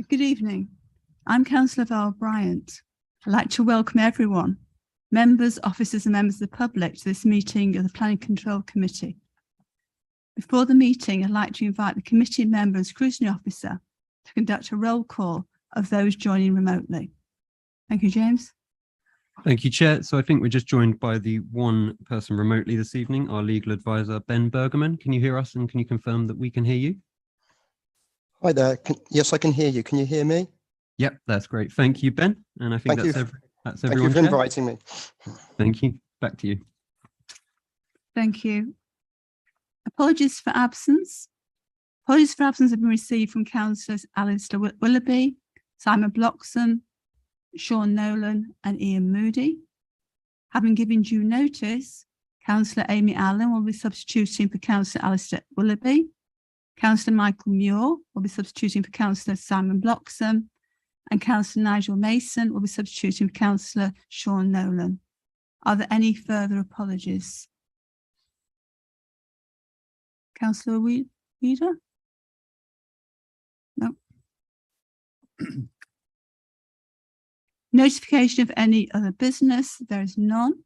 Good evening. I'm Councillor Val Bryant. I'd like to welcome everyone, members, officers and members of the public to this meeting of the Planning Control Committee. Before the meeting, I'd like to invite the committee member and scrutiny officer to conduct a roll call of those joining remotely. Thank you, James. Thank you, Chair. So I think we're just joined by the one person remotely this evening, our legal advisor, Ben Bergerman. Can you hear us and can you confirm that we can hear you? Hi there. Yes, I can hear you. Can you hear me? Yep, that's great. Thank you, Ben. And I think that's everyone. Thank you for inviting me. Thank you. Back to you. Thank you. Apologies for absence. Apologies for absence have been received from Councillors Alistair Willoughby, Simon Bloxham, Sean Nolan and Ian Moody. Having given due notice, Councillor Amy Allen will be substituting for Councillor Alistair Willoughby. Councillor Michael Muir will be substituting for Councillor Simon Bloxham, and Councillor Nigel Mason will be substituting for Councillor Sean Nolan. Are there any further apologies? Councillor Weeder? No. Notification of any other business? There is none.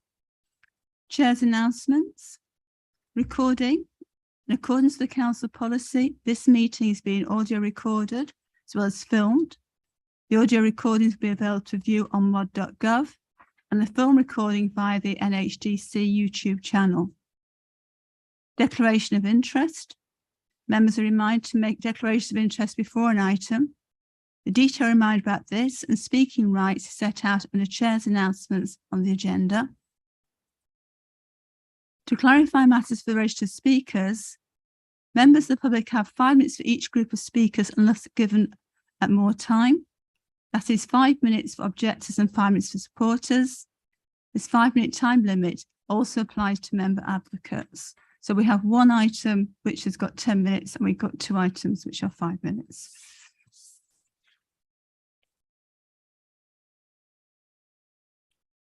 Chair's announcements. Recording. In accordance with the council policy, this meeting is being audio recorded as well as filmed. The audio recordings will be available to view on mod.gov and the film recording via the NHDC YouTube channel. Declaration of interest. Members are reminded to make declarations of interest before an item. The detailed reminder about this and speaking rights is set out in the Chair's announcements on the agenda. To clarify matters for the registered speakers, members of the public have 5 minutes for each group of speakers unless given at more time. That is 5 minutes for objectors and 5 minutes for supporters. This 5-minute time limit also applies to member advocates. So we have one item which has got 10 minutes and we've got 2 items which are 5 minutes.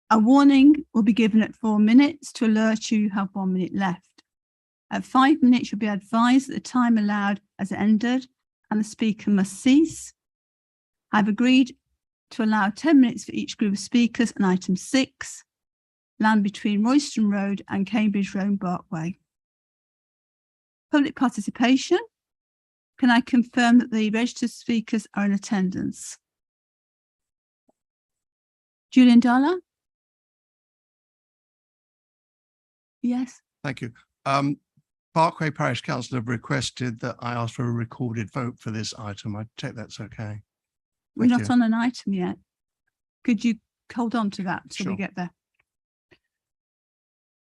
A warning will be given at 4 minutes to alert you have 1 minute left. At 5 minutes, you'll be advised that the time allowed has ended and the speaker must cease. I've agreed to allow 10 minutes for each group of speakers on item 6, land between Royston Road and Cambridge Road Barkway. Public participation. Can I confirm that the registered speakers are in attendance? Julian Dollar? Yes. Thank you. Barkway Parish Council have requested that I ask for a recorded vote for this item. I take that's okay. We're not on an item yet. Could you hold on to that till we get there?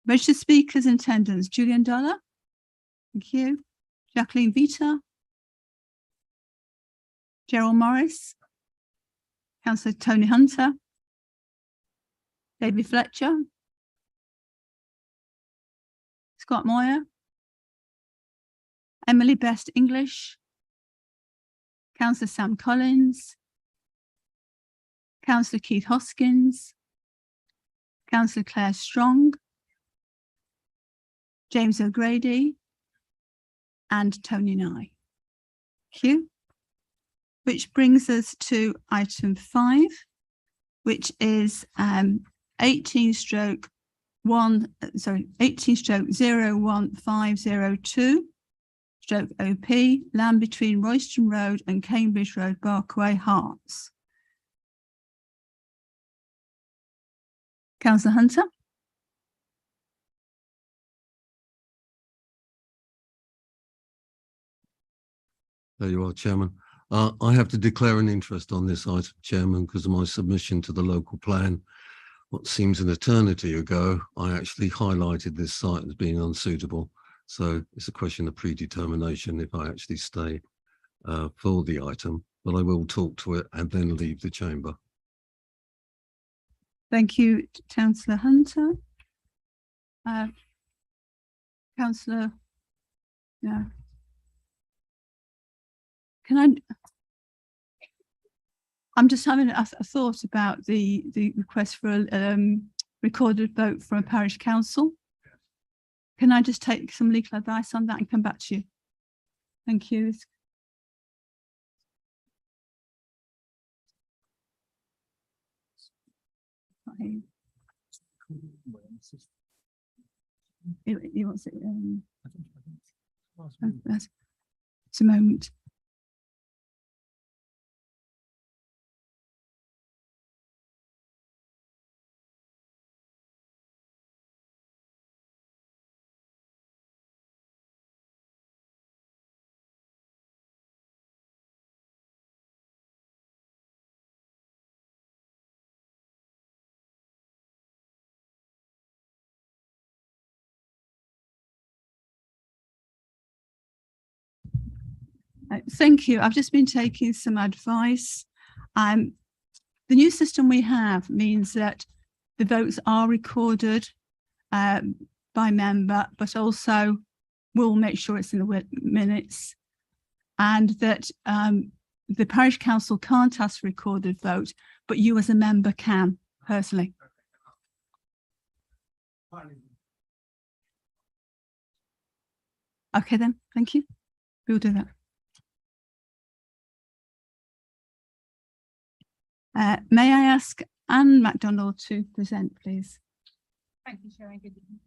Registered speakers in attendance. Julian Dollar. Thank you. Jacqueline Vita. Gerald Morris. Councillor Tony Hunter. David Fletcher. Scott Moyer, Emily Best English, Councillor Sam Collins, Councillor Keith Hoskins, Councillor Claire Strong, James O'Grady, and Tony Nye. Thank you. Which brings us to item 5, which is 18/01502/OP, land between Royston Road and Cambridge Road, Barkway, Herts. Councillor Hunter. There you are, Chairman. I have to declare an interest on this item, Chairman, because of my submission to the local plan. What seems an eternity ago, I actually highlighted this site as being unsuitable. So it's a question of predetermination if I actually stay for the item, but I will talk to it and then leave the chamber. Thank you, Councillor Hunter. Councillor, yeah. I'm just having a thought about the request for a recorded vote from a parish council. Can I just take some legal advice on that and come back to you? Thank you. He wants it. It's a moment. Thank you. I've just been taking some advice. The new system we have means that the votes are recorded by member, but also we'll make sure it's in the minutes, and that the parish council can't ask for recorded vote, but you as a member can personally. Okay then, thank you. We'll do that. May I ask Anne MacDonald to present, please? Thank you, Sharon. Good evening.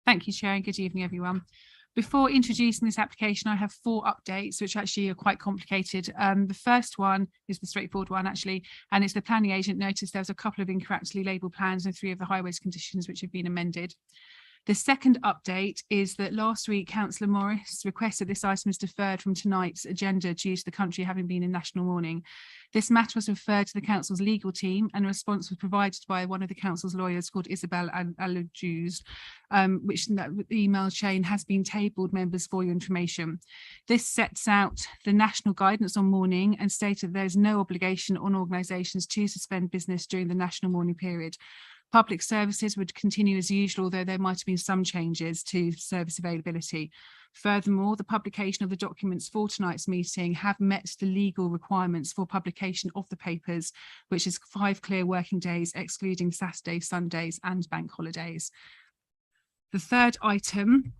Thank you, Sharon. Good evening, everyone. Before introducing this application, I have 4 updates, which actually are quite complicated. The first one is the straightforward one, actually, and it's the planning agent noticed there was a couple of incorrectly labelled plans and 3 of the highways conditions which have been amended. The second update is that last week, Councillor Morris requested this item is deferred from tonight's agenda due to the country having been in national mourning. This matter was referred to the council's legal team, and a response was provided by one of the council's lawyers called Isabel Alajuz, which the email chain has been tabled, members, for your information. This sets out the national guidance on mourning and stated there is no obligation on organisations to suspend business during the national mourning period. Public services would continue as usual, although there might have been some changes to service availability. Furthermore, the publication of the documents for tonight's meeting have met the legal requirements for publication of the papers, which is 5 clear working days, excluding Saturdays, Sundays and bank holidays. The third item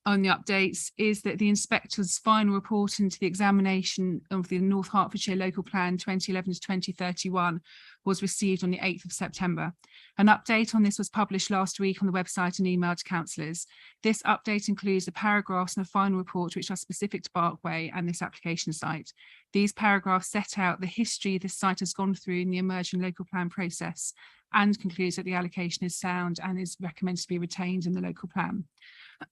on the updates is that the inspector's final report into the examination of the North Hertfordshire Local Plan 2011 to 2031 was received on the 8th of September. An update on this was published last week on the website and emailed to councillors. This update includes the paragraphs in the final report which are specific to Barkway and this application site. These paragraphs set out the history this site has gone through in the emerging local plan process and concludes that the allocation is sound and is recommended to be retained in the local plan.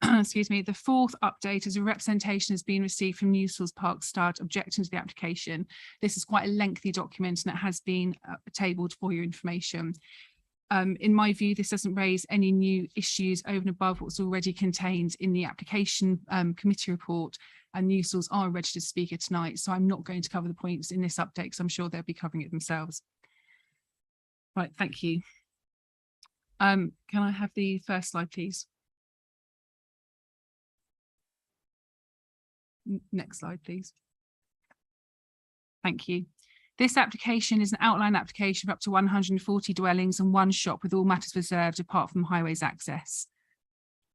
Excuse me. The fourth update is a representation has been received from Newsells Park Stud objecting to the application. This is quite a lengthy document and it has been tabled for your information. In my view, this doesn't raise any new issues over and above what's already contained in the application committee report, and Newsells are a registered speaker tonight, so I'm not going to cover the points in this update because I'm sure they'll be covering it themselves. Right, thank you. Can I have the first slide, please? Next slide, please. Thank you. This application is an outline application for up to 140 dwellings and 1 shop with all matters reserved apart from highways access.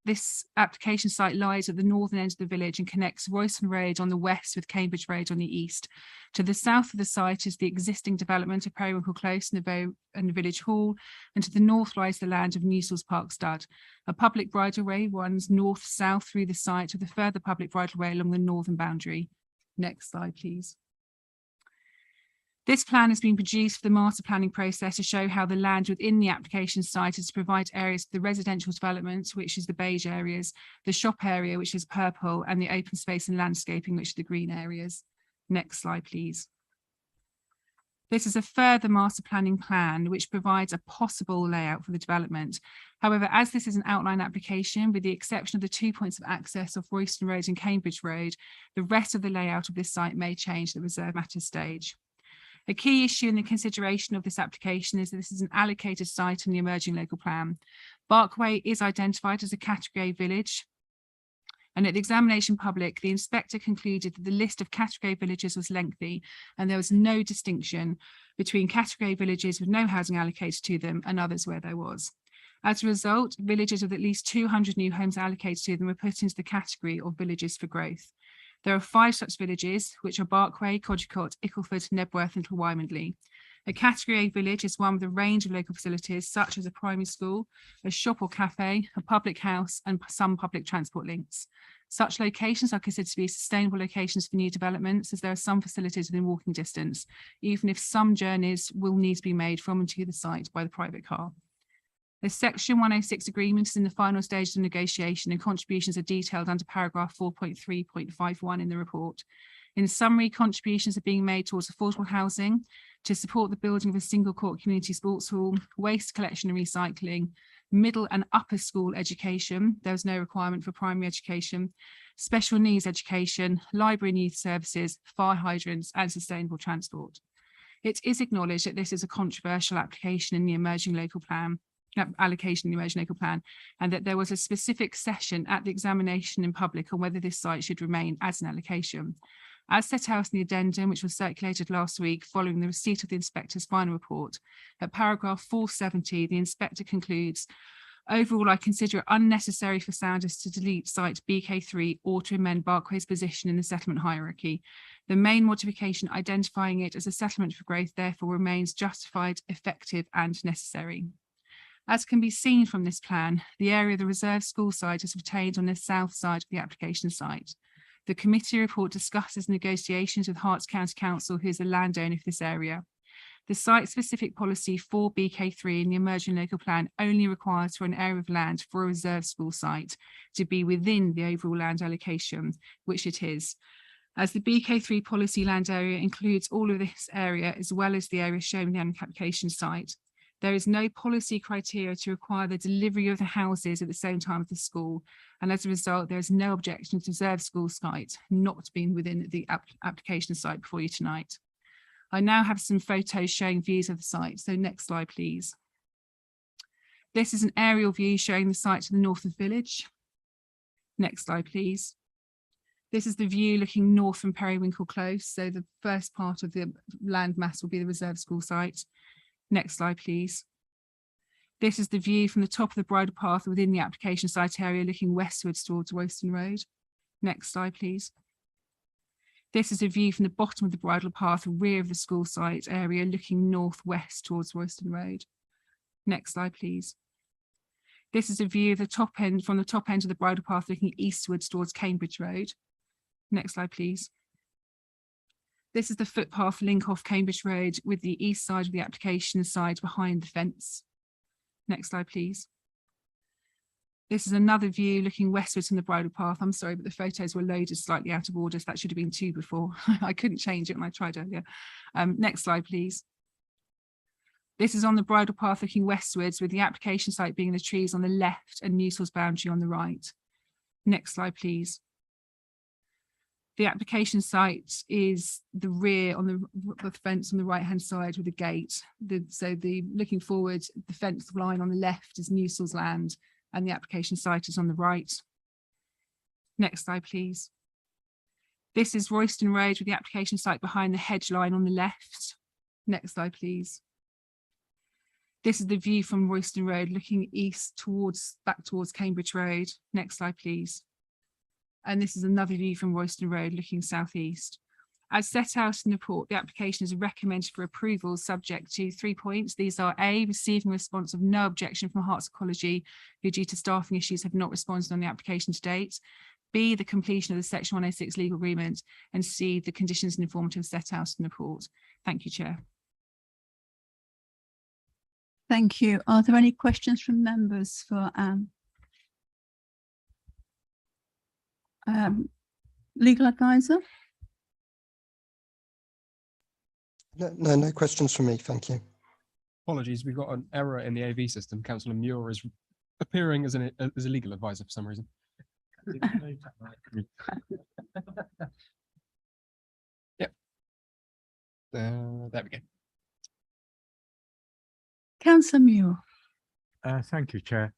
This application site lies at the northern end of the village and connects Royston Road on the west with Cambridge Road on the east. To the south of the site is the existing development of Periwinkle Close and the village hall, and to the north lies the land of Newsells Park Stud. A public bridleway runs north-south through the site with a further public bridleway along the northern boundary. Next slide, please. This plan has been produced for the master planning process to show how the land within the application site is to provide areas for the residential development, which is the beige areas, the shop area, which is purple, and the open space and landscaping, which are the green areas. Next slide, please. This is a further master planning plan which provides a possible layout for the development. However, as this is an outline application, with the exception of the 2 points of access of Royston Road and Cambridge Road, the rest of the layout of this site may change at the reserve matter stage. A key issue in the consideration of this application is that this is an allocated site in the emerging local plan. Barkway is identified as a category A village, and at the examination public, the inspector concluded that the list of category A villages was lengthy and there was no distinction between category A villages with no housing allocated to them and others where there was. As a result, villages with at least 200 new homes allocated to them were put into the category of villages for growth. There are 5 such villages, which are Barkway, Codicott, Ickleford, Nebworth and Wymondley. A Category A village is one with a range of local facilities such as a primary school, a shop or cafe, a public house, and some public transport links. Such locations are considered to be sustainable locations for new developments, as there are some facilities within walking distance, even if some journeys will need to be made from and to the site by the private car. The Section 106 agreement is in the final stage of negotiation, and contributions are detailed under paragraph 4.3.51 in the report. In summary, contributions are being made towards affordable housing to support the building of a single court community sports hall, waste collection and recycling, middle and upper school education. There is no requirement for primary education, special needs education, library and youth services, fire hydrants, and sustainable transport. It is acknowledged that this is a controversial application in the emerging local plan, allocation in the emerging local plan, and that there was a specific session at the examination in public on whether this site should remain as an allocation. As set out in the addendum, which was circulated last week following the receipt of the inspector's final report, at paragraph 470, the inspector concludes, overall, I consider it unnecessary for Sounders to delete site BK3 or to amend Barkway's position in the settlement hierarchy. The main modification identifying it as a settlement for growth therefore remains justified, effective and necessary. As can be seen from this plan, the area of the reserved school site is retained on the south side of the application site. The committee report discusses negotiations with Herts County Council, who is the landowner for this area. The site-specific policy for BK3 in the emerging local plan only requires for an area of land for a reserved school site to be within the overall land allocation, which it is. As the BK3 policy land area includes all of this area as well as the area shown in the application site, there is no policy criteria to require the delivery of the houses at the same time as the school, and as a result, there is no objection to reserved school site not being within the application site before you tonight. I now have some photos showing views of the site, so next slide please. This is an aerial view showing the site to the north of the village. Next slide please. This is the view looking north from Periwinkle Close, so the first part of the land mass will be the reserved school site. Next slide, please. This is the view from the top of the bridle path within the application site area looking westwards towards Royston Road. Next slide, please. This is a view from the bottom of the bridle path, rear of the school site area looking northwest towards Royston Road. Next slide, please. This is a view of the top end from the top end of the bridle path looking eastwards towards Cambridge Road. Next slide, please. This is the footpath link off Cambridge Road with the east side of the application side behind the fence. Next slide, please. This is another view looking westwards from the bridle path. I'm sorry, but the photos were loaded slightly out of order. So that should have been 2 before. I couldn't change it when I tried earlier. Next slide, please. This is on the bridle path looking westwards with the application site being the trees on the left and Newsall's boundary on the right. Next slide, please. The application site is the rear on the fence on the right hand side with the gate. So looking forward, the fence line on the left is Newsall's land and the application site is on the right. Next slide, please. This is Royston Road with the application site behind the hedge line on the left. Next slide, please. This is the view from Royston Road looking east back towards Cambridge Road. Next slide, please. And this is another view from Royston Road looking southeast. As set out in the report, the application is recommended for approval subject to 3 points. These are A, receiving a response of no objection from Herts Ecology, who due to staffing issues have not responded on the application to date. B, the completion of the Section 106 legal agreement, and C, the conditions and informative set out in the report. Thank you, Chair. Thank you. Are there any questions from members for Anne? Legal advisor? No questions from me. Thank you. Apologies, we've got an error in the AV system. Councillor Muir is appearing as a legal advisor for some reason. Yep. There we go. Councillor Muir. Thank you, Chair.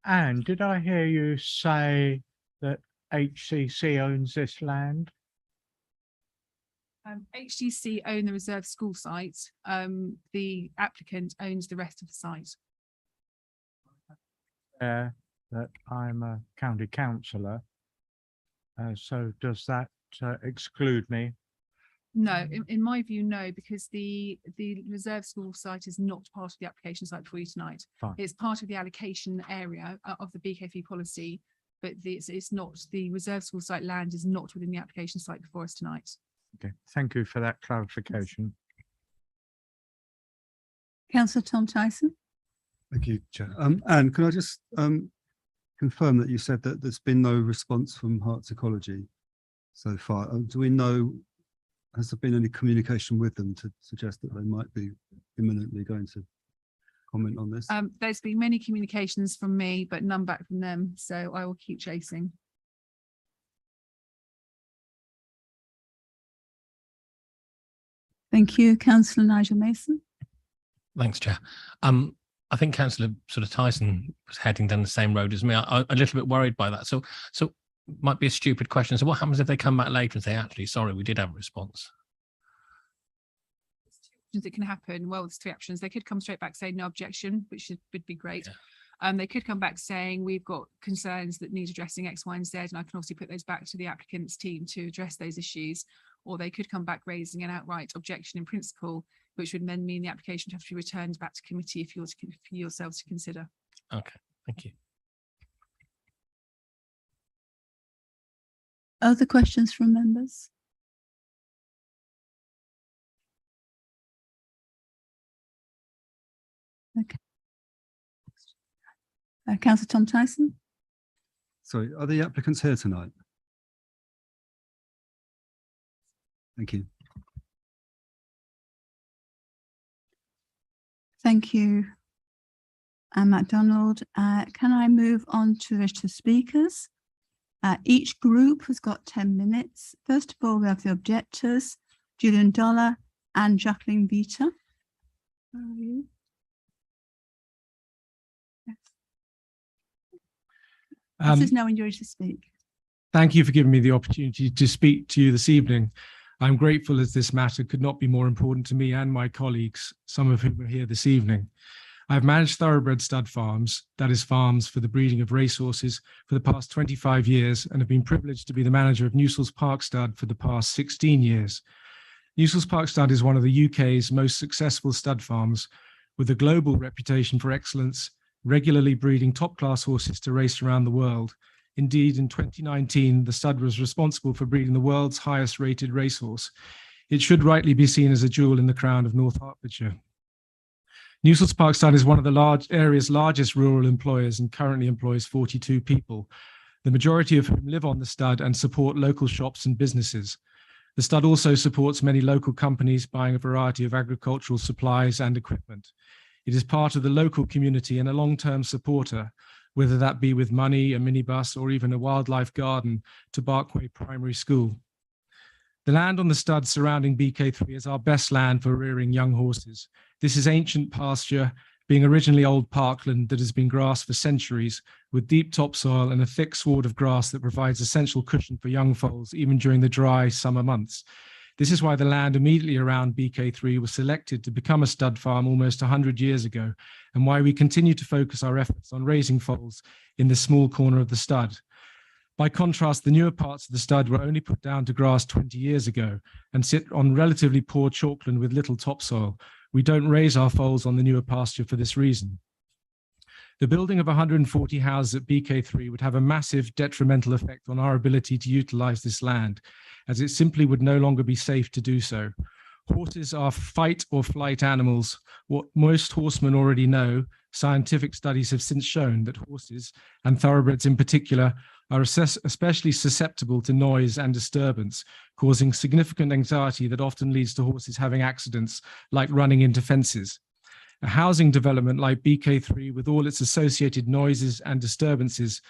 Anne, did I hear you say that HCC owns this land? HGC own the reserved school site. The applicant owns the rest of the site. That I'm a county councillor. So does that exclude me? No, in my view, no, because the reserve school site is not part of the application site before you tonight. Fine. It's part of the allocation area of the BK3 policy, but it's not, the reserve school site land is not within the application site before us tonight. Okay, thank you for that clarification. Councillor Tom Tyson. Thank you, Chair. Anne, can I just confirm that you said that there's been no response from Ecology so far? Do we know, has there been any communication with them to suggest that they might be imminently going to comment on this? There's been many communications from me, but none back from them, so I will keep chasing. Thank you. Councillor Nigel Mason. Thanks, Chair. I think Councillor sort of Tyson was heading down the same road as me. I'm a little bit worried by that. So might be a stupid question. So what happens if they come back later and say, actually, sorry, we did have a response? That can happen. Well, there's 3 options. They could come straight back saying no objection, which would be great. Yeah. They could come back saying we've got concerns that need addressing X, Y, and Z, and I can obviously put those back to the applicant's team to address those issues. Or they could come back raising an outright objection in principle, which would then mean the application would have to be returned back to committee for yourselves to consider. Okay, thank you. Other questions from members? Okay. Councillor Tom Tyson. Sorry, are the applicants here tonight? Thank you. Thank you, Anne MacDonald. Can I move on to registered speakers? Each group has got 10 minutes. First of all, we have the objectors, Julian Dollar and Jacqueline Vita. Where are you? Yes. This is now when you're ready to speak. Thank you for giving me the opportunity to speak to you this evening. I'm grateful as this matter could not be more important to me and my colleagues, some of whom are here this evening. I've managed thoroughbred stud farms, that is farms for the breeding of racehorses, for the past 25 years and have been privileged to be the manager of Newsells Park Stud for the past 16 years. Newsells Park Stud is one of the UK's most successful stud farms with a global reputation for excellence, regularly breeding top-class horses to race around the world. Indeed, in 2019, the stud was responsible for breeding the world's highest rated racehorse. It should rightly be seen as a jewel in the crown of North Hertfordshire. Newsells Park Stud is one of the area's largest rural employers and currently employs 42 people, the majority of whom live on the stud and support local shops and businesses. The stud also supports many local companies buying a variety of agricultural supplies and equipment. It is part of the local community and a long-term supporter, whether that be with money, a minibus, or even a wildlife garden to Barkway Primary School. The land on the stud surrounding BK3 is our best land for rearing young horses. This is ancient pasture, being originally old parkland that has been grassed for centuries, with deep topsoil and a thick sward of grass that provides essential cushion for young foals, even during the dry summer months. This is why the land immediately around BK3 was selected to become a stud farm almost 100 years ago, and why we continue to focus our efforts on raising foals in this small corner of the stud. By contrast, the newer parts of the stud were only put down to grass 20 years ago and sit on relatively poor chalkland with little topsoil. We don't raise our foals on the newer pasture for this reason. The building of 140 houses at BK3 would have a massive detrimental effect on our ability to utilize this land, as it simply would no longer be safe to do so. Horses are fight or flight animals. What most horsemen already know, scientific studies have since shown that horses, and thoroughbreds in particular, are especially susceptible to noise and disturbance, causing significant anxiety that often leads to horses having accidents, like running into fences. A housing development like BK3, with all its associated noises and disturbances,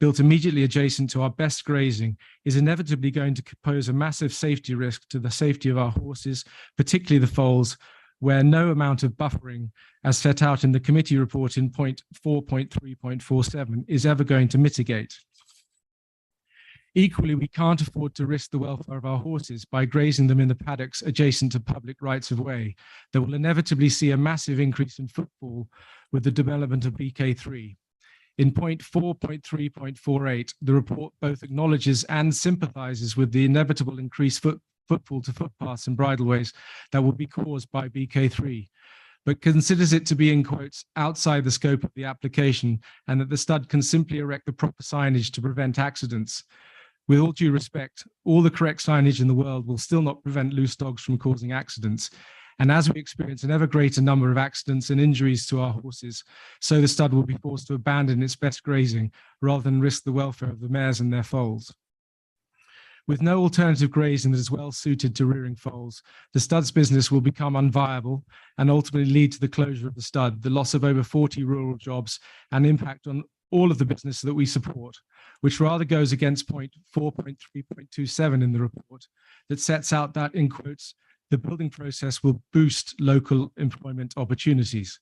built immediately adjacent to our best grazing, is inevitably going to pose a massive safety risk to the safety of our horses, particularly the foals, where no amount of buffering, as set out in the committee report in point 4.3.47, is ever going to mitigate. Equally, we can't afford to risk the welfare of our horses by grazing them in the paddocks adjacent to public rights of way that will inevitably see a massive increase in footfall with the development of BK3. In point 4.3.48, the report both acknowledges and sympathizes with the inevitable increased footfall to footpaths and bridleways that will be caused by BK3, but considers it to be, in quotes, outside the scope of the application, and that the stud can simply erect the proper signage to prevent accidents. With all due respect, all the correct signage in the world will still not prevent loose dogs from causing accidents. And as we experience an ever greater number of accidents and injuries to our horses, so the stud will be forced to abandon its best grazing rather than risk the welfare of the mares and their foals. With no alternative grazing that is well suited to rearing foals, the stud's business will become unviable and ultimately lead to the closure of the stud, the loss of over 40 rural jobs, and impact on all of the business that we support, which rather goes against point 4.3.27 in the report that sets out that, in quotes, the building process will boost local employment opportunities.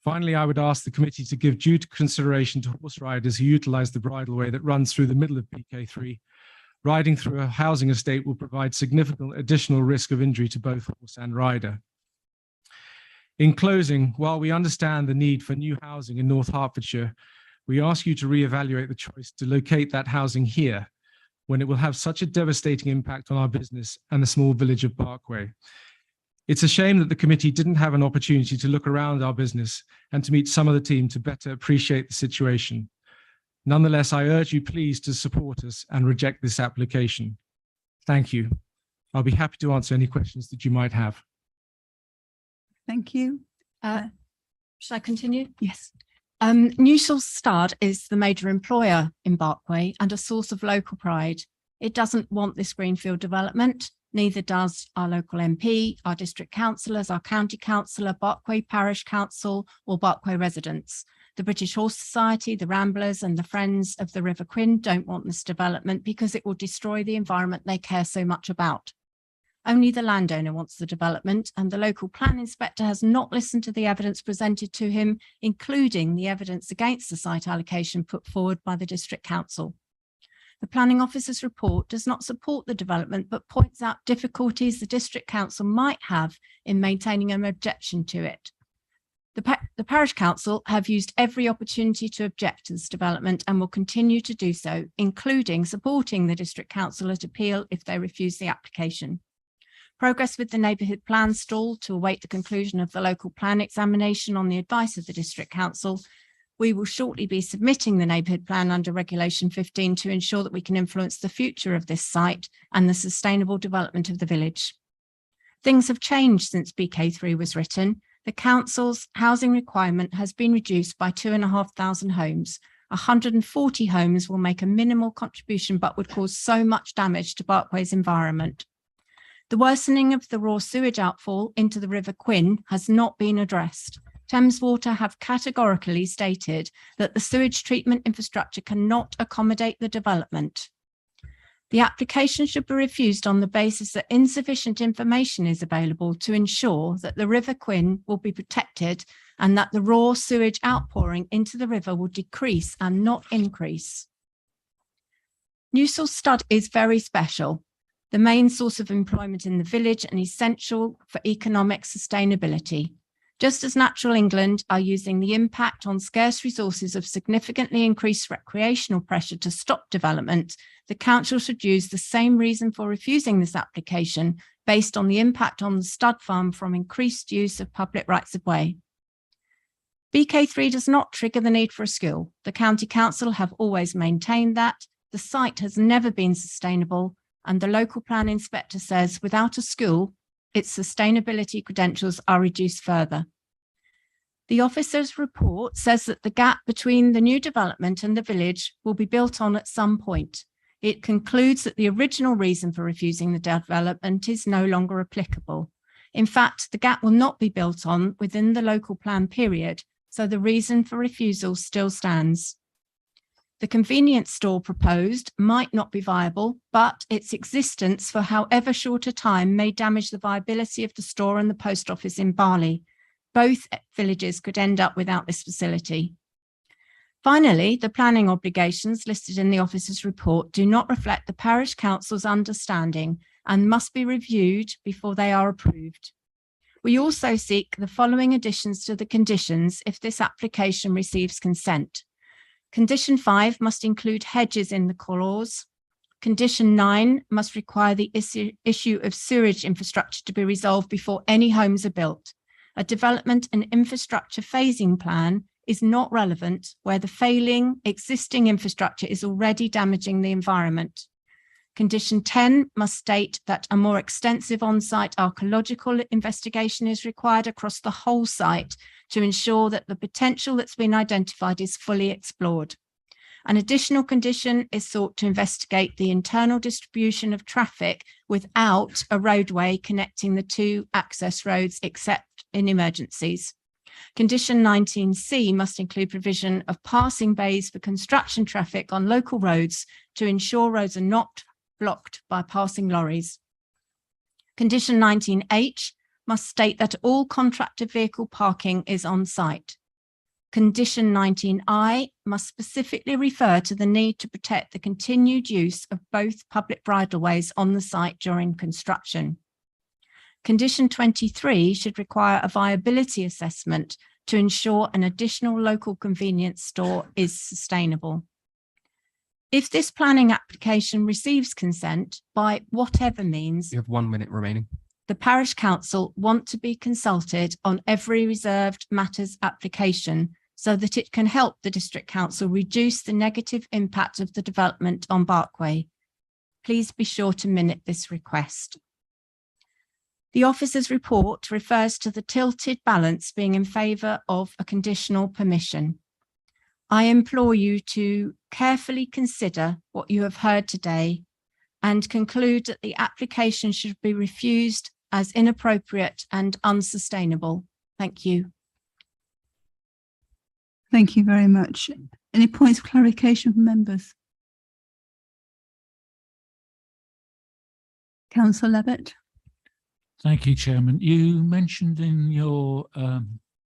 Finally, I would ask the committee to give due consideration to horse riders who utilize the bridleway that runs through the middle of BK3. Riding through a housing estate will provide significant additional risk of injury to both horse and rider. In closing, while we understand the need for new housing in North Hertfordshire, we ask you to reevaluate the choice to locate that housing here, when it will have such a devastating impact on our business and the small village of Parkway. It's a shame that the committee didn't have an opportunity to look around our business and to meet some of the team to better appreciate the situation. Nonetheless, I urge you please to support us and reject this application. Thank you. I'll be happy to answer any questions that you might have. Thank you. Should I continue? Yes. Newsall Stud is the major employer in Barkway and a source of local pride. It doesn't want this greenfield development, neither does our local MP, our district councillors, our county councillor, Barkway Parish Council, or Barkway residents. The British Horse Society, the Ramblers, and the Friends of the River Quin don't want this development because it will destroy the environment they care so much about. Only the landowner wants the development, and the local plan inspector has not listened to the evidence presented to him, including the evidence against the site allocation put forward by the district council. The planning officer's report does not support the development, but points out difficulties the district council might have in maintaining an objection to it. The parish council have used every opportunity to object to this development and will continue to do so, including supporting the district council at appeal if they refuse the application. Progress with the neighbourhood plan stalled to await the conclusion of the local plan examination on the advice of the district council. We will shortly be submitting the neighbourhood plan under Regulation 15 to ensure that we can influence the future of this site and the sustainable development of the village. Things have changed since BK3 was written. The council's housing requirement has been reduced by 2,500 homes. 140 homes will make a minimal contribution but would cause so much damage to Barkway's environment. The worsening of the raw sewage outfall into the River Quin has not been addressed. Thames Water have categorically stated that the sewage treatment infrastructure cannot accommodate the development. The application should be refused on the basis that insufficient information is available to ensure that the River Quin will be protected and that the raw sewage outpouring into the river will decrease and not increase. Newsall Stud is very special, the main source of employment in the village and essential for economic sustainability. Just as Natural England are using the impact on scarce resources of significantly increased recreational pressure to stop development, the council should use the same reason for refusing this application based on the impact on the stud farm from increased use of public rights of way. BK3 does not trigger the need for a school. The county council have always maintained that. The site has never been sustainable, and the local plan inspector says without a school, its sustainability credentials are reduced further. The officer's report says that the gap between the new development and the village will be built on at some point. It concludes that the original reason for refusing the development is no longer applicable. In fact, the gap will not be built on within the local plan period, so the reason for refusal still stands. The convenience store proposed might not be viable, but its existence for however short a time may damage the viability of the store and the post office in Barley. Both villages could end up without this facility. Finally, the planning obligations listed in the officer's report do not reflect the parish council's understanding and must be reviewed before they are approved. We also seek the following additions to the conditions if this application receives consent. Condition 5 must include hedges in the clause. Condition 9 must require the issue of sewage infrastructure to be resolved before any homes are built. A development and infrastructure phasing plan is not relevant where the failing existing infrastructure is already damaging the environment. Condition 10 must state that a more extensive on-site archaeological investigation is required across the whole site to ensure that the potential that's been identified is fully explored. An additional condition is sought to investigate the internal distribution of traffic without a roadway connecting the two access roads except in emergencies. Condition 19C must include provision of passing bays for construction traffic on local roads to ensure roads are not blocked by passing lorries. Condition 19H must state that all contractor vehicle parking is on site. Condition 19I must specifically refer to the need to protect the continued use of both public bridleways on the site during construction. Condition 23 should require a viability assessment to ensure an additional local convenience store is sustainable. If this planning application receives consent by whatever means, You have 1 minute remaining. the parish council want to be consulted on every reserved matters application so that it can help the district council reduce the negative impact of the development on Barkway. Please be sure to minute this request. The officer's report refers to the tilted balance being in favour of a conditional permission. I implore you to carefully consider what you have heard today and conclude that the application should be refused as inappropriate and unsustainable. Thank you. Thank you very much. Any points of clarification from members? Councillor Levitt. Thank you, Chairman. You mentioned in your,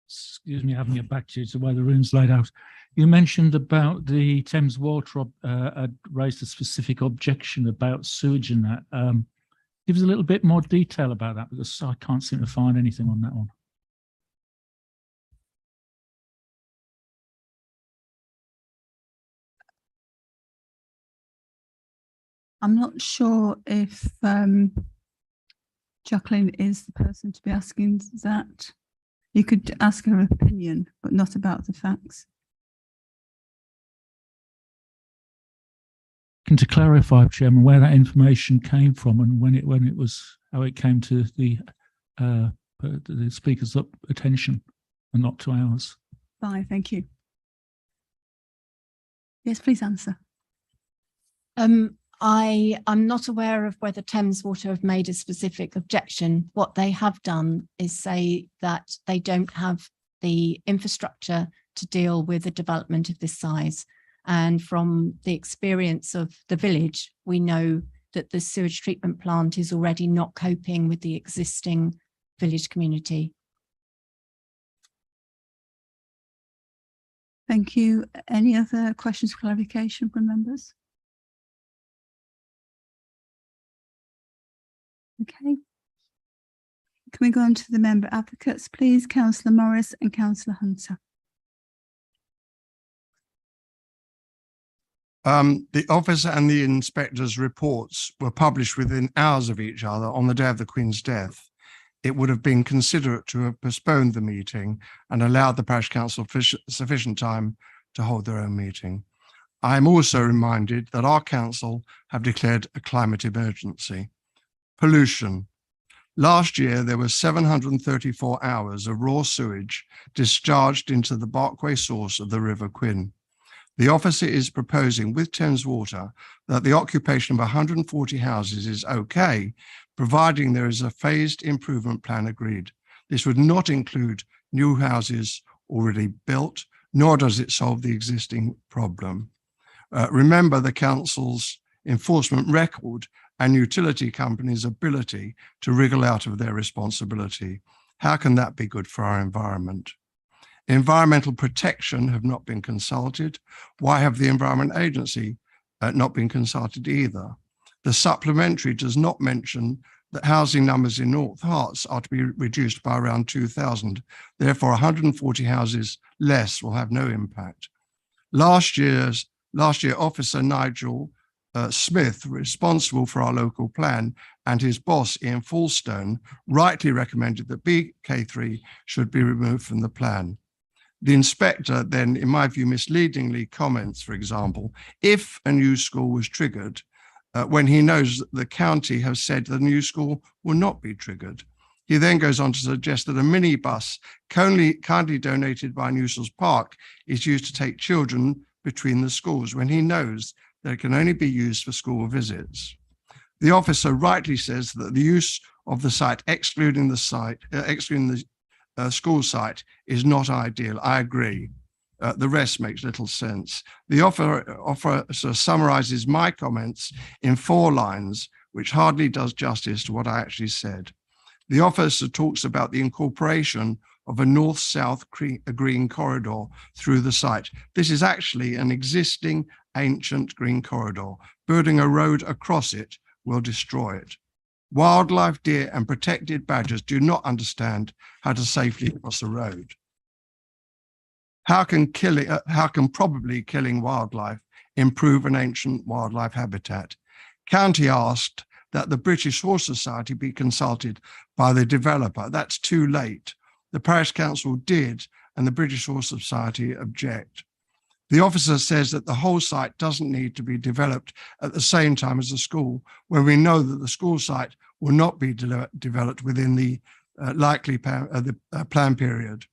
excuse me, having it back to you to where the room's laid out. You mentioned about the Thames Water had raised a specific objection about sewage and that. Give us a little bit more detail about that because I can't seem to find anything on that one. I'm not sure if Jacqueline is the person to be asking that. You could ask her opinion, but not about the facts. To clarify, Chairman, where that information came from and when it was, how it came to the speaker's attention and not to ours. Bye, thank you. Yes, please answer. I'm not aware of whether Thames Water have made a specific objection. What they have done is say that they don't have the infrastructure to deal with a development of this size. And from the experience of the village, we know that the sewage treatment plant is already not coping with the existing village community. Thank you. Any other questions for clarification from members? Okay. Can we go on to the member advocates, please? Councillor Morris and Councillor Hunter. The officer and the inspector's reports were published within hours of each other on the day of the Queen's death. It would have been considerate to have postponed the meeting and allowed the parish council sufficient time to hold their own meeting. I am also reminded that our council have declared a climate emergency. Pollution. Last year, there were 734 hours of raw sewage discharged into the Barkway source of the River Quin. The officer is proposing with Thames Water that the occupation of 140 houses is okay, providing there is a phased improvement plan agreed. This would not include new houses already built, nor does it solve the existing problem. Remember the council's enforcement record and utility companies' ability to wriggle out of their responsibility. How can that be good for our environment? Environmental protection have not been consulted. Why have the Environment Agency not been consulted either? The supplementary does not mention that housing numbers in North Herts are to be reduced by around 2,000. Therefore, 140 houses less will have no impact. Last year, Officer Nigel Smith, responsible for our local plan, and his boss, Ian Falstone, rightly recommended that BK3 should be removed from the plan. The inspector then, in my view, misleadingly comments, for example, if a new school was triggered, when he knows that the county has said the new school will not be triggered. He then goes on to suggest that a minibus kindly donated by Newsells Park is used to take children between the schools, when he knows that it can only be used for school visits. The officer rightly says that the use of the site, excluding the school site, is not ideal. I agree. The rest makes little sense. The officer summarizes my comments in 4 lines, which hardly does justice to what I actually said. The officer talks about the incorporation of a north-south green corridor through the site. This is actually an existing ancient green corridor. Building a road across it will destroy it. Wildlife, deer, and protected badgers do not understand how to safely cross a road. How can probably killing wildlife improve an ancient wildlife habitat? County asked that the British Horse Society be consulted by the developer. That's too late. The parish council did, and the British Horse Society object. The officer says that the whole site doesn't need to be developed at the same time as the school, when we know that the school site will not be developed within the likely plan period.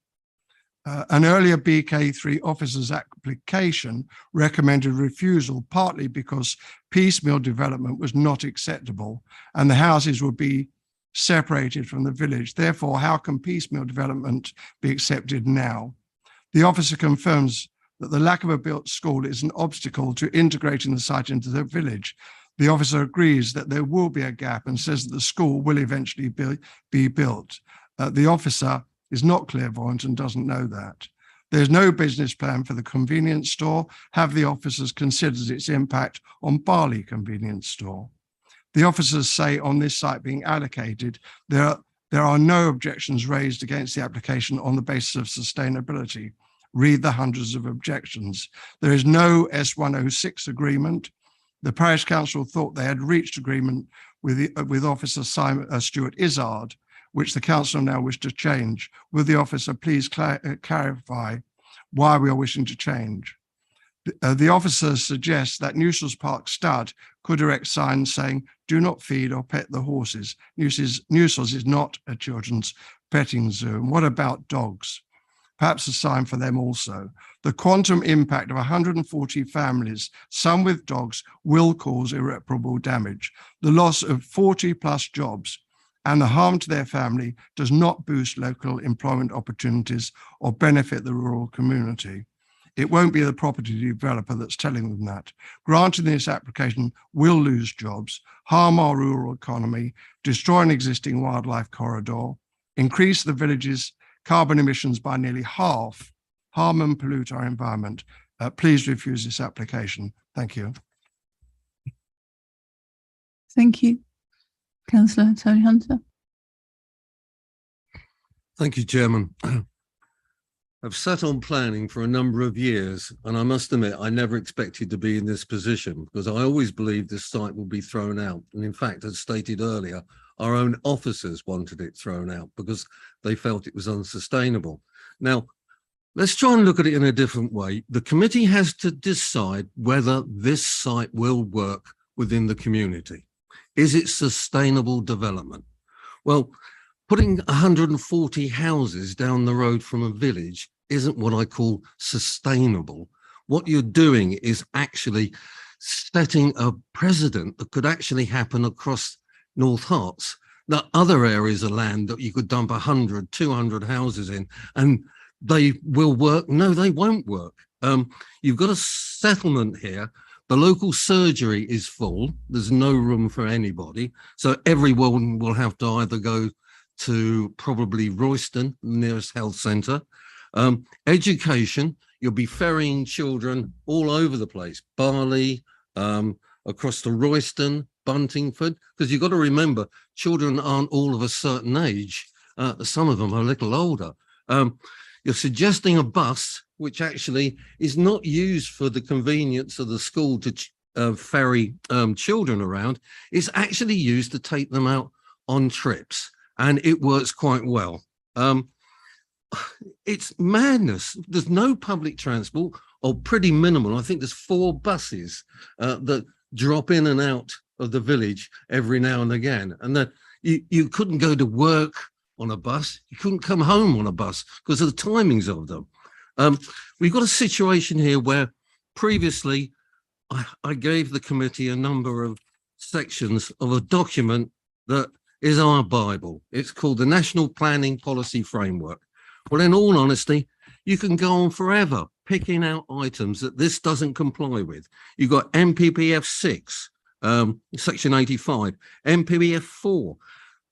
An earlier BK3 officer's application recommended refusal, partly because piecemeal development was not acceptable and the houses would be separated from the village. Therefore, how can piecemeal development be accepted now? The officer confirms that the lack of a built school is an obstacle to integrating the site into the village. The officer agrees that there will be a gap and says that the school will eventually be built. The officer is not clairvoyant and doesn't know that. There's no business plan for the convenience store. Have the officers considered its impact on Barley convenience store? The officers say on this site being allocated, there are no objections raised against the application on the basis of sustainability. Read the hundreds of objections. There is no S106 agreement. The parish council thought they had reached agreement with Officer Stuart Izzard, which the council now wish to change. Will the officer please clarify why we are wishing to change? The officer suggests that Newsells Park Stud could erect signs saying, "Do not feed or pet the horses." Newsells is not a children's petting zoo. And what about dogs? Perhaps a sign for them also. The quantum impact of 140 families, some with dogs, will cause irreparable damage. The loss of 40 plus jobs and the harm to their family does not boost local employment opportunities or benefit the rural community. It won't be the property developer that's telling them that. Granting this application will lose jobs, harm our rural economy, destroy an existing wildlife corridor, increase the village's carbon emissions by nearly half, harm and pollute our environment. Please refuse this application. Thank you. Thank you. Councillor Tony Hunter. Thank you, Chairman. I've sat on planning for a number of years, and I must admit, I never expected to be in this position because I always believed this site would be thrown out. And in fact, as stated earlier, our own officers wanted it thrown out because they felt it was unsustainable. Now, let's try and look at it in a different way. The committee has to decide whether this site will work within the community. Is it sustainable development? Well, putting 140 houses down the road from a village isn't what I call sustainable. What you're doing is actually setting a precedent that could actually happen across North Herts. There are other areas of land that you could dump 100, 200 houses in, and they will work. No, they won't work. You've got a settlement here. The local surgery is full. There's no room for anybody. So everyone will have to either go to probably Royston, the nearest health centre. Education, you'll be ferrying children all over the place. Barley, across to Royston, Buntingford, because you've got to remember, children aren't all of a certain age. Some of them are a little older. You're suggesting a bus, which actually is not used for the convenience of the school to ferry children around. It's actually used to take them out on trips, and it works quite well. It's madness. There's no public transport, or pretty minimal. I think there's 4 buses that drop in and out of the village every now and again. And that you couldn't go to work on a bus. You couldn't come home on a bus because of the timings of them. We've got a situation here where previously I gave the committee a number of sections of a document that is our Bible. It's called the National Planning Policy Framework. Well, in all honesty, you can go on forever picking out items that this doesn't comply with. You've got MPPF 6, section 85, MPPF 4.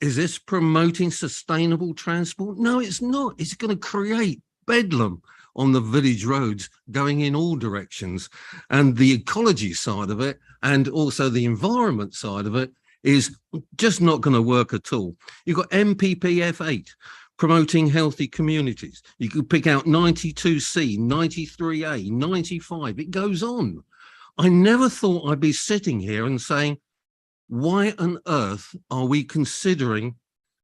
Is this promoting sustainable transport? No, it's not. It's going to create bedlam on the village roads going in all directions. And the ecology side of it, and also the environment side of it, is just not going to work at all. You've got MPPF 8, promoting healthy communities. You could pick out 92C, 93A, 95. It goes on. I never thought I'd be sitting here and saying, why on earth are we considering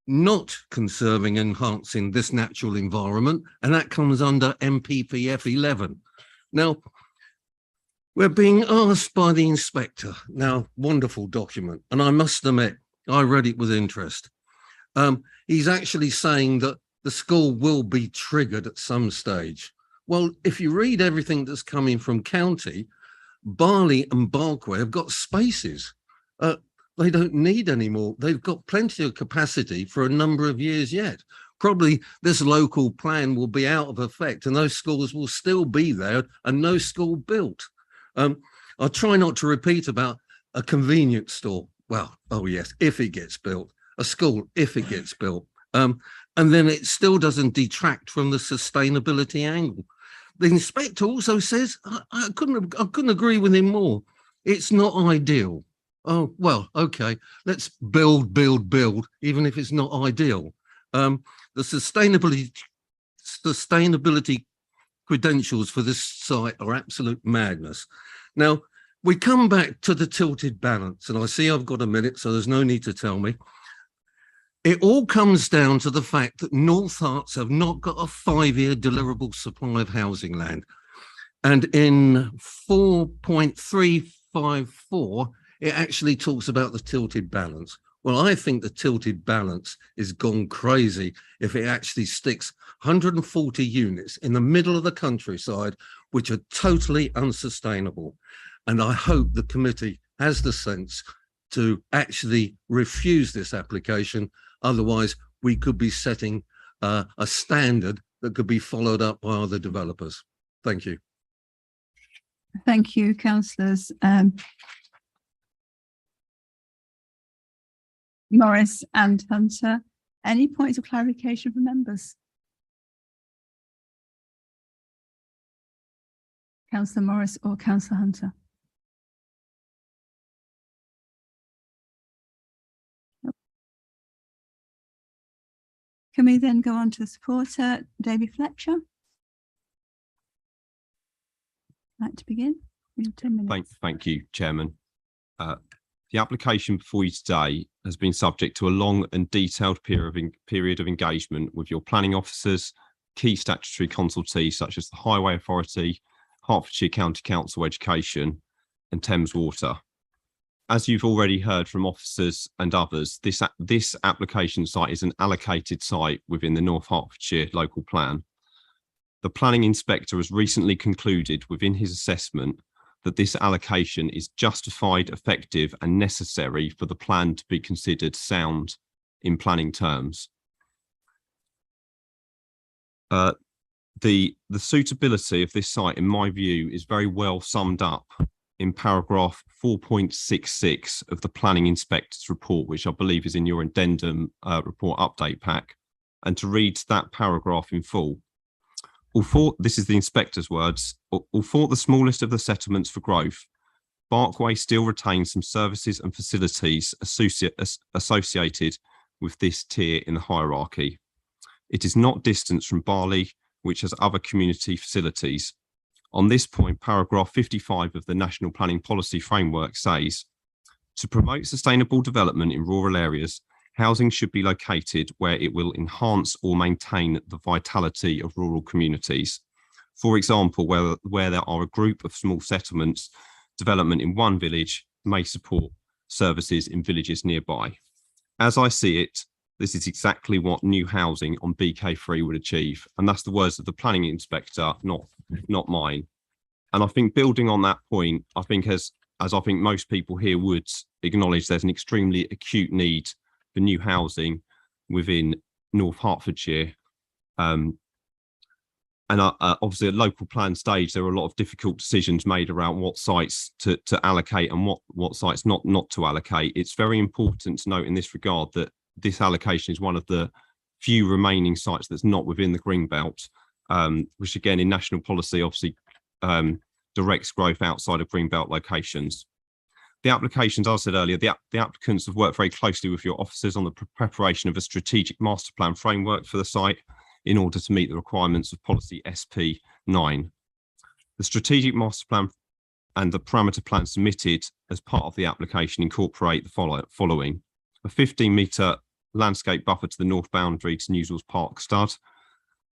not conserving, enhancing this natural environment? And that comes under MPPF 11. Now, we're being asked by the inspector. Now, wonderful document. And I must admit, I read it with interest. He's actually saying that the school will be triggered at some stage. Well, if you read everything that's coming from county, Barley and Barkway have got spaces. They don't need any more. They've got plenty of capacity for a number of years yet. Probably this local plan will be out of effect and those schools will still be there and no school built. I'll try not to repeat about a convenience store. Well, oh yes, if it gets built. A school, if it gets built. And then it still doesn't detract from the sustainability angle. The inspector also says, I couldn't agree with him more. It's not ideal. Oh, well, okay, let's build, even if it's not ideal. The sustainability credentials for this site are absolute madness. Now, we come back to the tilted balance, and I see I've got a minute, so there's no need to tell me. It all comes down to the fact that North Herts have not got a 5-year deliverable supply of housing land. And in 4.354, it actually talks about the tilted balance. Well, I think the tilted balance is gone crazy if it actually sticks 140 units in the middle of the countryside, which are totally unsustainable. And I hope the committee has the sense to actually refuse this application. Otherwise, we could be setting a standard that could be followed up by other developers. Thank you. Thank you, councillors. Morris and Hunter. Any points of clarification from members? Councillor Morris or Councillor Hunter? Can we then go on to the supporter, David Fletcher? Like to begin? We have 10 minutes. Thank you, Chairman. The application before you today has been subject to a long and detailed period of engagement with your planning officers, key statutory consultees such as the Highway Authority, Hertfordshire County Council Education and Thames Water. As you've already heard from officers and others, this application site is an allocated site within the North Hertfordshire local plan. The planning inspector has recently concluded within his assessment that this allocation is justified, effective and necessary for the plan to be considered sound in planning terms. The suitability of this site, in my view, is very well summed up in paragraph 4.66 of the planning inspector's report, which I believe is in your addendum report update pack. And to read that paragraph in full, this is the inspector's words, although the smallest of the settlements for growth, Barkway still retains some services and facilities associated with this tier in the hierarchy. It is not distant from Barley, which has other community facilities. On this point, paragraph 55 of the National Planning Policy Framework says, to promote sustainable development in rural areas, housing should be located where it will enhance or maintain the vitality of rural communities. For example, where there are a group of small settlements, development in one village may support services in villages nearby. As I see it, this is exactly what new housing on BK3 would achieve. And that's the words of the planning inspector, not mine. And I think building on that point, I think as I think most people here would acknowledge, there's an extremely acute need for new housing within North Hertfordshire. And obviously at local plan stage, there are a lot of difficult decisions made around what sites to allocate and what sites not to allocate. It's very important to note in this regard that this allocation is one of the few remaining sites that's not within the green belt, which again in national policy obviously directs growth outside of green belt locations. The applications, as I said earlier, the applicants have worked very closely with your officers on the preparation of a strategic master plan framework for the site in order to meet the requirements of policy SP9. The strategic master plan and the parameter plan submitted as part of the application incorporate the following: a 15-metre landscape buffer to the north boundary to Newsall's Park Stud,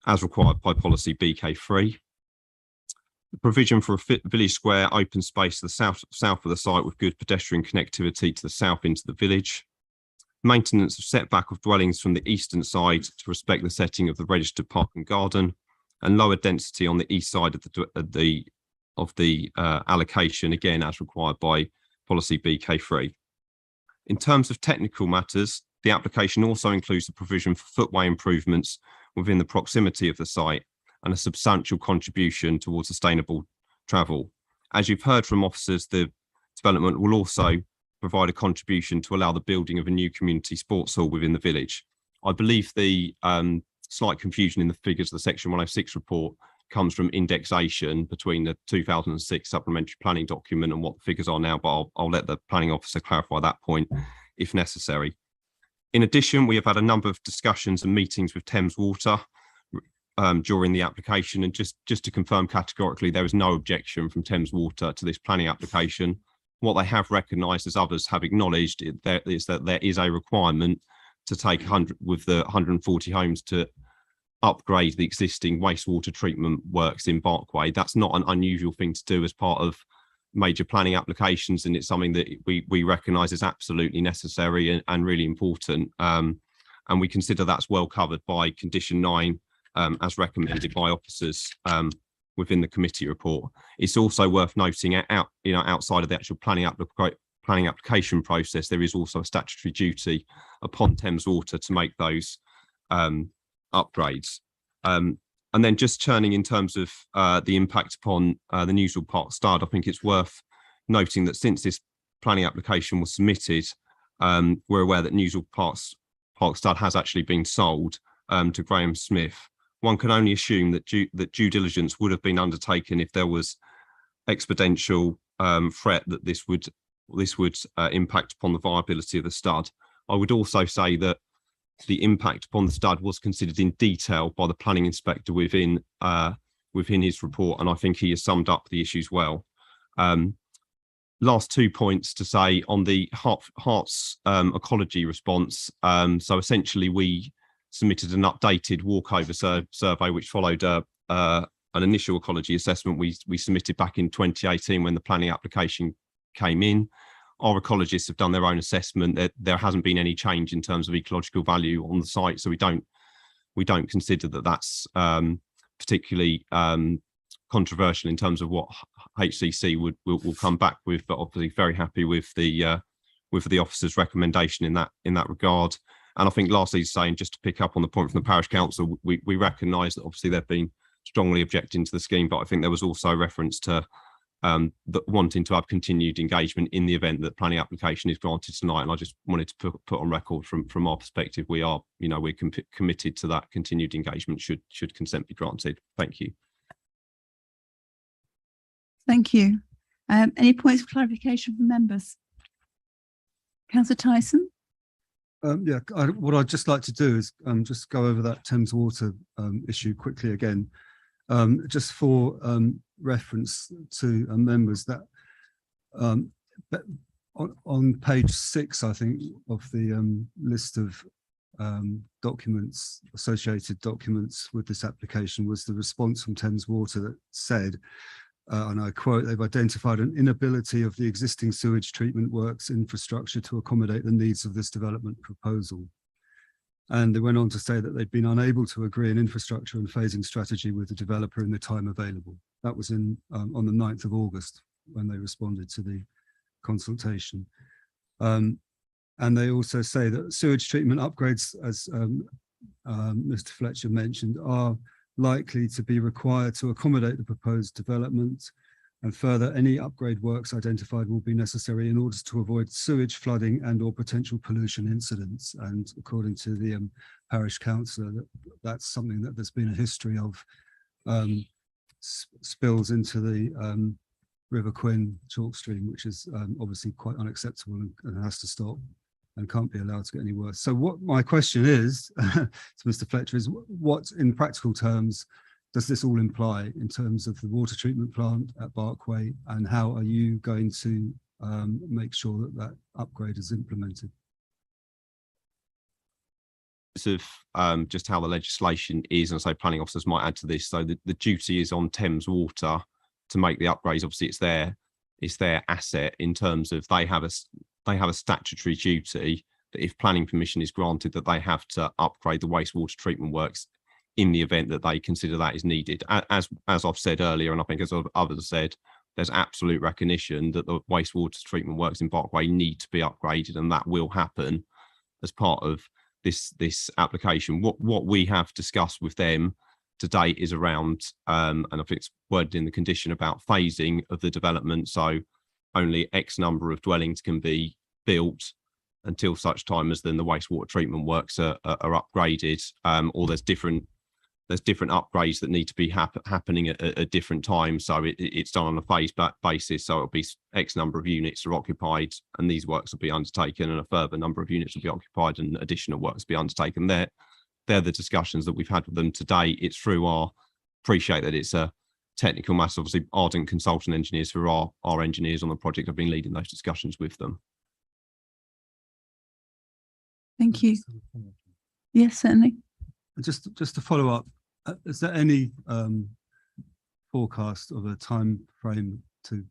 as required by policy BK3. The provision for a village square open space to the south of the site with good pedestrian connectivity to the south into the village. Maintenance of setback of dwellings from the eastern side to respect the setting of the registered park and garden, and lower density on the east side of the allocation, again as required by policy BK3. In terms of technical matters, the application also includes the provision for footway improvements within the proximity of the site and a substantial contribution towards sustainable travel. As you've heard from officers, the development will also provide a contribution to allow the building of a new community sports hall within the village. I believe the slight confusion in the figures of the Section 106 report comes from indexation between the 2006 supplementary planning document and what the figures are now, but I'll let the planning officer clarify that point if necessary. In addition, we have had a number of discussions and meetings with Thames Water during the application, and just to confirm categorically, there is no objection from Thames Water to this planning application. What they have recognised, as others have acknowledged, is that there is a requirement to take 140 homes to upgrade the existing wastewater treatment works in Barkway. That's not an unusual thing to do as part of major planning applications, and it's something that we recognise is absolutely necessary and really important. And we consider that's well covered by condition 9 as recommended by officers within the committee report. It's also worth noting outside of the actual planning application process, there is also a statutory duty upon Thames Water to make those upgrades. And then just turning in terms of the impact upon the Newsall Park Stud, I think it's worth noting that since this planning application was submitted, we're aware that Newsall Park Stud has actually been sold to Graham Smith. One can only assume that due diligence would have been undertaken if there was exponential threat that this would impact upon the viability of the stud. I would also say that the impact upon the stud was considered in detail by the planning inspector within his report, and I think he has summed up the issues well. Last 2 points to say on the Herts ecology response. So essentially we submitted an updated walkover survey which followed an initial ecology assessment we submitted back in 2018 when the planning application came in. Our ecologists have done their own assessment. There hasn't been any change in terms of ecological value on the site, so we don't consider that that's particularly controversial in terms of what HCC will come back with, but obviously very happy with the officer's recommendation in that regard. And I think lastly, saying just to pick up on the point from the parish council, we recognise that obviously they've been strongly objecting to the scheme, but I think there was also a reference to wanting to have continued engagement in the event that planning application is granted tonight. And I just wanted to put on record from our perspective, we're committed to that continued engagement should consent be granted. Thank you. Thank you. Any points of clarification from members? Councillor Tyson? What I'd just like to do is just go over that Thames Water issue quickly again. Just for reference to members that but on page 6, I think, of the list of documents, associated documents with this application, was the response from Thames Water that said, and I quote, "They've identified an inability of the existing sewage treatment works infrastructure to accommodate the needs of this development proposal." And they went on to say that they'd been unable to agree an infrastructure and phasing strategy with the developer in the time available. That was on the 9th of August when they responded to the consultation. And they also say that sewage treatment upgrades, as Mr. Fletcher mentioned, are likely to be required to accommodate the proposed development. And further, any upgrade works identified will be necessary in order to avoid sewage flooding and or potential pollution incidents. And according to the parish councillor, that's something that there's been a history of spills into the River Quin chalk stream, which is obviously quite unacceptable and has to stop and can't be allowed to get any worse. So what my question is to Mr. Fletcher is, what in practical terms does this all imply in terms of the water treatment plant at Barkway, and how are you going to make sure that that upgrade is implemented? Of just how the legislation is, and so planning officers might add to this. So the duty is on Thames Water to make the upgrades. Obviously, it's their asset in terms of they have a statutory duty that if planning permission is granted, that they have to upgrade the wastewater treatment works in the event that they consider that is needed. As I've said earlier, and I think as others have said, there's absolute recognition that the wastewater treatment works in Barkway need to be upgraded, and that will happen as part of this application. What we have discussed with them to date is around, and I think it's worded in the condition, about phasing of the development. So only X number of dwellings can be built until such time as then the wastewater treatment works are upgraded, or there's different upgrades that need to be happening at different times. So it's done on a phased basis. So it'll be X number of units are occupied and these works will be undertaken, and a further number of units will be occupied and additional works will be undertaken. They're the discussions that we've had with them today. It's through appreciate that it's a technical matter. Obviously, ardent consultant engineers who are our engineers on the project have been leading those discussions with them. Thank you. Yes, certainly. Just to follow up, is there any forecast of a time frame to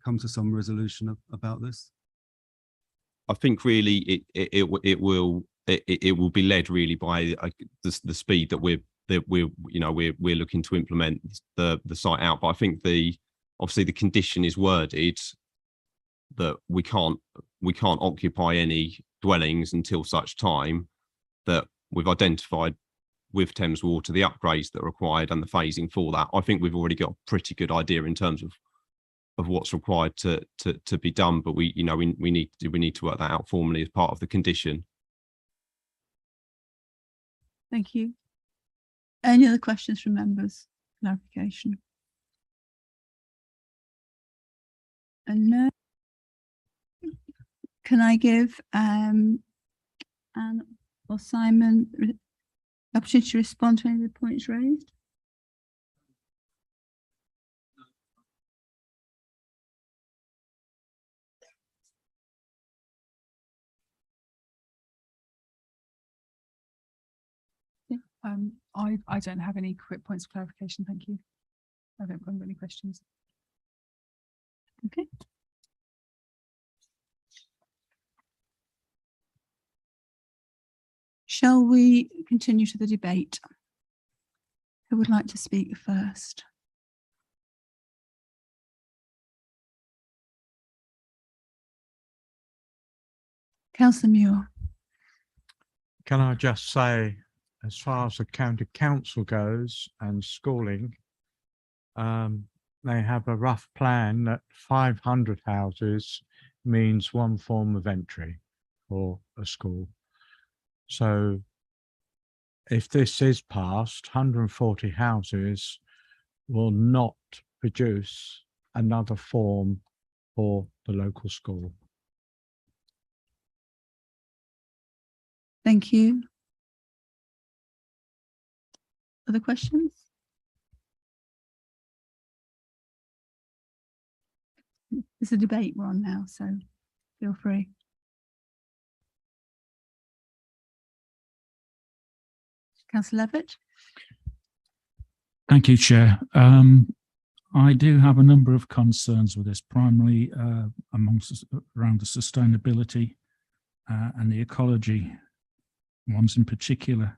come to some resolution about this? I think really it will be led really by the speed that we're looking to implement the site out. But I think obviously the condition is worded that we can't occupy any dwellings until such time that we've identified with Thames Water the upgrades that are required and the phasing for that. I think we've already got a pretty good idea in terms of what's required to be done, but we need to work that out formally as part of the condition. Thank you. Any other questions from members? Clarification? And no. Can I give Anne or Simon the opportunity to respond to any of the points raised? I don't have any quick points of clarification. Thank you. I don't have any questions. Okay. Shall we continue to the debate? Who would like to speak first? Councillor Muir. Can I just say, as far as the county council goes and schooling, they have a rough plan that 500 houses means one form of entry for a school. So if this is passed, 140 houses will not produce another form for the local school. Thank you. Other questions? There's a debate we're on now, so feel free. Councillor Levitt. Thank you, Chair. I do have a number of concerns with this, primarily around the sustainability and the ecology ones in particular.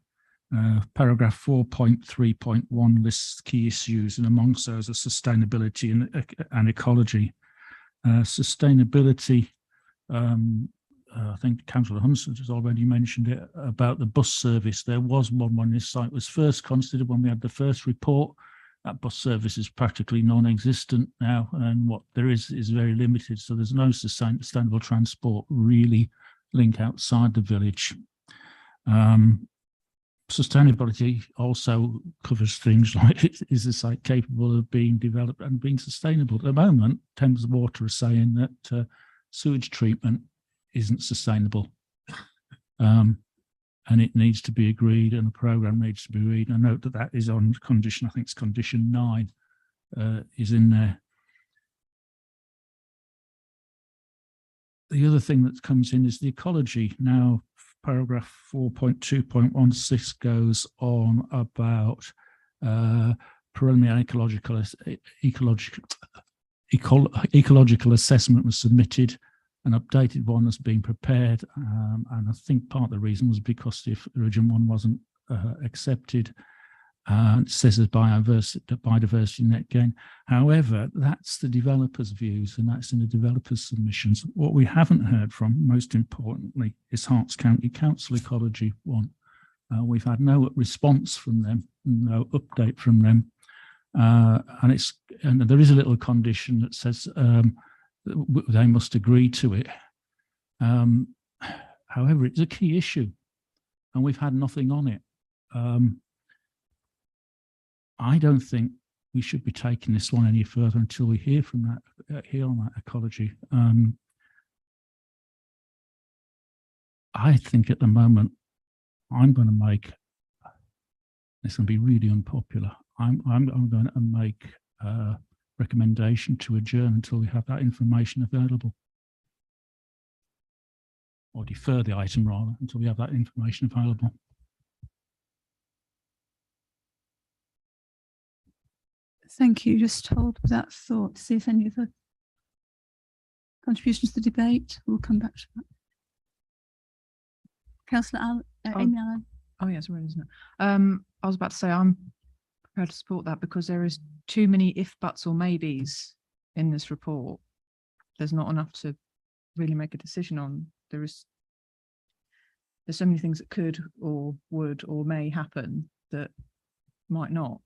Paragraph 4.3.1 lists key issues, and amongst those are sustainability and ecology. Sustainability, I think Councillor Hunson has already mentioned it about the bus service. There was one when this site was first considered, when we had the first report. That bus service is practically non-existent now, and what there is very limited. So there's no sustainable transport really link outside the village. Sustainability also covers things like, is the site capable of being developed and being sustainable? At the moment, Thames Water is saying that sewage treatment isn't sustainable, and it needs to be agreed, and a programme needs to be agreed. I note that that is on condition, I think it's condition 9 is in there. The other thing that comes in is the ecology. Now, paragraph 4.2.16 goes on about preliminary ecological assessment was submitted. An updated one has been prepared, and I think part of the reason was because the original one wasn't accepted. It says there's biodiversity net gain. However, that's the developers' views, and that's in the developers' submissions. What we haven't heard from, most importantly, is Herts County Council Ecology one. We've had no response from them, no update from them, and there is a little condition that says they must agree to it. However, it's a key issue, and we've had nothing on it. I don't think we should be taking this one any further until we hear from that, hear on that ecology. I think at the moment, I'm going to make, it's going to be really unpopular. I'm going to make a recommendation to adjourn until we have that information available. Or defer the item rather, until we have that information available. Thank you. Just hold that thought to see if any other contributions to the debate. We'll come back to that. Councillor Amy Allen. Oh, yes, right, isn't it? I was about to say I'm prepared to support that because there is too many if, buts, or maybes in this report. There's not enough to really make a decision on. There's so many things that could or would or may happen that might not.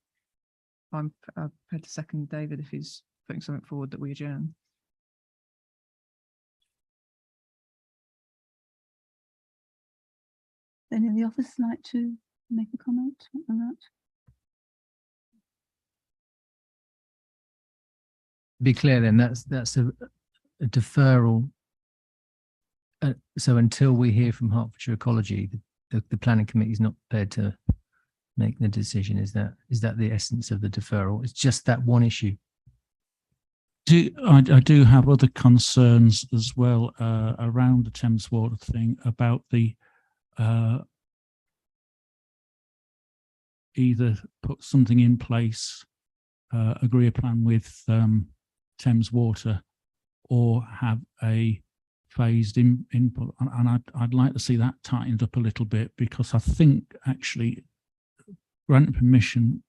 I'm prepared to second David if he's putting something forward that we adjourn. Any in the office like to make a comment on that? Be clear then, that's a deferral. So until we hear from Hertfordshire Ecology, the planning committee is not prepared to make the decision. Is that the essence of the deferral? It's just that one issue. I do have other concerns as well around the Thames Water thing, about the either put something in place, agree a plan with Thames Water, or have a phased input. And I'd like to see that tightened up a little bit, because I think actually granting permission,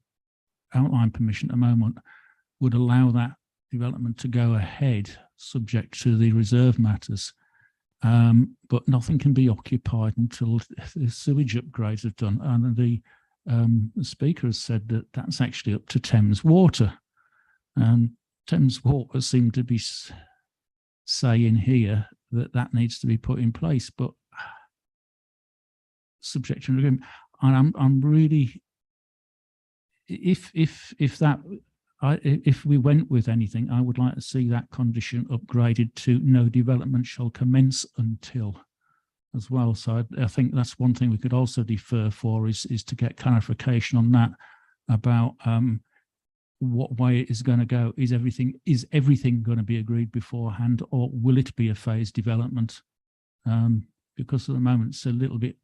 outline permission at the moment, would allow that development to go ahead subject to the reserve matters. But nothing can be occupied until the sewage upgrades are done. And the speaker has said that that's actually up to Thames Water. And Thames Water seemed to be saying here that that needs to be put in place, but subject to an agreement. And I'm really, if we went with anything, I would like to see that condition upgraded to no development shall commence until as well. So I think that's one thing we could also defer for is to get clarification on that, about what way it is going to go. Is everything going to be agreed beforehand, or will it be a phased development? Because at the moment it's a little bit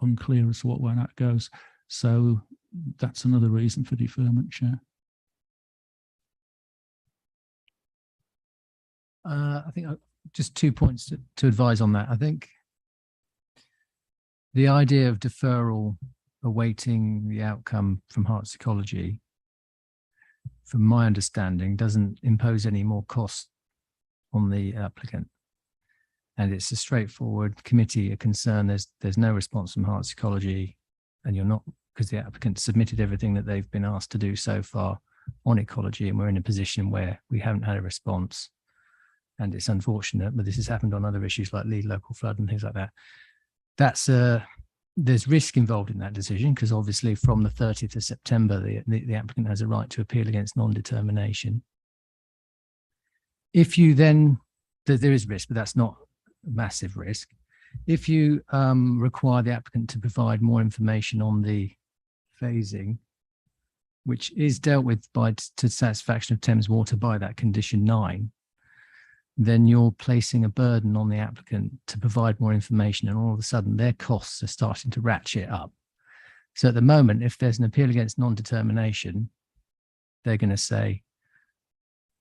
unclear as to where that goes. So that's another reason for deferment, Chair. I think just 2 points to advise on that. I think the idea of deferral, awaiting the outcome from Hertfordshire Ecology, from my understanding, doesn't impose any more cost on the applicant. And it's a straightforward committee, a concern. There's no response from Hertfordshire Ecology, and you're not, because the applicant submitted everything that they've been asked to do so far on ecology, and we're in a position where we haven't had a response. And it's unfortunate, but this has happened on other issues like lead local flood and things like that. There's risk involved in that decision, because obviously from the 30th of September, the applicant has a right to appeal against non-determination. If you then, there is risk, but that's not a massive risk. If you require the applicant to provide more information on the phasing, which is dealt with to satisfaction of Thames Water by that condition 9, then you're placing a burden on the applicant to provide more information, and all of a sudden their costs are starting to ratchet up. So at the moment, if there's an appeal against non-determination, they're going to say,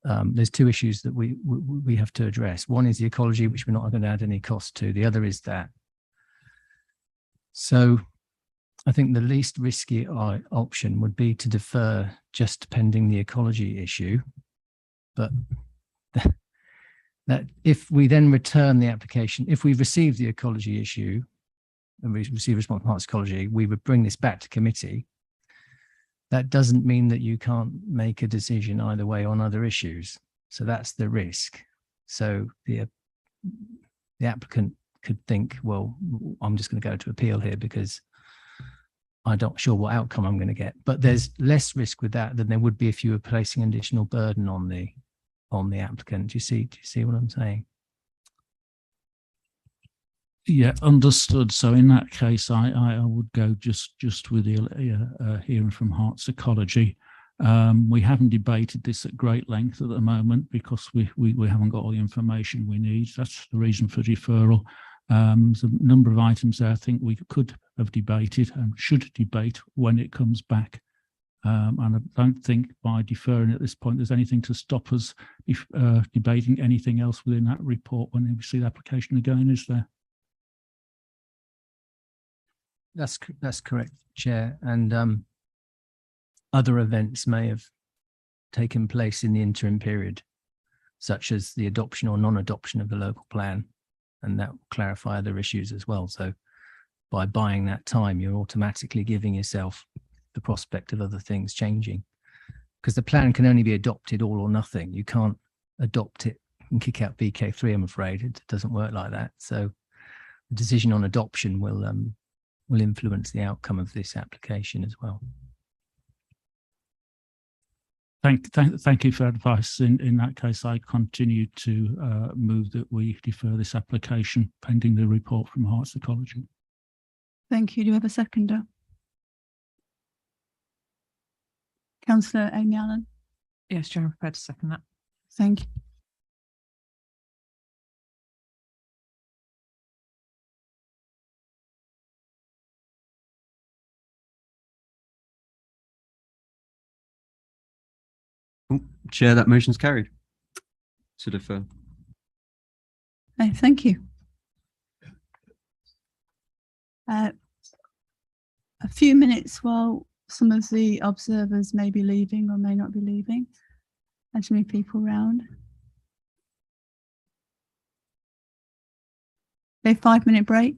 there's 2 issues that we have to address. One is the ecology, which we're not going to add any cost to. The other is that. So I think the least risky option would be to defer just pending the ecology issue. But that if we then return the application, if we receive the ecology issue and we receive a response from Hertfordshire Ecology, we would bring this back to committee. That doesn't mean that you can't make a decision either way on other issues. So that's the risk. So the applicant could think, well, I'm just going to go to appeal here because I'm not sure what outcome I'm going to get. But there's less risk with that than there would be if you were placing additional burden on the applicant. Do you see what I'm saying? Yeah, understood. So in that case, I would go just with the hearing from Hertfordshire Ecology. We haven't debated this at great length at the moment because we haven't got all the information we need. That's the reason for deferral. There's a number of items there I think we could have debated and should debate when it comes back. And I don't think by deferring at this point there's anything to stop us debating anything else within that report when we see the application again, is there? That's correct, Chair. And other events may have taken place in the interim period, such as the adoption or non-adoption of the local plan, and that will clarify other issues as well. So by buying that time, you're automatically giving yourself the prospect of other things changing, because the plan can only be adopted all or nothing. You can't adopt it and kick out VK3, I'm afraid. It doesn't work like that. So the decision on adoption will influence the outcome of this application as well. Thank you for advice. In that case, I continue to move that we defer this application pending the report from Hertfordshire Ecology. Thank you. Do you have a seconder? Councillor Amy Allen. Yes, Chair, I'm prepared to second that. Thank you. Chair, that motion's carried to defer. Thank you. A few minutes while some of the observers may be leaving or may not be leaving, and to move people around. A 5-minute break.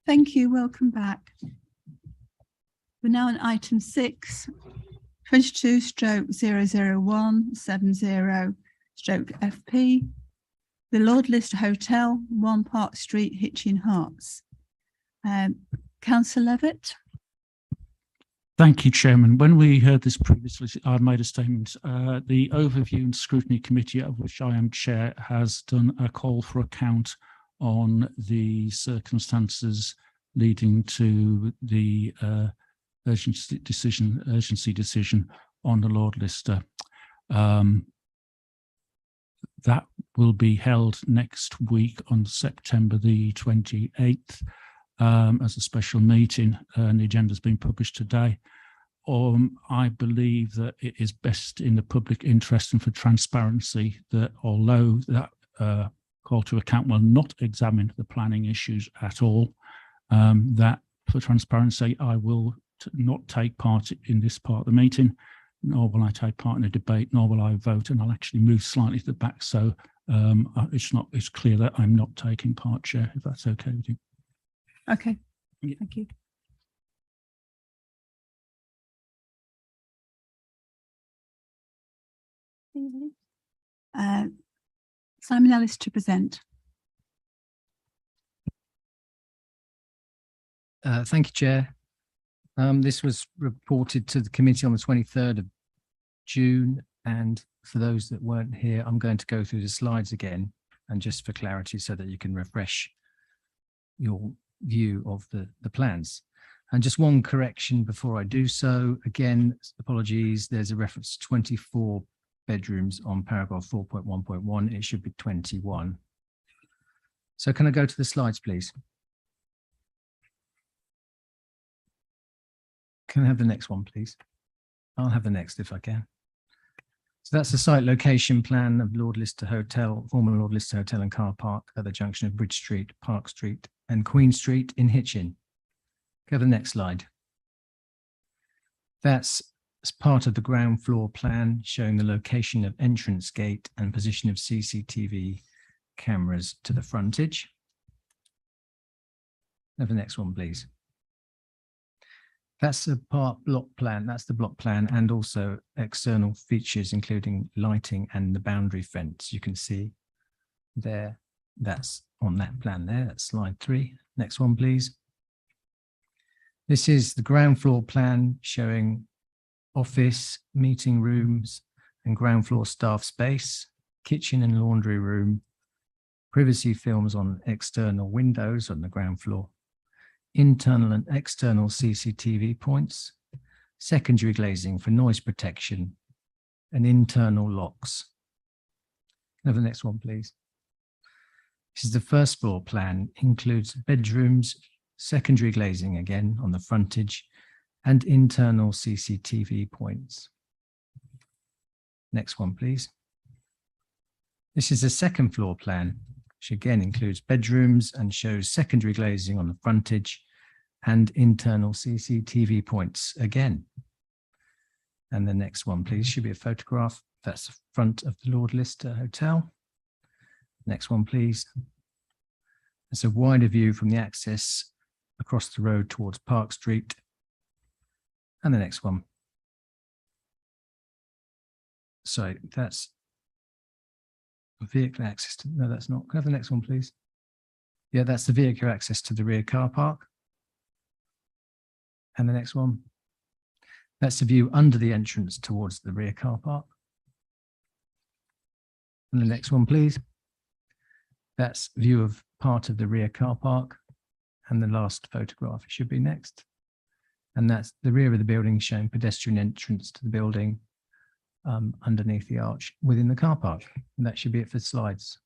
Thank you. Welcome back. We're now on item 6, 22/00170/FP, the Lord Lister Hotel, 1 Park Street, Hitchin, Herts. Councillor Levitt. Thank you, Chairman. When we heard this previously, I made a statement. The Overview and Scrutiny Committee, of which I am chair, has done a call for account on the circumstances leading to the urgency decision on the Lord Lister. That will be held next week on September the 28th as a special meeting, and the agenda has been published today. I believe that it is best in the public interest and for transparency that although that call to account will not examine the planning issues at all, that for transparency I will not take part in this part of the meeting, nor will I take part in a debate, nor will I vote, and I'll actually move slightly to the back so it's clear that I'm not taking part, Chair, if that's okay with you. Okay, thank you. Simon Ellis to present. Thank you, Chair. This was reported to the committee on the 23rd of June, and for those that weren't here, I'm going to go through the slides again, and just for clarity so that you can refresh your view of the plans. And just one correction before I do so. Again, apologies, there's a reference to 24 bedrooms on paragraph 4.1.1. It should be 21. So can I go to the slides, please? Can I have the next one, please? I'll have the next if I can. So that's the site location plan of Lord Lister Hotel, former Lord Lister Hotel and Car Park at the junction of Bridge Street, Park Street and Queen Street in Hitchin. Go to the next slide. That's as part of the ground floor plan showing the location of entrance gate and position of CCTV cameras to the frontage. Have the next one, please. That's a part block plan. That's the block plan and also external features, including lighting and the boundary fence. You can see there, that's on that plan there. That's slide 3. Next one, please. This is the ground floor plan showing office, meeting rooms and ground floor staff space, kitchen and laundry room, privacy films on external windows on the ground floor, internal and external CCTV points, secondary glazing for noise protection, and internal locks. Can I have the next one, please? This is the first floor plan, includes bedrooms, secondary glazing again on the frontage, and internal CCTV points. Next one, please. This is the second floor plan, which again includes bedrooms and shows secondary glazing on the frontage and internal CCTV points again. And the next one, please, should be a photograph. That's the front of the Lord Lister Hotel. Next one, please. It's a wider view from the access across the road towards Park Street. And the next one. Sorry, that's vehicle access to, no, that's not. Can I have the next one, please? Yeah, that's the vehicle access to the rear car park. And the next one. That's the view under the entrance towards the rear car park. And the next one, please. That's view of part of the rear car park. And the last photograph should be next. And that's the rear of the building showing pedestrian entrance to the building underneath the arch within the car park. And that should be it for slides.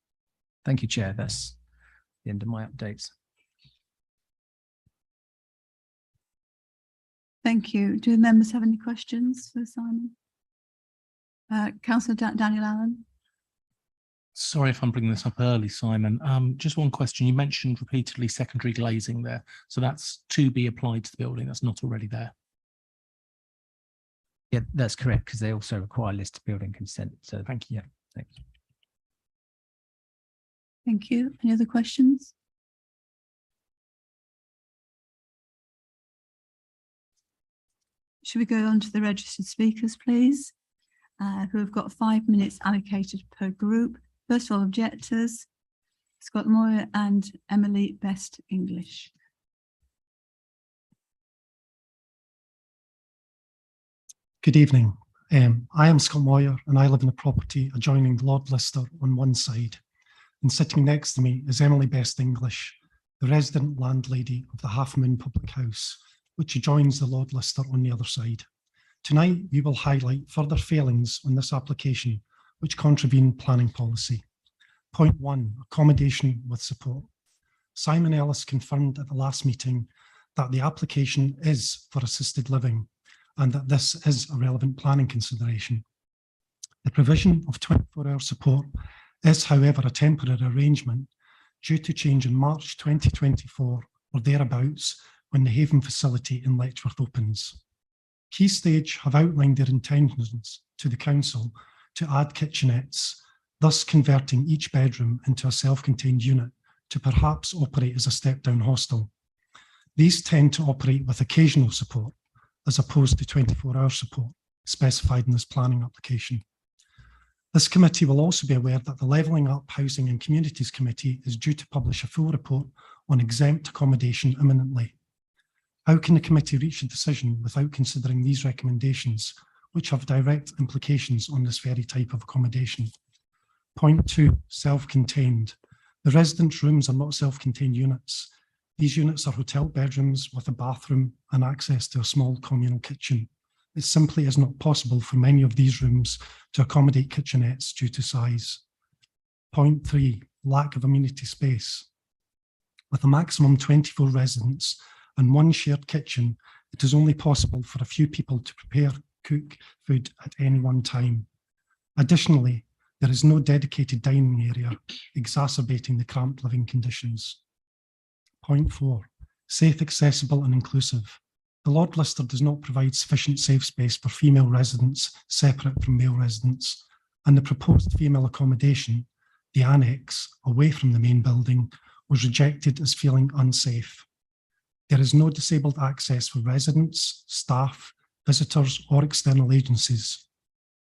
Thank you, Chair. That's the end of my updates. Thank you. Do the members have any questions for Simon? Councillor Daniel Allen. Sorry if I'm bringing this up early, Simon. Just one question. You mentioned repeatedly secondary glazing there. So that's to be applied to the building. That's not already there. Yeah, that's correct, because they also require listed building consent. So thank you. Yeah, thank you. Thank you. Any other questions? Should we go on to the registered speakers, please? Who have got 5 minutes allocated per group. First of all, objectors, Scott Moyer and Emily Best English. Good evening. I am Scott Moyer and I live in a property adjoining the Lord Lister on one side. And sitting next to me is Emily Best English, the resident landlady of the Half Moon Public House, which adjoins the Lord Lister on the other side. Tonight, we will highlight further failings on this application, which contravene planning policy. Point 1, accommodation with support. Simon Ellis confirmed at the last meeting that the application is for assisted living and that this is a relevant planning consideration. The provision of 24-hour support is, however, a temporary arrangement due to change in March 2024 or thereabouts when the Haven facility in Letchworth opens. Key Stage have outlined their intentions to the council to add kitchenettes, thus converting each bedroom into a self-contained unit to perhaps operate as a step-down hostel. These tend to operate with occasional support, as opposed to 24-hour support specified in this planning application. This committee will also be aware that the Levelling Up Housing and Communities Committee is due to publish a full report on exempt accommodation imminently. How can the committee reach a decision without considering these recommendations, which have direct implications on this very type of accommodation? Point 2, self-contained. The residence rooms are not self-contained units. These units are hotel bedrooms with a bathroom and access to a small communal kitchen. It simply is not possible for many of these rooms to accommodate kitchenettes due to size. Point 3, lack of amenity space. With a maximum 24 residents and one shared kitchen, it is only possible for a few people to prepare, cook food at any one time. Additionally, there is no dedicated dining area, exacerbating the cramped living conditions. Point 4, safe, accessible and inclusive. The Lord Lister does not provide sufficient safe space for female residents separate from male residents, and the proposed female accommodation, the annex, away from the main building, was rejected as feeling unsafe. There is no disabled access for residents, staff, visitors or external agencies.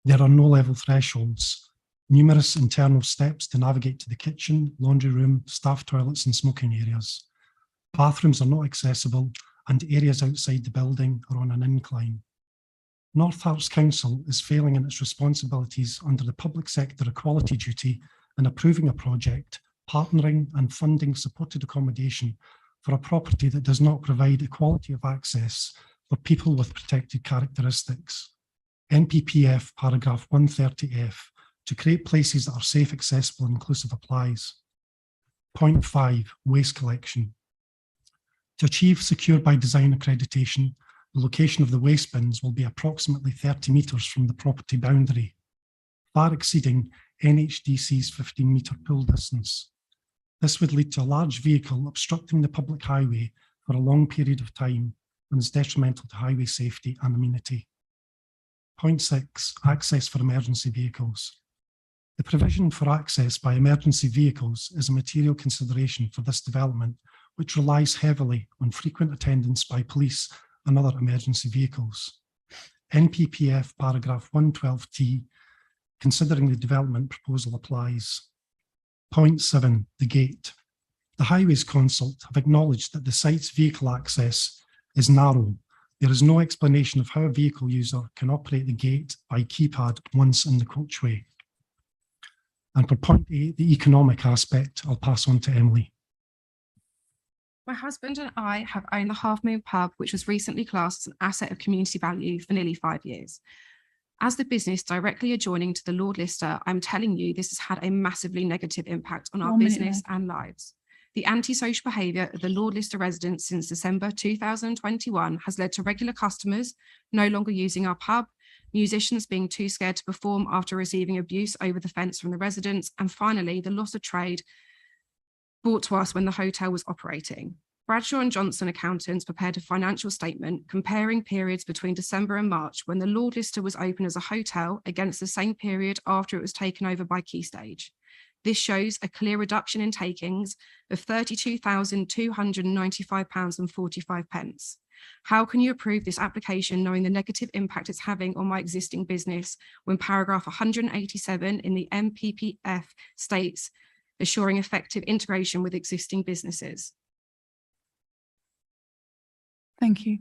There are no level thresholds, numerous internal steps to navigate to the kitchen, laundry room, staff toilets and smoking areas. Bathrooms are not accessible and areas outside the building are on an incline. North Harts Council is failing in its responsibilities under the public sector equality duty in approving a project, partnering and funding supported accommodation for a property that does not provide equality of access for people with protected characteristics. NPPF paragraph 130F to create places that are safe, accessible and inclusive applies. Point 5, waste collection. To achieve secure by design accreditation, the location of the waste bins will be approximately 30 metres from the property boundary, far exceeding NHDC's 15-metre pool distance. This would lead to a large vehicle obstructing the public highway for a long period of time and is detrimental to highway safety and amenity. Point 6, access for emergency vehicles. The provision for access by emergency vehicles is a material consideration for this development, which relies heavily on frequent attendance by police and other emergency vehicles. NPPF paragraph 112T, considering the development proposal applies. Point 7, the gate. The Highways Consult have acknowledged that the site's vehicle access is narrow. There is no explanation of how a vehicle user can operate the gate by keypad once in the coachway. And for point 8, the economic aspect, I'll pass on to Emily. My husband and I have owned the Half Moon pub, which was recently classed as an asset of community value for nearly 5 years. As the business directly adjoining to the Lord Lister, I'm telling you this has had a massively negative impact on our business and lives. The antisocial behaviour of the Lord Lister residents since December 2021 has led to regular customers no longer using our pub, musicians being too scared to perform after receiving abuse over the fence from the residents, and finally the loss of trade brought to us when the hotel was operating. Bradshaw and Johnson accountants prepared a financial statement comparing periods between December and March when the Lord Lister was open as a hotel against the same period after it was taken over by Key Stage. This shows a clear reduction in takings of £32,295.45. How can you approve this application knowing the negative impact it's having on my existing business when paragraph 187 in the MPPF states assuring effective integration with existing businesses? Thank you.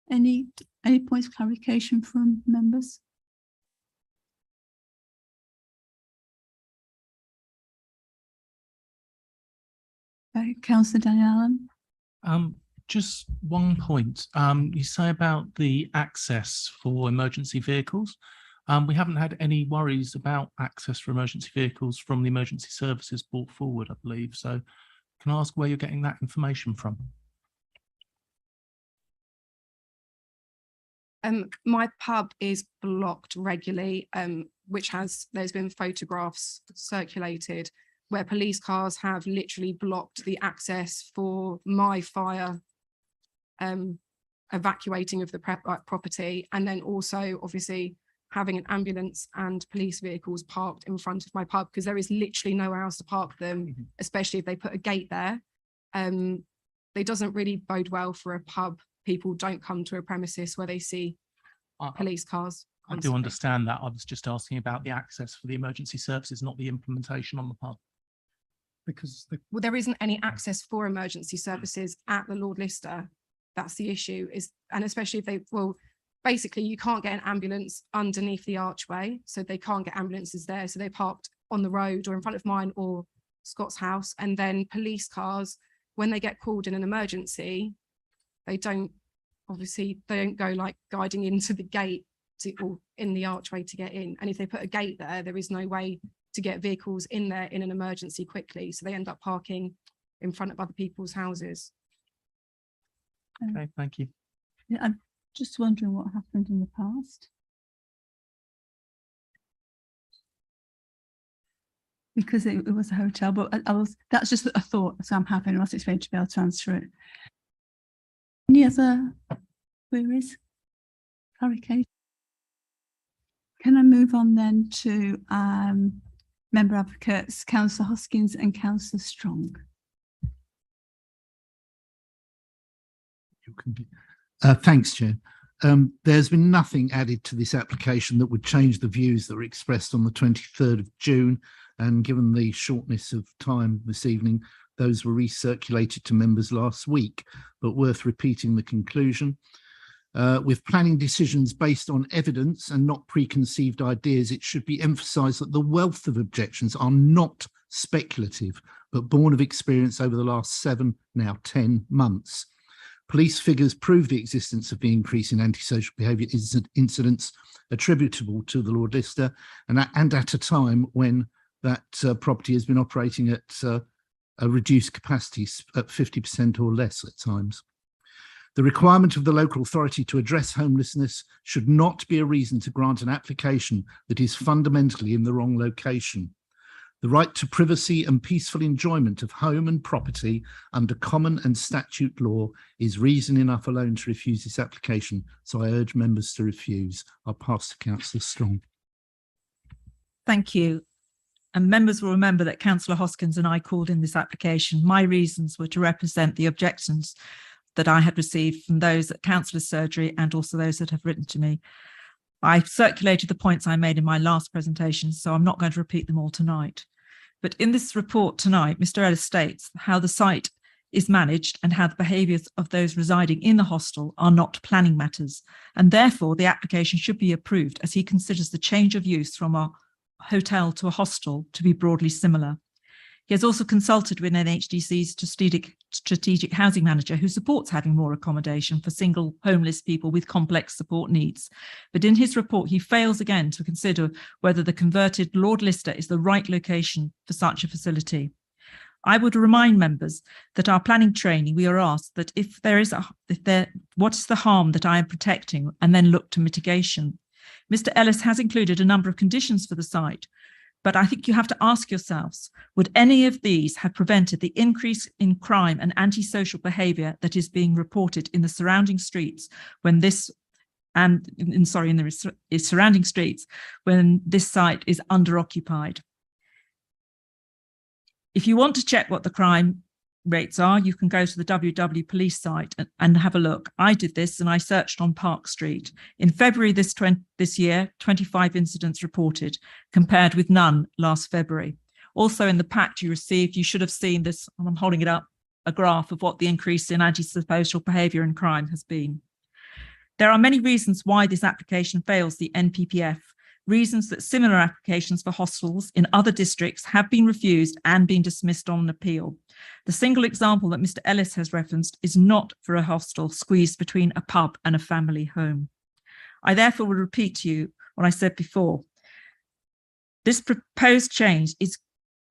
Any points of clarification from members? Councillor Daniel Allen. Just one point. You say about the access for emergency vehicles. We haven't had any worries about access for emergency vehicles from the emergency services brought forward, I believe. So can I ask where you're getting that information from? My pub is blocked regularly, there's been photographs circulated where police cars have literally blocked the access for my fire evacuating of the property, and then also obviously having an ambulance and police vehicles parked in front of my pub because there is literally nowhere else to park them, especially if they put a gate there. It doesn't really bode well for a pub. People don't come to a premises where they see police cars. I do understand that. I was just asking about the access for the emergency services, not the implementation on the pub. Because there isn't any access for emergency services at the Lord Lister. That's the issue, and especially if basically you can't get an ambulance underneath the archway, so they can't get ambulances there. So they parked on the road or in front of mine or Scott's house. And then police cars, when they get called in an emergency, they don't go like guiding into the gate or in the archway to get in. And if they put a gate there, there is no way to get vehicles in there in an emergency quickly. So they end up parking in front of other people's houses. Okay, thank you. Yeah, I'm just wondering what happened in the past. Because it was a hotel, but that's just a thought, so I'm happy and not expected to be able to answer it. Any other queries? Clarification? Can I move on then to member advocates, Councillor Hoskins and Councillor Strong? Thanks, Chair. There's been nothing added to this application that would change the views that were expressed on the 23rd of June. And given the shortness of time this evening, those were recirculated to members last week, but worth repeating the conclusion. With planning decisions based on evidence and not preconceived ideas, it should be emphasised that the wealth of objections are not speculative, but born of experience over the last 7, now 10 months. Police figures prove the existence of the increase in antisocial behaviour incidents attributable to the Lord Lister, and at a time when that property has been operating at a reduced capacity at 50% or less at times. The requirement of the local authority to address homelessness should not be a reason to grant an application that is fundamentally in the wrong location. The right to privacy and peaceful enjoyment of home and property under common and statute law is reason enough alone to refuse this application, so I urge members to refuse. I'll pass to Councillor Strong. Thank you. And members will remember that Councillor Hoskins and I called in this application. My reasons were to represent the objections that I had received from those at Councillor's surgery and also those that have written to me. I circulated the points I made in my last presentation, so I'm not going to repeat them all tonight. But in this report tonight, Mr. Ellis states how the site is managed and how the behaviours of those residing in the hostel are not planning matters, and therefore the application should be approved as he considers the change of use from a hotel to a hostel to be broadly similar. He has also consulted with NHDC's strategic housing manager, who supports having more accommodation for single homeless people with complex support needs. But in his report, he fails again to consider whether the converted Lord Lister is the right location for such a facility. I would remind members that our planning training, we are asked that what is the harm that I am protecting, and then look to mitigation. Mr. Ellis has included a number of conditions for the site, but I think you have to ask yourselves, would any of these have prevented the increase in crime and antisocial behaviour that is being reported in the surrounding streets when this surrounding streets when this site is under occupied? If you want to check what the crime rates are, you can go to the WW police site and have a look. I did this and I searched on Park Street. In February this year, 25 incidents reported, compared with none last February. Also in the pack you received, you should have seen this, and I'm holding it up, a graph of what the increase in antisocial behaviour and crime has been. There are many reasons why this application fails the NPPF, reasons that similar applications for hostels in other districts have been refused and been dismissed on appeal. The single example that Mr. Ellis has referenced is not for a hostel squeezed between a pub and a family home. I therefore will repeat to you what I said before. This proposed change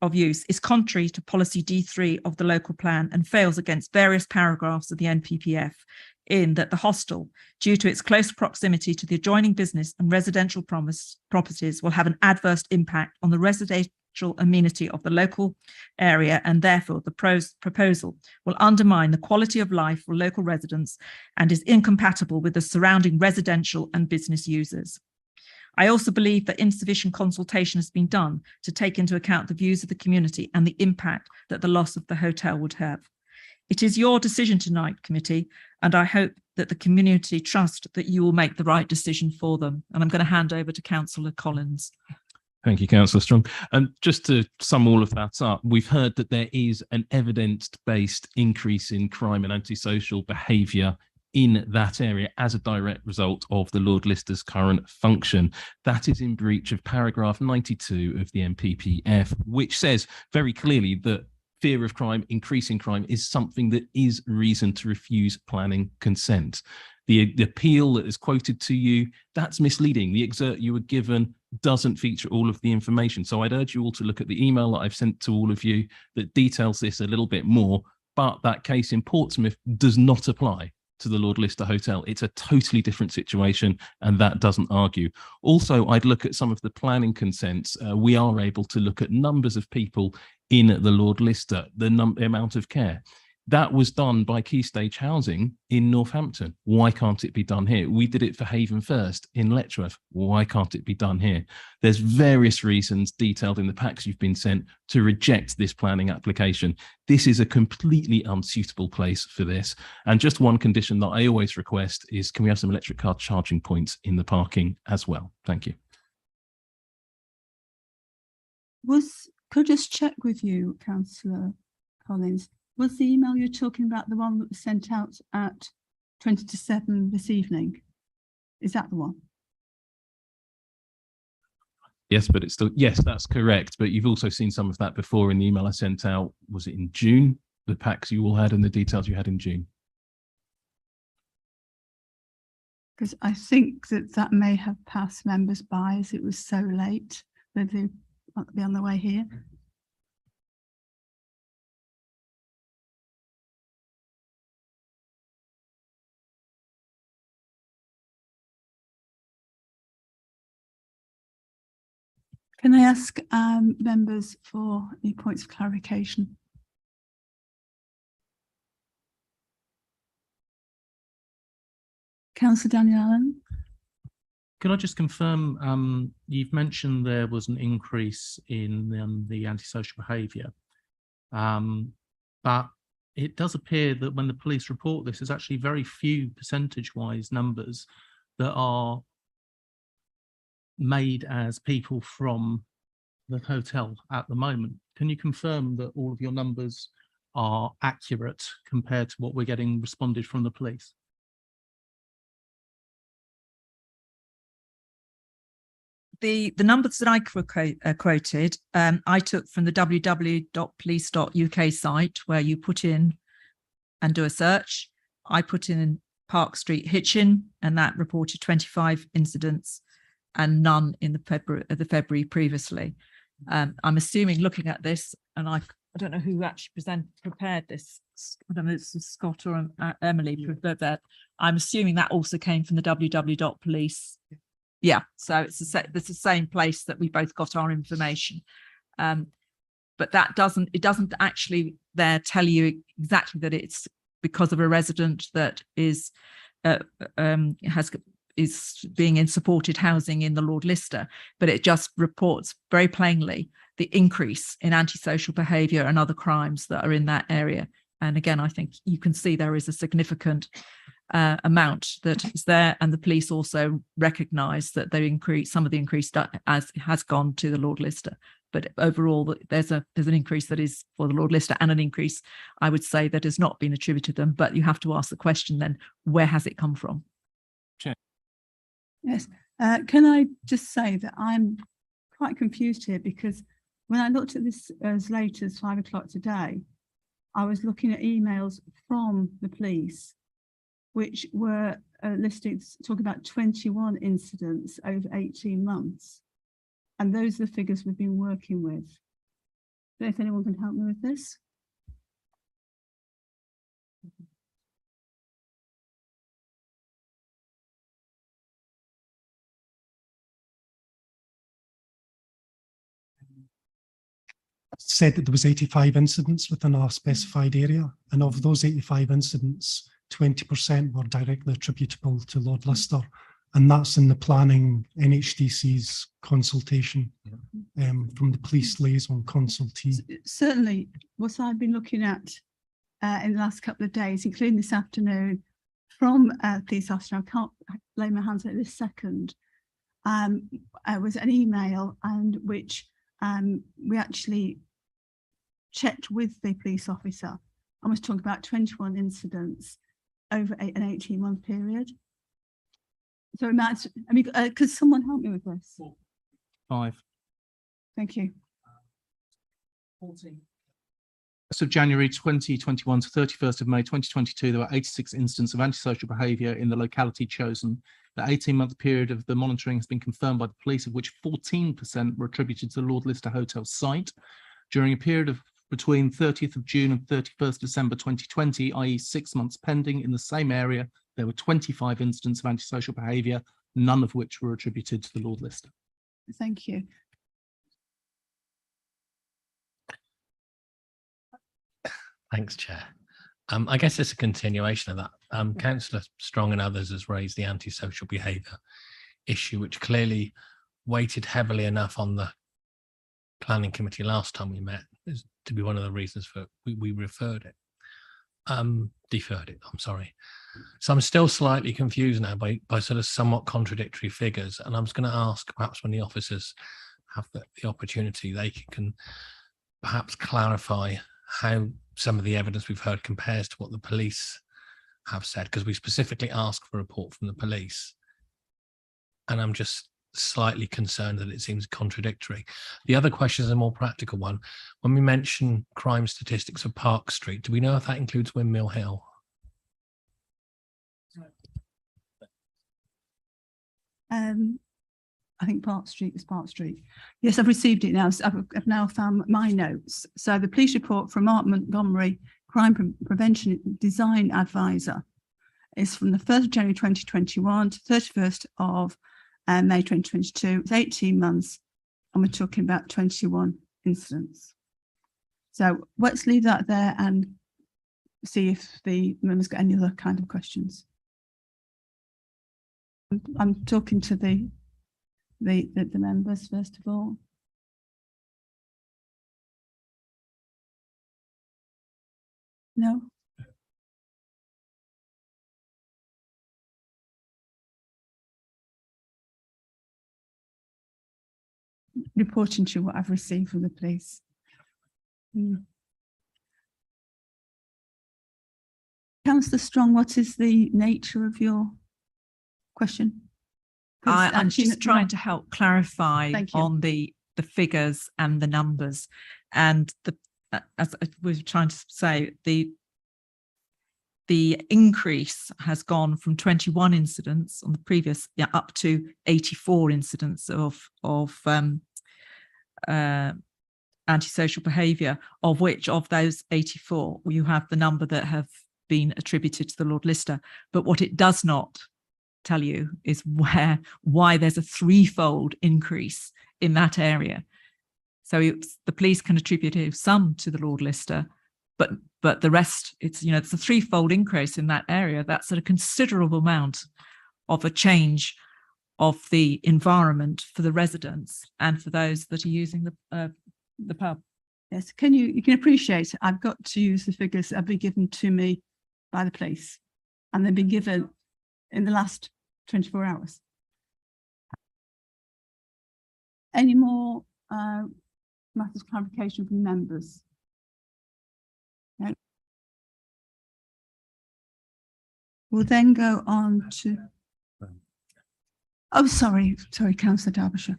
of use is contrary to policy D3 of the local plan and fails against various paragraphs of the NPPF, in that the hostel, due to its close proximity to the adjoining business and residential properties, will have an adverse impact on the residential amenity of the local area, and therefore the proposal will undermine the quality of life for local residents and is incompatible with the surrounding residential and business users. I also believe that insufficient consultation has been done to take into account the views of the community and the impact that the loss of the hotel would have. It is your decision tonight, committee, and I hope that the community trust that you will make the right decision for them. And I'm going to hand over to Councillor Collins. Thank you, Councillor Strong. And just to sum all of that up, we've heard that there is an evidence-based increase in crime and antisocial behaviour in that area as a direct result of the Lord Lister's current function. That is in breach of paragraph 92 of the NPPF, which says very clearly that fear of crime, increasing crime, is something that is reason to refuse planning consent. The appeal that is quoted to you, that's misleading. The excerpt you were given doesn't feature all of the information. So I'd urge you all to look at the email that I've sent to all of you that details this a little bit more, but that case in Portsmouth does not apply to the Lord Lister Hotel. It's a totally different situation, and that doesn't argue. Also, I'd look at some of the planning consents. We are able to look at numbers of people in the Lord Lister, the amount of care. That was done by Key Stage Housing in Northampton. Why can't it be done here? We did it for Haven First in Letchworth. Why can't it be done here? There's various reasons detailed in the packs you've been sent to reject this planning application. This is a completely unsuitable place for this. And just one condition that I always request is, can we have some electric car charging points in the parking as well? Thank you. Could I just check with you, Councillor Collins? Was the email you're talking about the one that was sent out at 20 to 7 this evening? Is that the one? Yes, but it's still, yes, that's correct. But you've also seen some of that before in the email I sent out. Was it in June? The packs you all had and the details you had in June. Because I think that may have passed members by as it was so late that they might be on the way here. Can I ask members for any points of clarification? Councillor Daniel Allen. Can I just confirm, you've mentioned there was an increase in the antisocial behaviour, but it does appear that when the police report this, there's actually very few percentage-wise numbers that are made as people from the hotel at the moment. Can you confirm that all of your numbers are accurate compared to what we're getting responded from the police? The numbers that I quoted, I took from the www.police.uk site, where you put in and do a search. I put in Park Street Hitchin, and that reported 25 incidents and none in the February previously. I'm assuming, looking at this, and I don't know who actually prepared this. I don't know if it's Scott or Emily prepared that. I'm assuming that also came from the www.police. Yeah, so it's the same place that we both got our information. But that doesn't actually there tell you exactly that it's because of a resident that is being in supported housing in the Lord Lister, but it just reports very plainly the increase in antisocial behaviour and other crimes that are in that area. And again, I think you can see there is a significant amount that is there, and the police also recognise that some of the increase has gone to the Lord Lister. But overall, there's an increase that is for the Lord Lister, and an increase, I would say, that has not been attributed to them. But you have to ask the question then, where has it come from? Yes. Can I just say that I'm quite confused here, because when I looked at this as late as 5 o'clock today, I was looking at emails from the police, which were listed, talking about 21 incidents over 18 months. And those are the figures we've been working with. I don't know if anyone can help me with this. Said that there was 85 incidents within our specified area, and of those 85 incidents, 20% were directly attributable to Lord Lister, and that's in the planning NHDC's consultation from the police liaison consultee. Certainly, what I've been looking at in the last couple of days, including this afternoon, from police officer, I can't lay my hands on it this second, was an email, and which we actually checked with the police officer, and was talking about 21 incidents over an 18-month period. So I mean, could someone help me with this? 5. Thank you. 14. Of January 2021 to 31st of May 2022, there were 86 incidents of antisocial behaviour in the locality chosen. The 18-month period of the monitoring has been confirmed by the police, of which 14% were attributed to the Lord Lister Hotel site. During a period of between 30th of June and 31st December 2020, i.e. 6 months pending, in the same area, there were 25 incidents of antisocial behaviour, none of which were attributed to the Lord Lister. Thank you. Thanks, Chair. I guess it's a continuation of that. Councillor Strong and others has raised the antisocial behaviour issue, which clearly weighted heavily enough on the planning committee last time we met to be one of the reasons for we deferred it. I'm sorry. So I'm still slightly confused now by sort of somewhat contradictory figures, and I'm just going to ask, perhaps when the officers have the opportunity, they can perhaps clarify how some of the evidence we've heard compares to what the police have said, because we specifically asked for a report from the police, and I'm just slightly concerned that it seems contradictory. The other question is a more practical one. When we mention crime statistics for Park Street, do we know if that includes Windmill Hill? I think Park Street was Park Street. Yes, I've received it now. So I've now found my notes. So the police report from Mark Montgomery, Crime Prevention Design Advisor, is from the 1st of January 2021 to 31st of May 2022. It's 18 months, and we're talking about 21 incidents. So let's leave that there and see if the members got any other kind of questions. I'm talking to the members first of all. No? Reporting to what I've received from the police. Councillor Strong, what is the nature of your question? I'm just trying to help clarify on the figures and the numbers, and as we were trying to say, the increase has gone from 21 incidents on the previous up to 84 incidents of antisocial behaviour, of which of those 84 you have the number that have been attributed to the Lord Lister. But what it does not tell you is why there's a threefold increase in that area. So the police can attribute some to the Lord Lister, but the rest, it's a threefold increase in that area. That's a considerable amount of a change of the environment for the residents and for those that are using the pub. Yes, you can appreciate I've got to use the figures that have been given to me by the police, and they've been given in the last 24 hours. Any more matters of clarification from members? No. We'll then go on to. Oh, sorry, Councillor Derbyshire.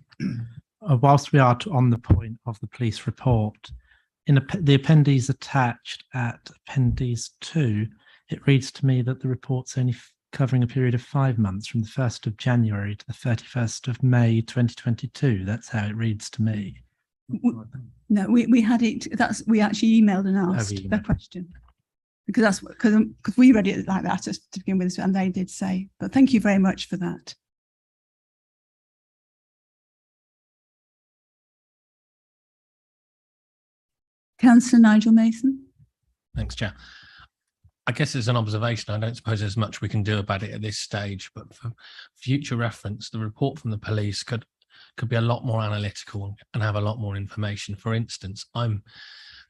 Whilst we are on the point of the police report, in the appendices attached at Appendix 2, it reads to me that the report's only covering a period of 5 months from the 1st of January to the 31st of May 2022. That's how it reads to me. No, we had it. We actually emailed and asked that question because we read it like that to begin with, and they did say. But thank you very much for that. Councillor Nigel Mason. Thanks, Chair. I guess as an observation, I don't suppose there's much we can do about it at this stage, but for future reference, the report from the police could be a lot more analytical and have a lot more information. For instance, I'm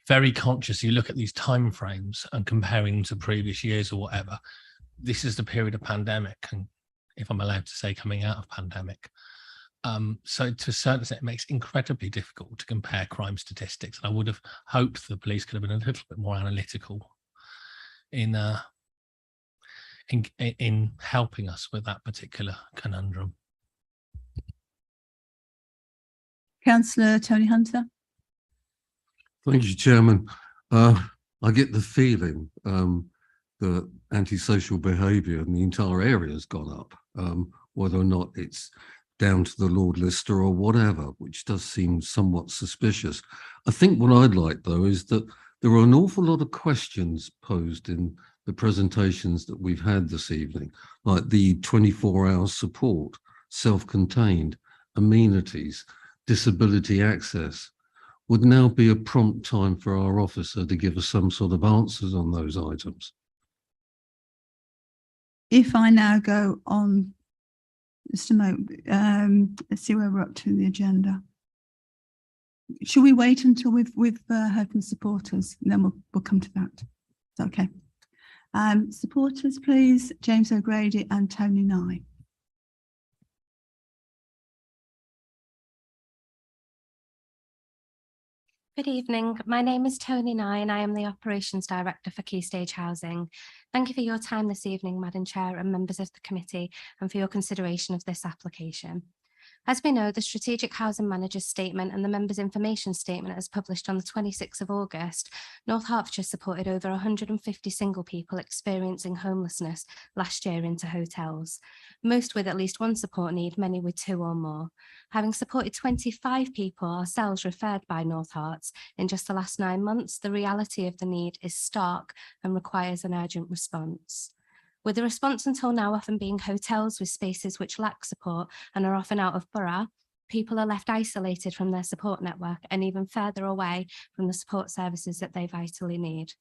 very conscious, you look at these timeframes and comparing them to previous years or whatever, this is the period of pandemic, and if I'm allowed to say, coming out of pandemic. So to a certain extent, it makes it incredibly difficult to compare crime statistics. And I would have hoped the police could have been a little bit more analytical in helping us with that particular conundrum. Councillor Tony Hunter. Thank you, Chairman. I get the feeling that antisocial behaviour in the entire area has gone up, whether or not it's down to the Lord Lister or whatever, which does seem somewhat suspicious. I think what I'd like, though, is that there are an awful lot of questions posed in the presentations that we've had this evening, like the 24-hour support, self-contained, amenities, disability access. Would now be a prompt time for our officer to give us some sort of answers on those items. If I now go on, just a moment, let's see where we're up to in the agenda. Should we wait until we've heard from supporters, and then we'll come to that? Is that okay? Supporters, please. James O'Grady and Tony Nye. Good evening. My name is Tony Nye and I am the Operations Director for Key Stage Housing. Thank you for your time this evening, Madam Chair and members of the committee, and for your consideration of this application. As we know, the Strategic Housing Manager's statement and the Members' Information Statement as published on the 26th of August, North Hertfordshire supported over 150 single people experiencing homelessness last year into hotels, most with at least one support need, many with 2 or more. Having supported 25 people ourselves referred by North Herts in just the last 9 months, the reality of the need is stark and requires an urgent response. With the response until now often being hotels with spaces which lack support and are often out of borough, people are left isolated from their support network and even further away from the support services that they vitally need.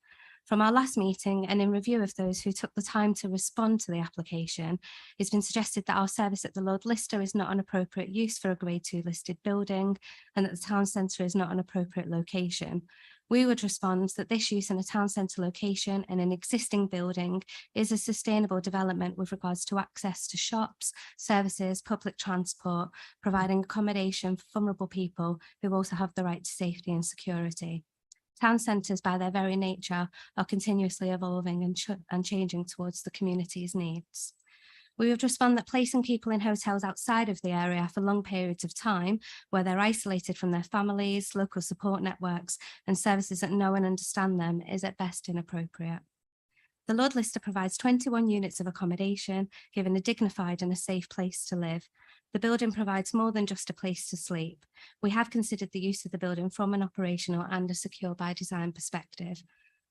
From our last meeting and in review of those who took the time to respond to the application, it's been suggested that our service at the Lord Lister is not an appropriate use for a Grade 2 listed building and that the town centre is not an appropriate location. We would respond that this use in a town centre location in an existing building is a sustainable development with regards to access to shops, services, public transport, providing accommodation for vulnerable people who also have the right to safety and security. Town centres, by their very nature, are continuously evolving and changing towards the community's needs. We would respond that placing people in hotels outside of the area for long periods of time, where they're isolated from their families, local support networks, and services that know and understand them, is at best inappropriate. The Lord Lister provides 21 units of accommodation, giving a dignified and a safe place to live. The building provides more than just a place to sleep. We have considered the use of the building from an operational and a secure by design perspective.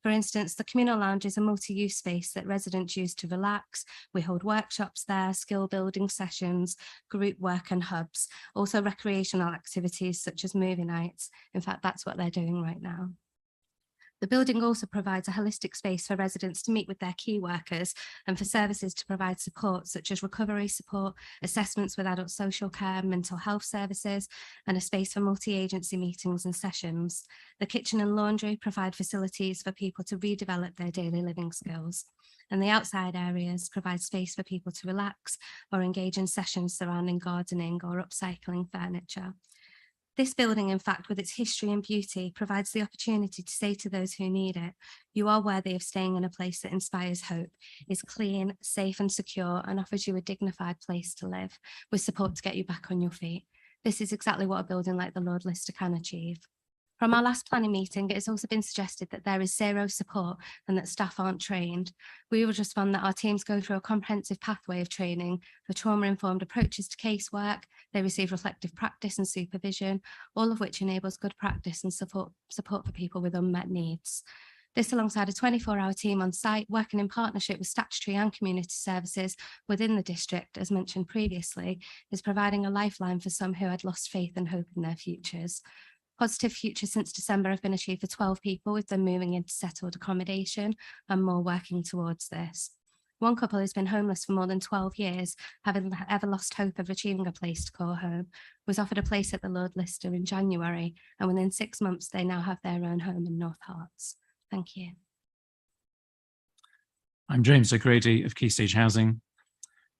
For instance, the communal lounge is a multi-use space that residents use to relax. We hold workshops there, skill building sessions, group work and hubs, also recreational activities such as movie nights. In fact, that's what they're doing right now. The building also provides a holistic space for residents to meet with their key workers and for services to provide support such as recovery support, assessments with adult social care, mental health services, and a space for multi-agency meetings and sessions. The kitchen and laundry provide facilities for people to redevelop their daily living skills. And the outside areas provide space for people to relax or engage in sessions surrounding gardening or upcycling furniture. This building, in fact, with its history and beauty, provides the opportunity to say to those who need it, you are worthy of staying in a place that inspires hope, is clean, safe and secure, and offers you a dignified place to live, with support to get you back on your feet. This is exactly what a building like the Lord Lister can achieve. From our last planning meeting, it has also been suggested that there is zero support and that staff aren't trained. We will respond that our teams go through a comprehensive pathway of training for trauma-informed approaches to casework. They receive reflective practice and supervision, all of which enables good practice and support for people with unmet needs. This alongside a 24-hour team on site working in partnership with statutory and community services within the district, as mentioned previously, is providing a lifeline for some who had lost faith and hope in their futures. Positive futures since December have been achieved for 12 people, with them moving into settled accommodation and more working towards this. One couple who's been homeless for more than 12 years, having ever lost hope of achieving a place to call home, was offered a place at the Lord Lister in January, and within 6 months they now have their own home in North Herts. Thank you. I'm James O'Grady of Key Stage Housing.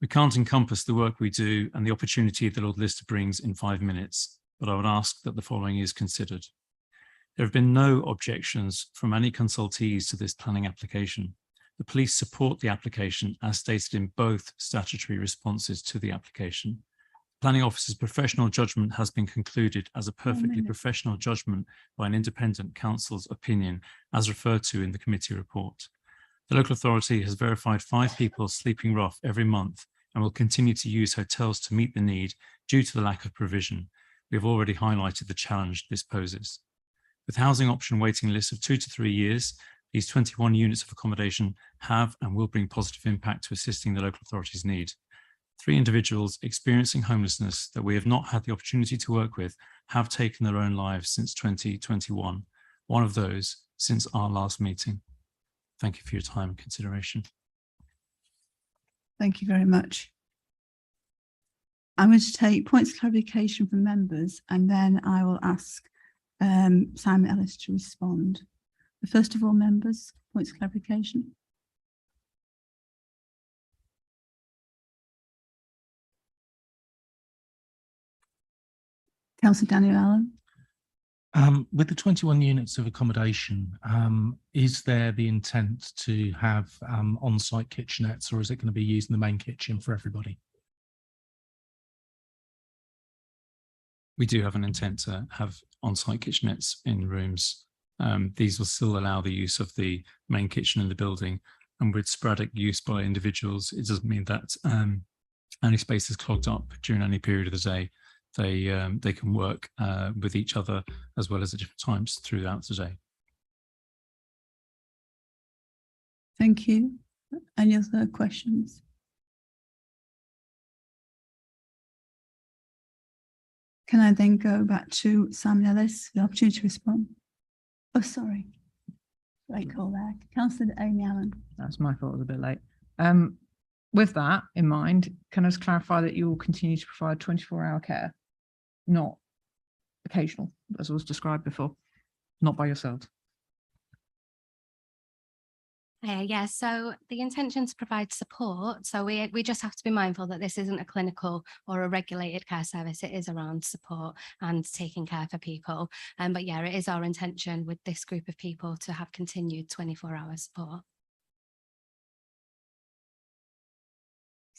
We can't encompass the work we do and the opportunity the Lord Lister brings in 5 minutes, but I would ask that the following is considered. There have been no objections from any consultees to this planning application. The police support the application as stated in both statutory responses to the application. Planning Officer's professional judgment has been concluded as a perfectly professional judgment by an independent counsel's opinion, as referred to in the committee report. The local authority has verified 5 people sleeping rough every month and will continue to use hotels to meet the need due to the lack of provision. We have already highlighted the challenge this poses. With housing option waiting lists of 2 to 3 years, these 21 units of accommodation have and will bring positive impact to assisting the local authority's need. 3 individuals experiencing homelessness that we have not had the opportunity to work with have taken their own lives since 2021, one of those since our last meeting. Thank you for your time and consideration. Thank you very much. I'm going to take points of clarification from members, and then I will ask Simon Ellis to respond. But first of all, members, points of clarification. Councillor Daniel Allen. With the 21 units of accommodation, is there the intent to have on-site kitchenettes, or is it going to be using the main kitchen for everybody? We do have an intent to have on-site kitchenettes in rooms. These will still allow the use of the main kitchen in the building, and with sporadic use by individuals, it doesn't mean that any space is clogged up during any period of the day. They can work with each other as well as at different times throughout the day. Thank you. Any other questions? Can I then go back to Simon Ellis for the opportunity to respond? Oh, sorry. Late call there. Councillor Amy Allen. That's my fault, it was a bit late. With that in mind, can I just clarify that you will continue to provide 24-hour care, not occasional, as was described before, not by yourselves? Yeah, so the intention to provide support. So we just have to be mindful that this isn't a clinical or a regulated care service. It is around support and taking care for people. But yeah, it is our intention with this group of people to have continued 24-hour support.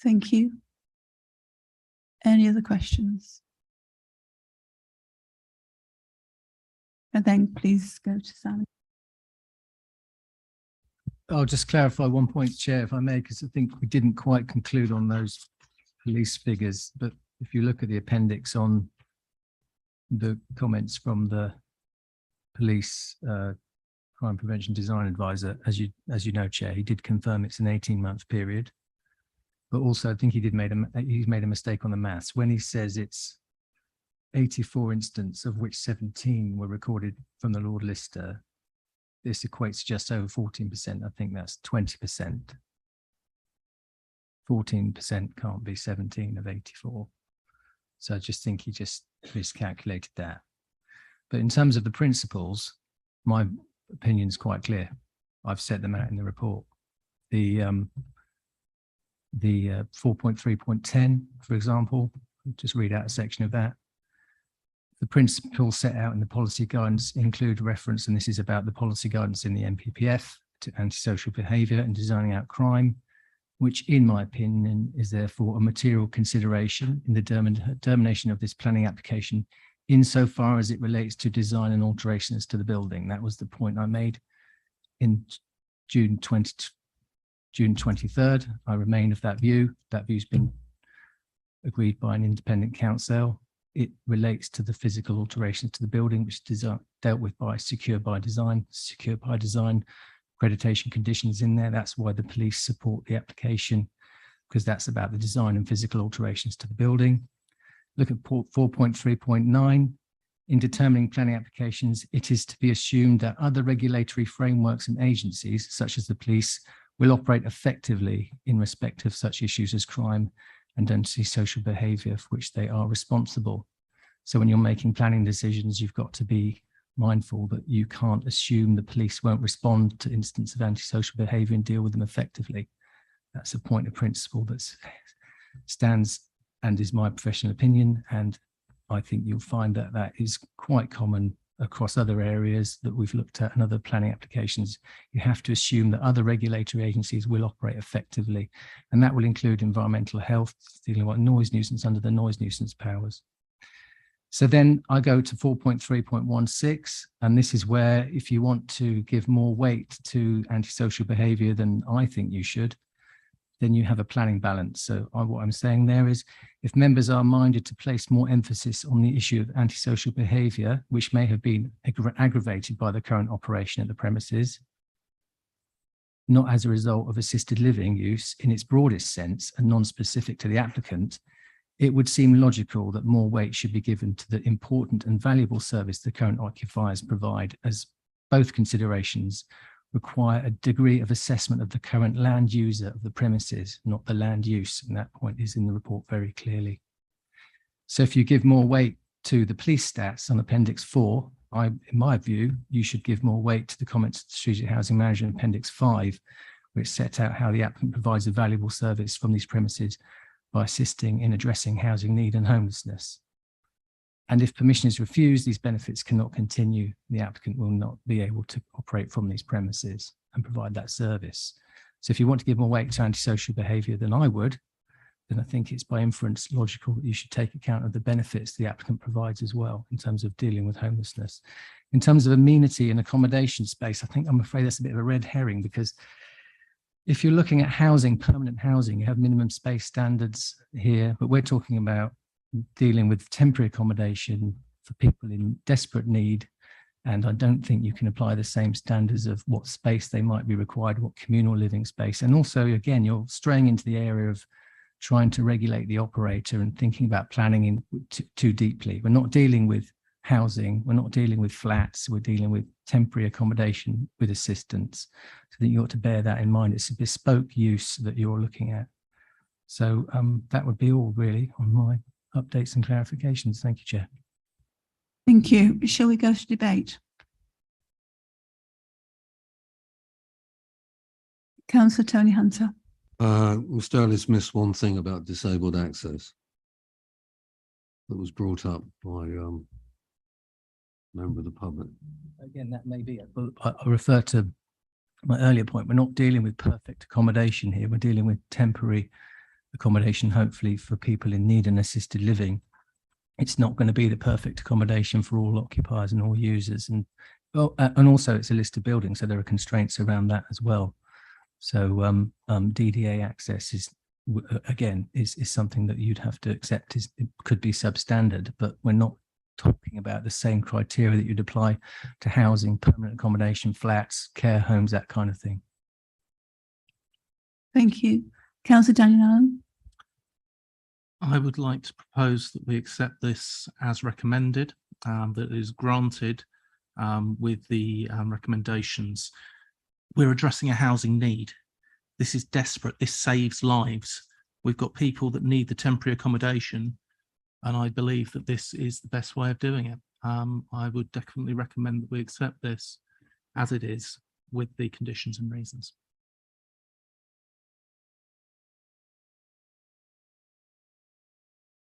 Thank you. Any other questions? And then please go to Simon. I'll just clarify one point, Chair, if I may, because I think we didn't quite conclude on those police figures. But if you look at the appendix on the comments from the police crime prevention design advisor, as you know, Chair, he did confirm it's an 18-month period. But also, I think he's made a mistake on the maths when he says it's 84 incidents, of which 17 were recorded from the Lord Lister. this equates to just over 14%. I think that's 20%. 14% can't be 17 of 84. So I just think he just miscalculated that. But in terms of the principles, my opinion is quite clear. I've set them out in the report. The 4.3.10, for example, I'll just read out a section of that. The principles set out in the policy guidance include reference, and this is about the policy guidance in the MPPF, to antisocial behaviour and designing out crime, which in my opinion is therefore a material consideration in the determination of this planning application insofar as it relates to design and alterations to the building. That was the point I made in June 23rd. I remain of that view. That view's been agreed by an independent council. It relates to the physical alterations to the building, which is dealt with by secure by design. Secure by design accreditation conditions in there. That's why the police support the application, because that's about the design and physical alterations to the building. Look at 4.3.9. In determining planning applications, it is to be assumed that other regulatory frameworks and agencies, such as the police, will operate effectively in respect of such issues as crime and antisocial behaviour for which they are responsible. So when you're making planning decisions, you've got to be mindful that you can't assume the police won't respond to instances of antisocial behaviour and deal with them effectively. That's a point of principle that stands and is my professional opinion. And I think you'll find that that is quite common across other areas that we've looked at and other planning applications. You have to assume that other regulatory agencies will operate effectively, and that will include environmental health, dealing with noise nuisance under the noise nuisance powers. So then I go to 4.3.16, and this is where if you want to give more weight to antisocial behaviour than I think you should, then you have a planning balance. So what I'm saying there is, if members are minded to place more emphasis on the issue of antisocial behaviour, which may have been aggravated by the current operation at the premises, not as a result of assisted living use in its broadest sense and non-specific to the applicant, it would seem logical that more weight should be given to the important and valuable service the current occupiers provide, as both considerations require a degree of assessment of the current land user of the premises, not the land use, and that point is in the report very clearly. So if you give more weight to the police stats on Appendix 4, in my view, you should give more weight to the comments of the Strategic Housing Manager in Appendix 5, which set out how the applicant provides a valuable service from these premises by assisting in addressing housing need and homelessness. And if permission is refused, these benefits cannot continue. The applicant will not be able to operate from these premises and provide that service. So if you want to give more weight to antisocial behaviour than I would, then I think it's by inference logical that you should take account of the benefits the applicant provides as well in terms of dealing with homelessness. In terms of amenity and accommodation space, I'm afraid that's a bit of a red herring, because if you're looking at housing, permanent housing, you have minimum space standards here, but we're talking about dealing with temporary accommodation for people in desperate need. And I don't think you can apply the same standards of what space they might be required, what communal living space. And also, again, you're straying into the area of trying to regulate the operator and thinking about planning in too deeply. We're not dealing with housing, we're not dealing with flats, we're dealing with temporary accommodation with assistance. So that you ought to bear that in mind. It's a bespoke use that you're looking at. So that would be all really on my updates and clarifications. Thank you, Chair. Thank you. Shall we go to debate? Councillor Tony Hunter. Mr. Ellis missed one thing about disabled access that was brought up by a member of the public. Again, that may be it, but I refer to my earlier point. We're not dealing with perfect accommodation here. We're dealing with temporary accommodation, hopefully for people in need and assisted living. It's not going to be the perfect accommodation for all occupiers and all users. And also it's a listed building, so there are constraints around that as well. So DDA access is, again, is something that you'd have to accept. It could be substandard, but we're not talking about the same criteria that you'd apply to housing, permanent accommodation, flats, care homes, that kind of thing. Thank you. Councillor Daniel Allen. I would like to propose that we accept this as recommended, that it is granted with the recommendations. We're addressing a housing need. This is desperate. This saves lives. We've got people that need the temporary accommodation, and I believe that this is the best way of doing it. I would definitely recommend that we accept this as it is with the conditions and reasons.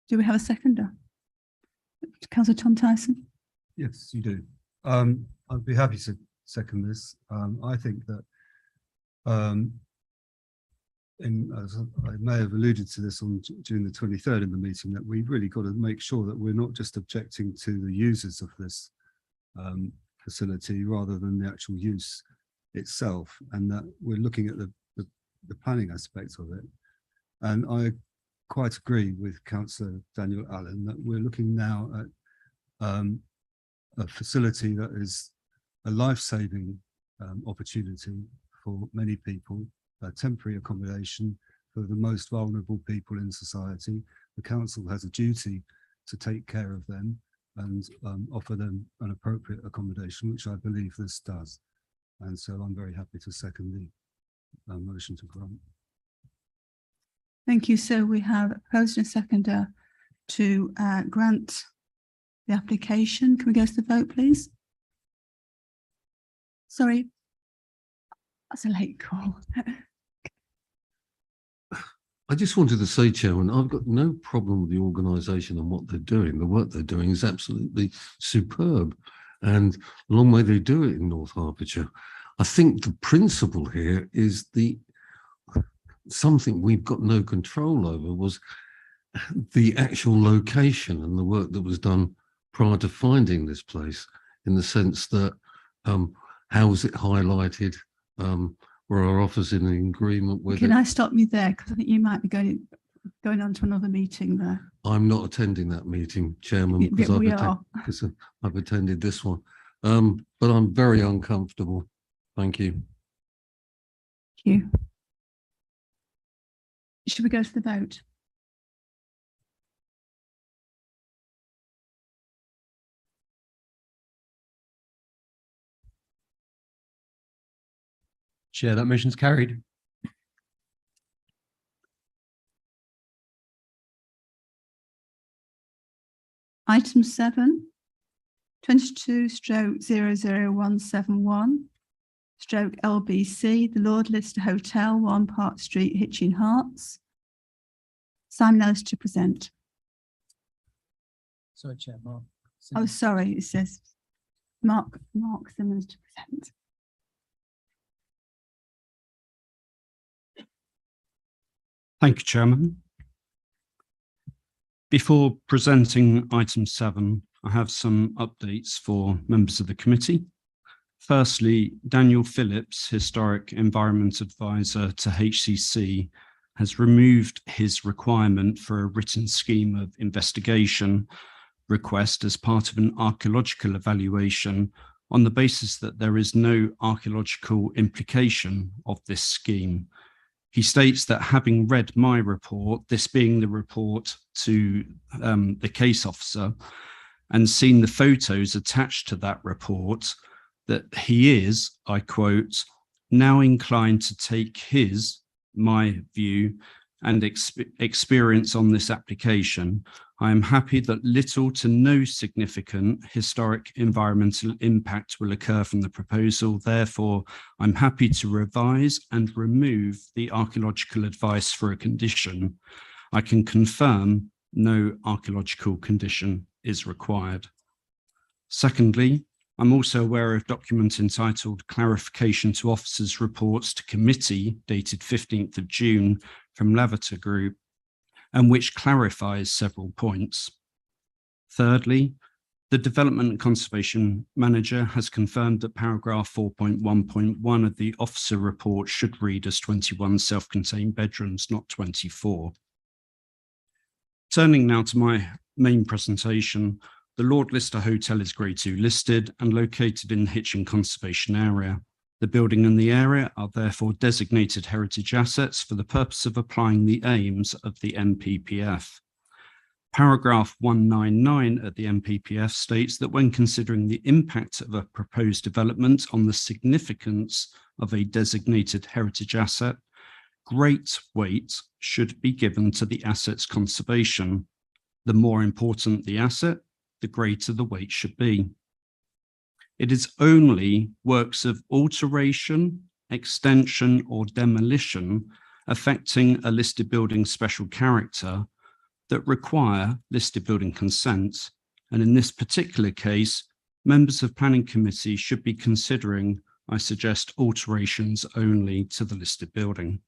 Do we have a seconder? Councillor Tom Tyson. Yes, you do. I'd be happy to second this. I think that, as I may have alluded to this on June the 23rd in the meeting, that we've really got to make sure that we're not just objecting to the users of this facility rather than the actual use itself, and that we're looking at the planning aspect of it. And I quite agree with Councillor Daniel Allen that we're looking now at a facility that is a life-saving opportunity for many people, temporary accommodation for the most vulnerable people in society. The council has a duty to take care of them and offer them an appropriate accommodation, which I believe this does. And so I'm very happy to second the motion to grant. Thank you. So we have a proposer and a seconder to grant the application. Can we go to the vote, please? Sorry, that's a late call. I just wanted to say, Chairman, I've got no problem with the organisation and what they're doing. The work they're doing is absolutely superb, and the long way they do it in North Hertfordshire. I think the principle here is something we've got no control over was the actual location and the work that was done prior to finding this place, in the sense that how was it highlighted? Were our offers in agreement with Can it? I stop you there? Because I think you might be going on to another meeting there. I'm not attending that meeting, Chairman, because I've attended this one. But I'm very uncomfortable. Thank you. Thank you. Should we go to the vote? Chair, that motion's carried. Item 7, 22/00171, stroke LBC, the Lord Lister Hotel, 1 Park Street, Hitchin Hearts. Simon Ellis to present. Sorry, Chair, Mark. Oh, sorry, it says Mark Simmons to present. Thank you, Chairman. Before presenting item 7, I have some updates for members of the committee. Firstly, Daniel Phillips, Historic Environment Advisor to HCC, has removed his requirement for a written scheme of investigation request as part of an archaeological evaluation on the basis that there is no archaeological implication of this scheme. He states that having read my report, this being the report to the case officer, and seen the photos attached to that report, that he is, I quote, now inclined to take my view and experience on this application. I am happy that little to no significant historic environmental impact will occur from the proposal. Therefore, I'm happy to revise and remove the archaeological advice for a condition. I can confirm no archaeological condition is required. Secondly, I'm also aware of document entitled Clarification to Officers' Reports to Committee, dated 15th of June from Lavater Group, and which clarifies several points. Thirdly, the Development and Conservation Manager has confirmed that paragraph 4.1.1 of the officer report should read as 21 self-contained bedrooms, not 24. Turning now to my main presentation, the Lord Lister Hotel is Grade 2 listed and located in the Hitchin Conservation Area. The building and the area are therefore designated heritage assets for the purpose of applying the aims of the NPPF. Paragraph 199 of the MPPF states that when considering the impact of a proposed development on the significance of a designated heritage asset, great weight should be given to the asset's conservation. The more important the asset, the greater the weight should be. It is only works of alteration, extension, or demolition affecting a listed building's special character that require listed building consent. And in this particular case, members of planning committee should be considering, I suggest, alterations only to the listed building.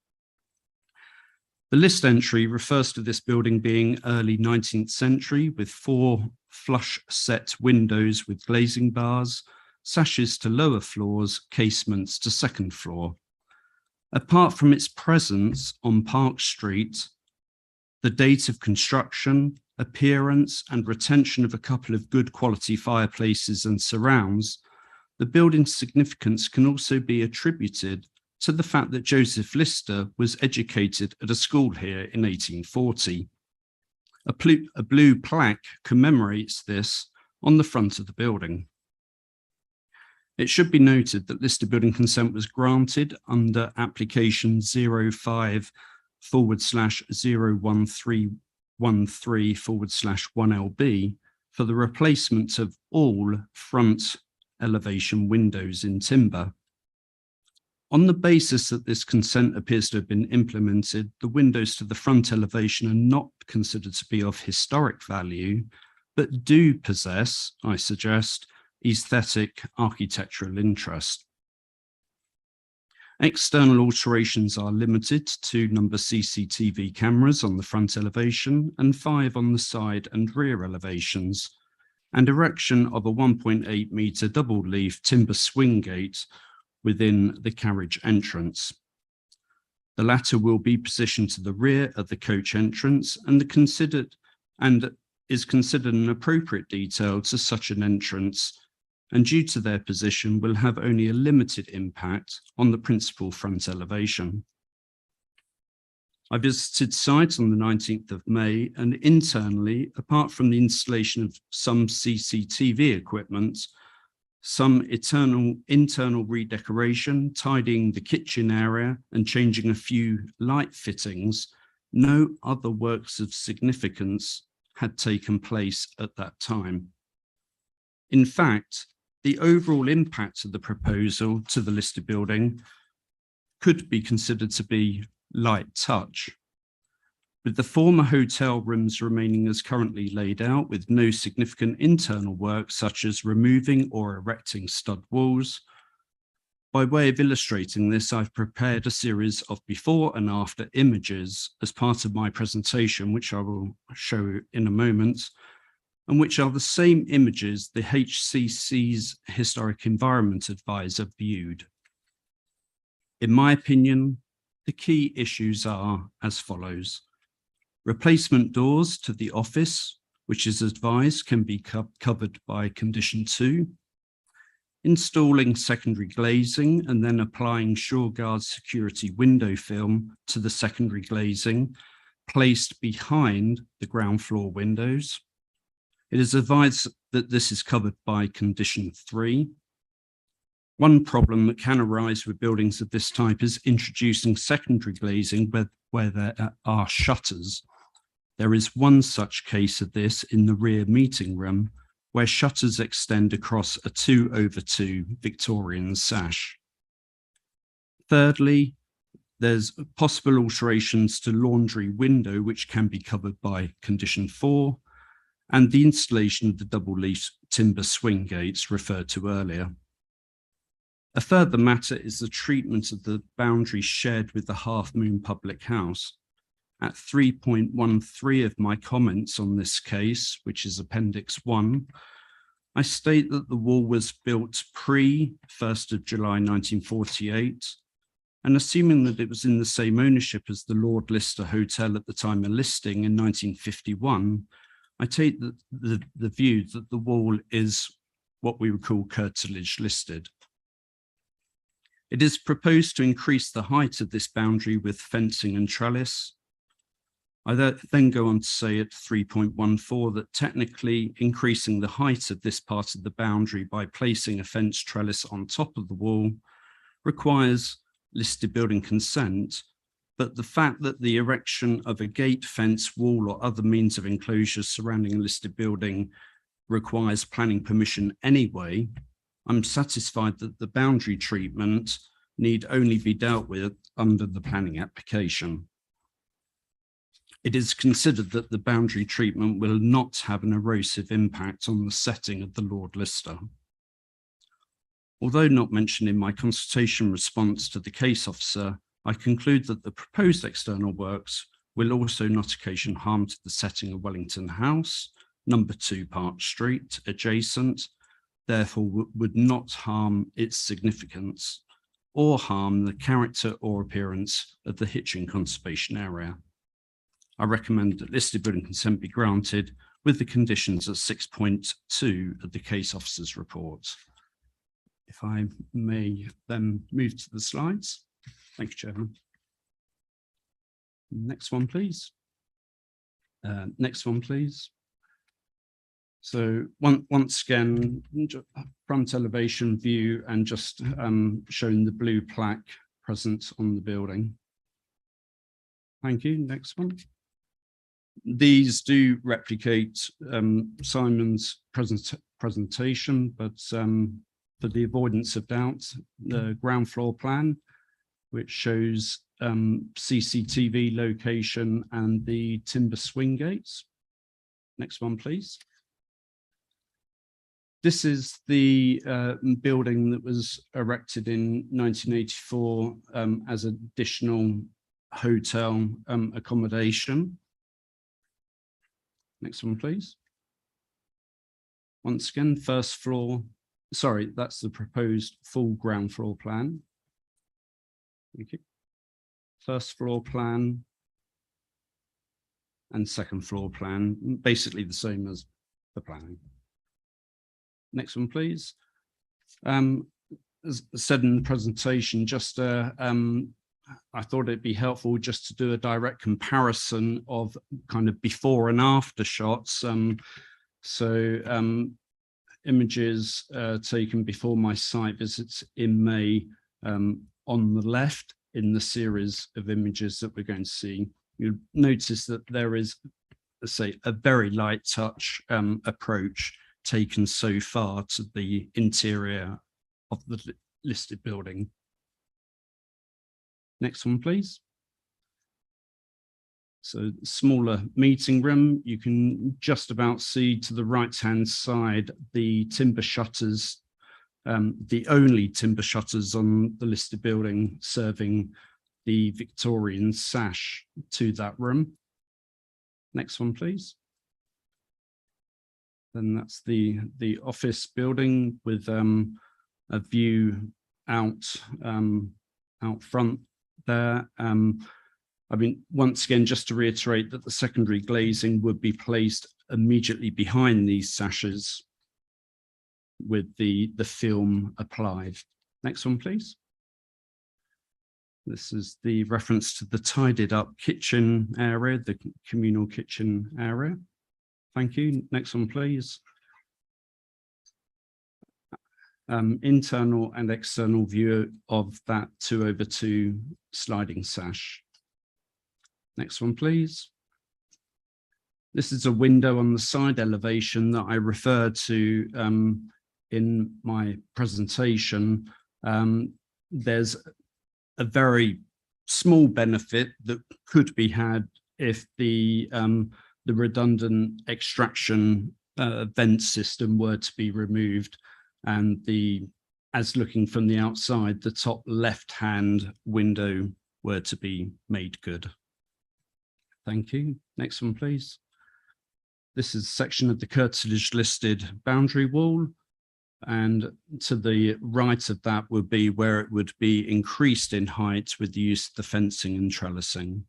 The list entry refers to this building being early 19th century with 4 flush set windows with glazing bars, sashes to lower floors, casements to second floor. Apart from its presence on Park Street, the date of construction, appearance, and retention of a couple of good quality fireplaces and surrounds, the building's significance can also be attributed to the fact that Joseph Lister was educated at a school here in 1840. A blue plaque commemorates this on the front of the building. It should be noted that listed building consent was granted under application 05/01313/1LB for the replacement of all front elevation windows in timber. On the basis that this consent appears to have been implemented, the windows to the front elevation are not considered to be of historic value, but do possess, I suggest, aesthetic architectural interest. External alterations are limited to number CCTV cameras on the front elevation and 5 on the side and rear elevations, and erection of a 1.8 metre double leaf timber swing gate within the carriage entrance. The latter will be positioned to the rear of the coach entrance and is considered an appropriate detail to such an entrance, and due to their position will have only a limited impact on the principal front elevation. I visited site on the 19th of May, and internally, apart from the installation of some CCTV equipment, some internal redecoration, tidying the kitchen area and changing a few light fittings, no other works of significance had taken place at that time. In fact, the overall impact of the proposal to the listed building could be considered to be light touch, with the former hotel rooms remaining as currently laid out with no significant internal work such as removing or erecting stud walls. By way of illustrating this, I've prepared a series of before and after images as part of my presentation, which I will show in a moment, and which are the same images the HCC's Historic Environment Advisor viewed. In my opinion, the key issues are as follows. Replacement doors to the office, which is advised can be covered by condition 2. Installing secondary glazing and then applying SureGuard security window film to the secondary glazing placed behind the ground floor windows. It is advised that this is covered by condition 3. One problem that can arise with buildings of this type is introducing secondary glazing where there are shutters. There is one such case of this in the rear meeting room, where shutters extend across a 2/2 Victorian sash. Thirdly, there's possible alterations to laundry window, which can be covered by condition 4, and the installation of the double leaf timber swing gates referred to earlier. A further matter is the treatment of the boundaries shared with the Half Moon Public House. At 3.13 of my comments on this case, which is Appendix 1, I state that the wall was built pre-1st of July 1948, and assuming that it was in the same ownership as the Lord Lister Hotel at the time of listing in 1951, I take the view that the wall is what we would call curtilage listed. It is proposed to increase the height of this boundary with fencing and trellis. I then go on to say at 3.14 that technically increasing the height of this part of the boundary by placing a fence trellis on top of the wall requires listed building consent, but the fact that the erection of a gate, fence, wall or other means of enclosure surrounding a listed building requires planning permission anyway, I'm satisfied that the boundary treatment need only be dealt with under the planning application. It is considered that the boundary treatment will not have an erosive impact on the setting of the Lord Lister. Although not mentioned in my consultation response to the case officer, I conclude that the proposed external works will also not occasion harm to the setting of Wellington House, number 2 Park Street, adjacent, therefore would not harm its significance or harm the character or appearance of the Hitchin Conservation Area. I recommend that listed building consent be granted with the conditions at 6.2 of the case officer's report. If I may then move to the slides. Thank you, Chairman. Next one, please. Next one, please. So once again, front elevation view and just showing the blue plaque present on the building. Thank you. Next one. These do replicate Simon's presentation, but for the avoidance of doubt, the ground floor plan, which shows CCTV location and the timber swing gates. Next one, please. This is the building that was erected in 1984 as additional hotel accommodation. Next one, please. Once again, first floor, sorry, that's the proposed full ground floor plan. Thank you. First floor plan and second floor plan, basically the same as the planning. Next one, please. As said in the presentation, just I thought it'd be helpful just to do a direct comparison of kind of before and after shots. Images taken before my site visits in May on the left in the series of images that we're going to see. You'll notice that there is, let's say, a very light touch approach taken so far to the interior of the listed building. Next one, please. So smaller meeting room, you can just about see to the right-hand side the timber shutters, the only timber shutters on the listed building serving the Victorian sash to that room. Next one, please. Then that's the office building with a view out front there. I mean, once again, just to reiterate that the secondary glazing would be placed immediately behind these sashes with the film applied. Next one, please. This is the reference to the tidied up kitchen area, the communal kitchen area. Thank you. Next one, please. Internal and external view of that 2/2 sliding sash. Next one, please. This is a window on the side elevation that I referred to in my presentation. There's a very small benefit that could be had if the redundant extraction vent system were to be removed, and as looking from the outside, the top left-hand window were to be made good. Thank you. Next one, please. This is a section of the curtilage listed boundary wall, and to the right of that would be where it would be increased in height with the use of the fencing and trellising.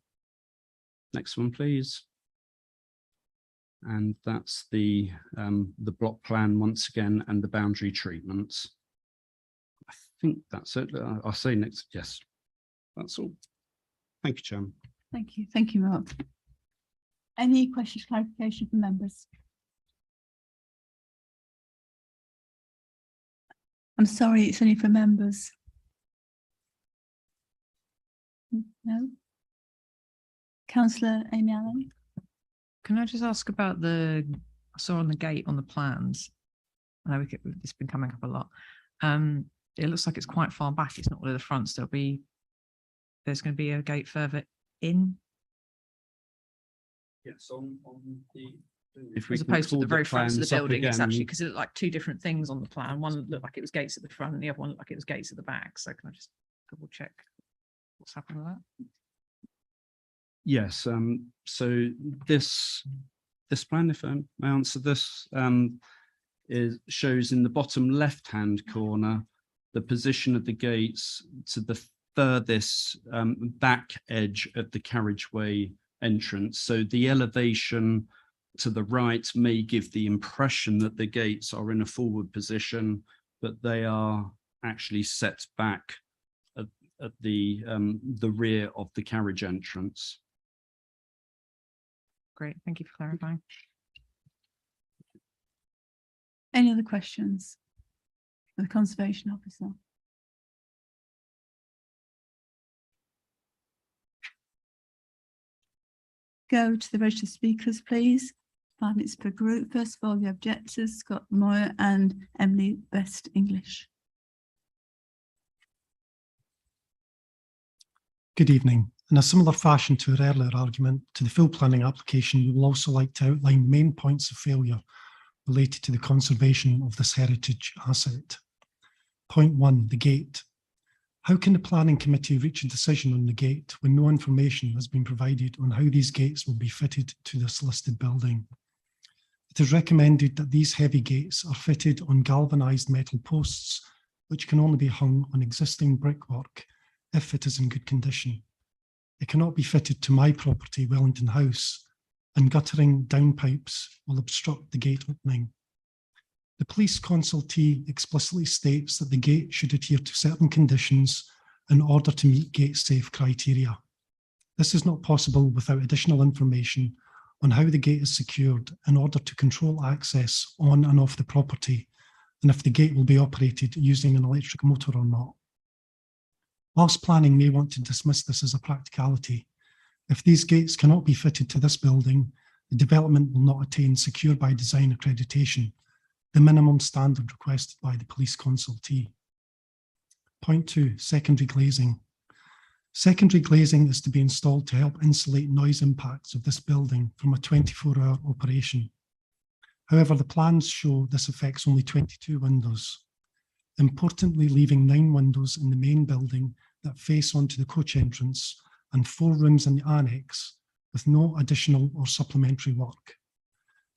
Next one, please. And that's the block plan once again and the boundary treatments. I think that's it. I'll say next. Yes, that's all. Thank you, Chairman. Thank you. Thank you, Mark. Any questions, clarification from members? I'm sorry, it's only for members. No? Councillor Amy Allen? Can I just ask about I saw on the gate on the plans, I know it's been coming up a lot. It looks like it's quite far back. It's not one of the fronts. There's going to be a gate further in. Yes, on the. As opposed to the very front of the building, it's actually because it looked like two different things on the plan. One looked like it was gates at the front, and the other one looked like it was gates at the back. So can I just double check what's happening with that? Yes, so this plan, if I may answer this, shows in the bottom left-hand corner the position of the gates to the furthest back edge of the carriageway entrance. So the elevation to the right may give the impression that the gates are in a forward position, but they are actually set back at the rear of the carriage entrance. Great, thank you for clarifying. Any other questions for the Conservation Officer? Go to the registered speakers, please. 5 minutes per group. First of all, the objectors, Scott Moyer and Emily Best English. Good evening. In a similar fashion to our earlier argument, to the full planning application, we will also like to outline the main points of failure related to the conservation of this heritage asset. Point 1, the gate. How can the planning committee reach a decision on the gate when no information has been provided on how these gates will be fitted to this listed building? It is recommended that these heavy gates are fitted on galvanised metal posts, which can only be hung on existing brickwork if it is in good condition. It cannot be fitted to my property, Wellington House, and guttering downpipes will obstruct the gate opening. The police consultee explicitly states that the gate should adhere to certain conditions in order to meet gate safe criteria. This is not possible without additional information on how the gate is secured in order to control access on and off the property, and if the gate will be operated using an electric motor or not. Whilst planning may want to dismiss this as a practicality, if these gates cannot be fitted to this building, the development will not attain secure by design accreditation, the minimum standard requested by the police consultee. Point 2, secondary glazing. Secondary glazing is to be installed to help insulate noise impacts of this building from a 24-hour operation. However, the plans show this affects only 22 windows. Importantly, leaving 9 windows in the main building that face onto the coach entrance and 4 rooms in the annex with no additional or supplementary work.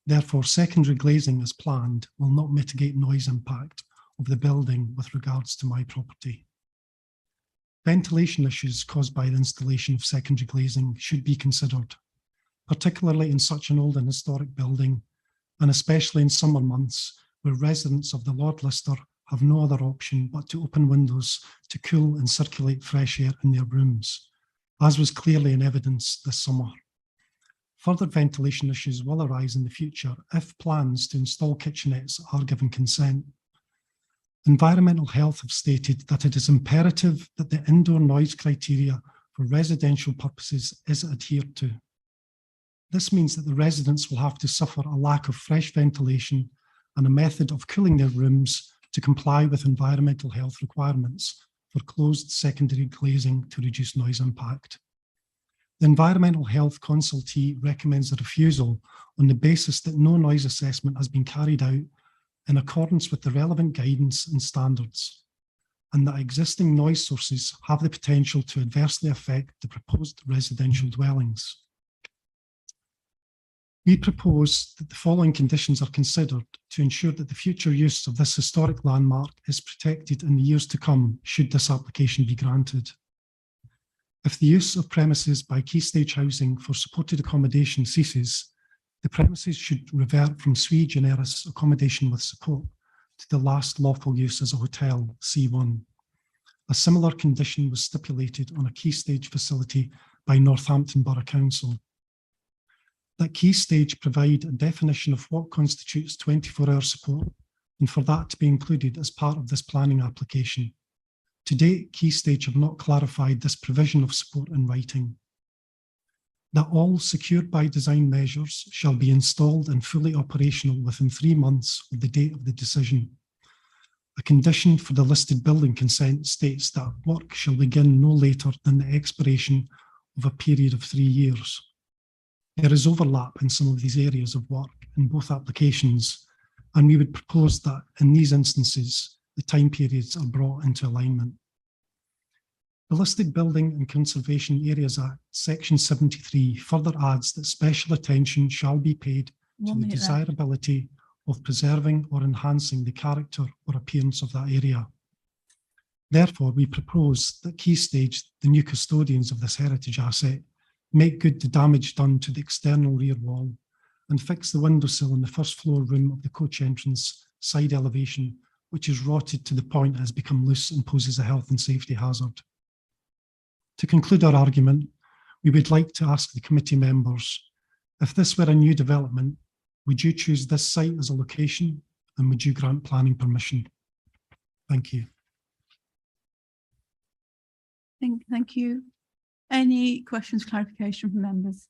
Therefore, secondary glazing as planned will not mitigate noise impact of the building with regards to my property. Ventilation issues caused by the installation of secondary glazing should be considered, particularly in such an old and historic building, and especially in summer months where residents of the Lord Lister have no other option but to open windows to cool and circulate fresh air in their rooms, as was clearly in evidence this summer. Further ventilation issues will arise in the future if plans to install kitchenettes are given consent. Environmental Health have stated that it is imperative that the indoor noise criteria for residential purposes is adhered to. This means that the residents will have to suffer a lack of fresh ventilation and a method of cooling their rooms to comply with environmental health requirements for closed secondary glazing to reduce noise impact. The Environmental Health Consultee recommends a refusal on the basis that no noise assessment has been carried out in accordance with the relevant guidance and standards, and that existing noise sources have the potential to adversely affect the proposed residential dwellings. We propose that the following conditions are considered to ensure that the future use of this historic landmark is protected in the years to come should this application be granted. If the use of premises by Key Stage Housing for supported accommodation ceases, the premises should revert from sui generis accommodation with support to the last lawful use as a hotel, C1. A similar condition was stipulated on a Key Stage facility by Northampton Borough Council. that Key Stage provide a definition of what constitutes 24-hour support, and for that to be included as part of this planning application. To date, Key Stage have not clarified this provision of support in writing. That all secured by design measures shall be installed and fully operational within 3 months of the date of the decision. A condition for the listed building consent states that work shall begin no later than the expiration of a period of 3 years. There is overlap in some of these areas of work in both applications, and we would propose that in these instances, the time periods are brought into alignment. The Listed Building and Conservation Areas Act, Section 73, further adds that special attention shall be paid to the desirability of preserving or enhancing the character or appearance of that area. Therefore, we propose that Key Stage, the new custodians of this heritage asset, make good the damage done to the external rear wall and fix the windowsill in the first floor room of the coach entrance side elevation, which is rotted to the point it has become loose and poses a health and safety hazard. To conclude our argument, we would like to ask the committee members, if this were a new development, would you choose this site as a location, and would you grant planning permission? Thank you. Thank you. Any questions, clarification from members?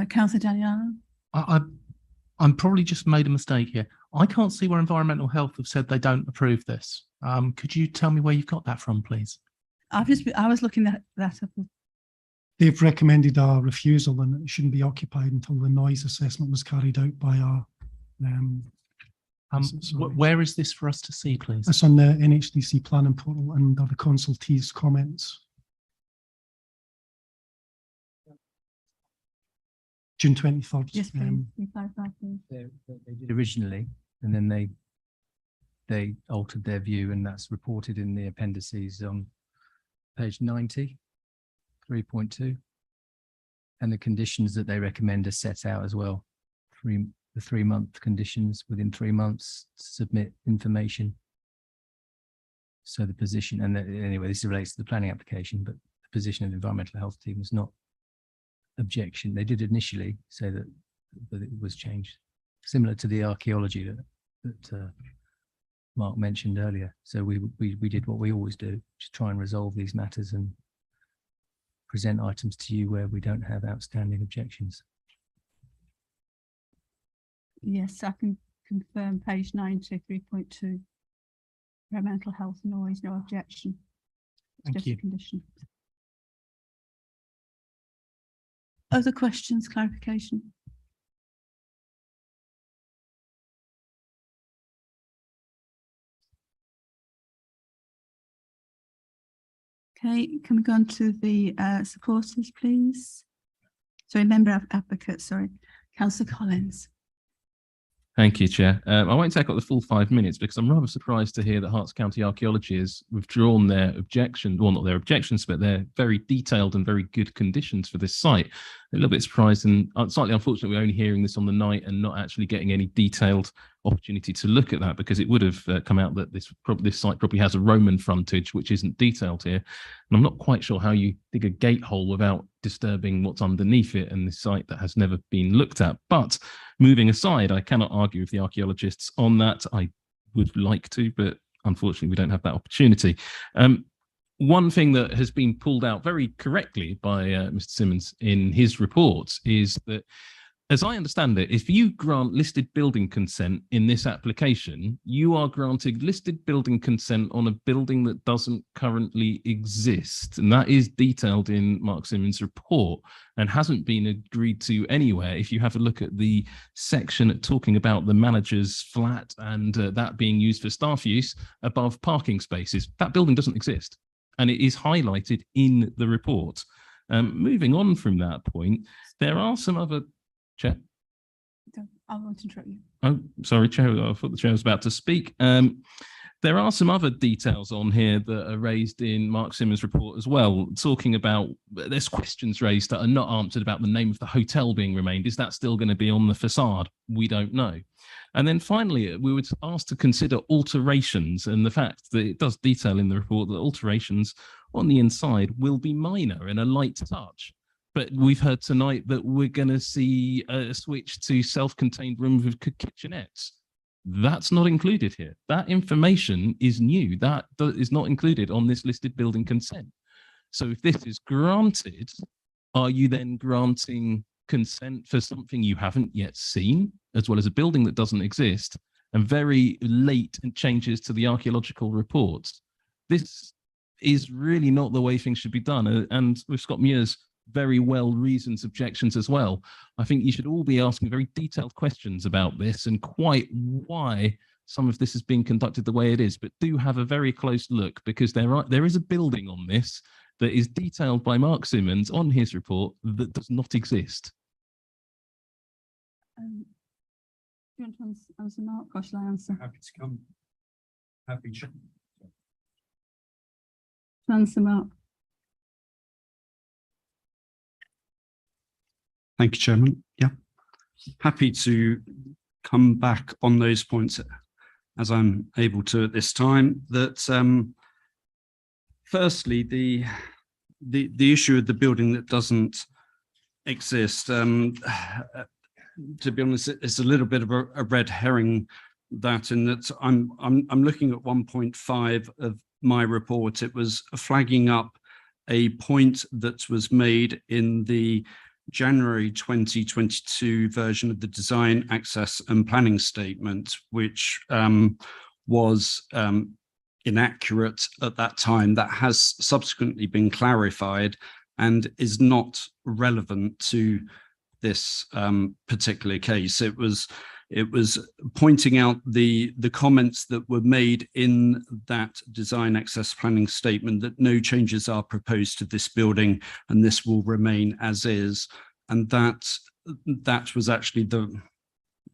Councillor Daniel. I'm probably just made a mistake here. I can't see where Environmental Health have said they don't approve this. Could you tell me where you've got that from, please? I was looking at that up. They've recommended a refusal, and it shouldn't be occupied until the noise assessment was carried out by our. Where is this for us to see, please? It's on the NHDC planning portal under the consultees' comments. June 23rd. Yes, please. They did originally, and then they altered their view, and that's reported in the appendices on page 90, 3.2, and the conditions that they recommend are set out as well. The 3-month conditions within 3 months to submit information. So the position, and anyway, this relates to the planning application, but the position of the environmental health team was not objection. They did initially say that it was changed, similar to the archaeology that Mark mentioned earlier. So we did what we always do, to try and resolve these matters and present items to you where we don't have outstanding objections. Yes, I can confirm page 90, 3.2. Environmental health noise, no objection. Thank Just you. a condition. Other questions, clarification? Okay, can we go on to the supporters, please? Sorry, member advocate, sorry. Councillor Collins. Thank you, Chair. I won't take up the full 5 minutes because I'm rather surprised to hear that Herts County Archaeology has withdrawn their objections, well, not their objections, but their very detailed and very good conditions for this site. A little bit surprised and slightly unfortunate we're only hearing this on the night and not actually getting any detailed opportunity to look at that, because it would have come out that this site probably has a Roman frontage, which isn't detailed here. And I'm not quite sure how you dig a gate hole without disturbing what's underneath it and this site that has never been looked at. But moving aside, I cannot argue with the archaeologists on that. I would like to, but unfortunately we don't have that opportunity. One thing that has been pulled out very correctly by Mr. Simmons in his reports is that, as I understand it, if you grant listed building consent in this application, you are granting listed building consent on a building that doesn't currently exist. And that is detailed in Mark Simmons' report and hasn't been agreed to anywhere. If you have a look at the section talking about the manager's flat and that being used for staff use above parking spaces, that building doesn't exist. And it is highlighted in the report. Moving on from that point, there are some other... Chair? I want to interrupt you. Oh, sorry, Chair. I thought the Chair was about to speak. There are some other details on here that are raised in Mark Simmons' report as well, talking about, there's questions raised that are not answered about the name of the hotel being remained. Is that still going to be on the facade? We don't know. And then finally, we were asked to consider alterations, and the fact that it does detail in the report that alterations on the inside will be minor and a light touch. But we've heard tonight that we're going to see a switch to self-contained rooms with kitchenettes. That's not included here. That information is new. That is not included on this listed building consent. So if this is granted, are you then granting consent for something you haven't yet seen, as well as a building that doesn't exist, and very late changes to the archaeological reports? This is really not the way things should be done. And with Scott Muir's very well-reasoned objections as well, I think you should all be asking very detailed questions about this and quite why some of this is being conducted the way it is. But do have a very close look, because there is a building on this that is detailed by Mark Simmons on his report that does not exist. Do you want to answer, Mark, or shall I answer? Happy to come. Happy to Answer, Mark. Thank you, Chairman. Yeah, happy to come back on those points as I'm able to at this time. That firstly, the issue of the building that doesn't exist. To be honest, it's a little bit of a red herring. That in that I'm looking at 1.5 of my report. It was flagging up a point that was made in the January 2022 version of the Design, Access and Planning Statement, which was inaccurate at that time. That has subsequently been clarified and is not relevant to this particular case. It was pointing out the comments that were made in that Design Access Planning Statement that no changes are proposed to this building and this will remain as is, and that was actually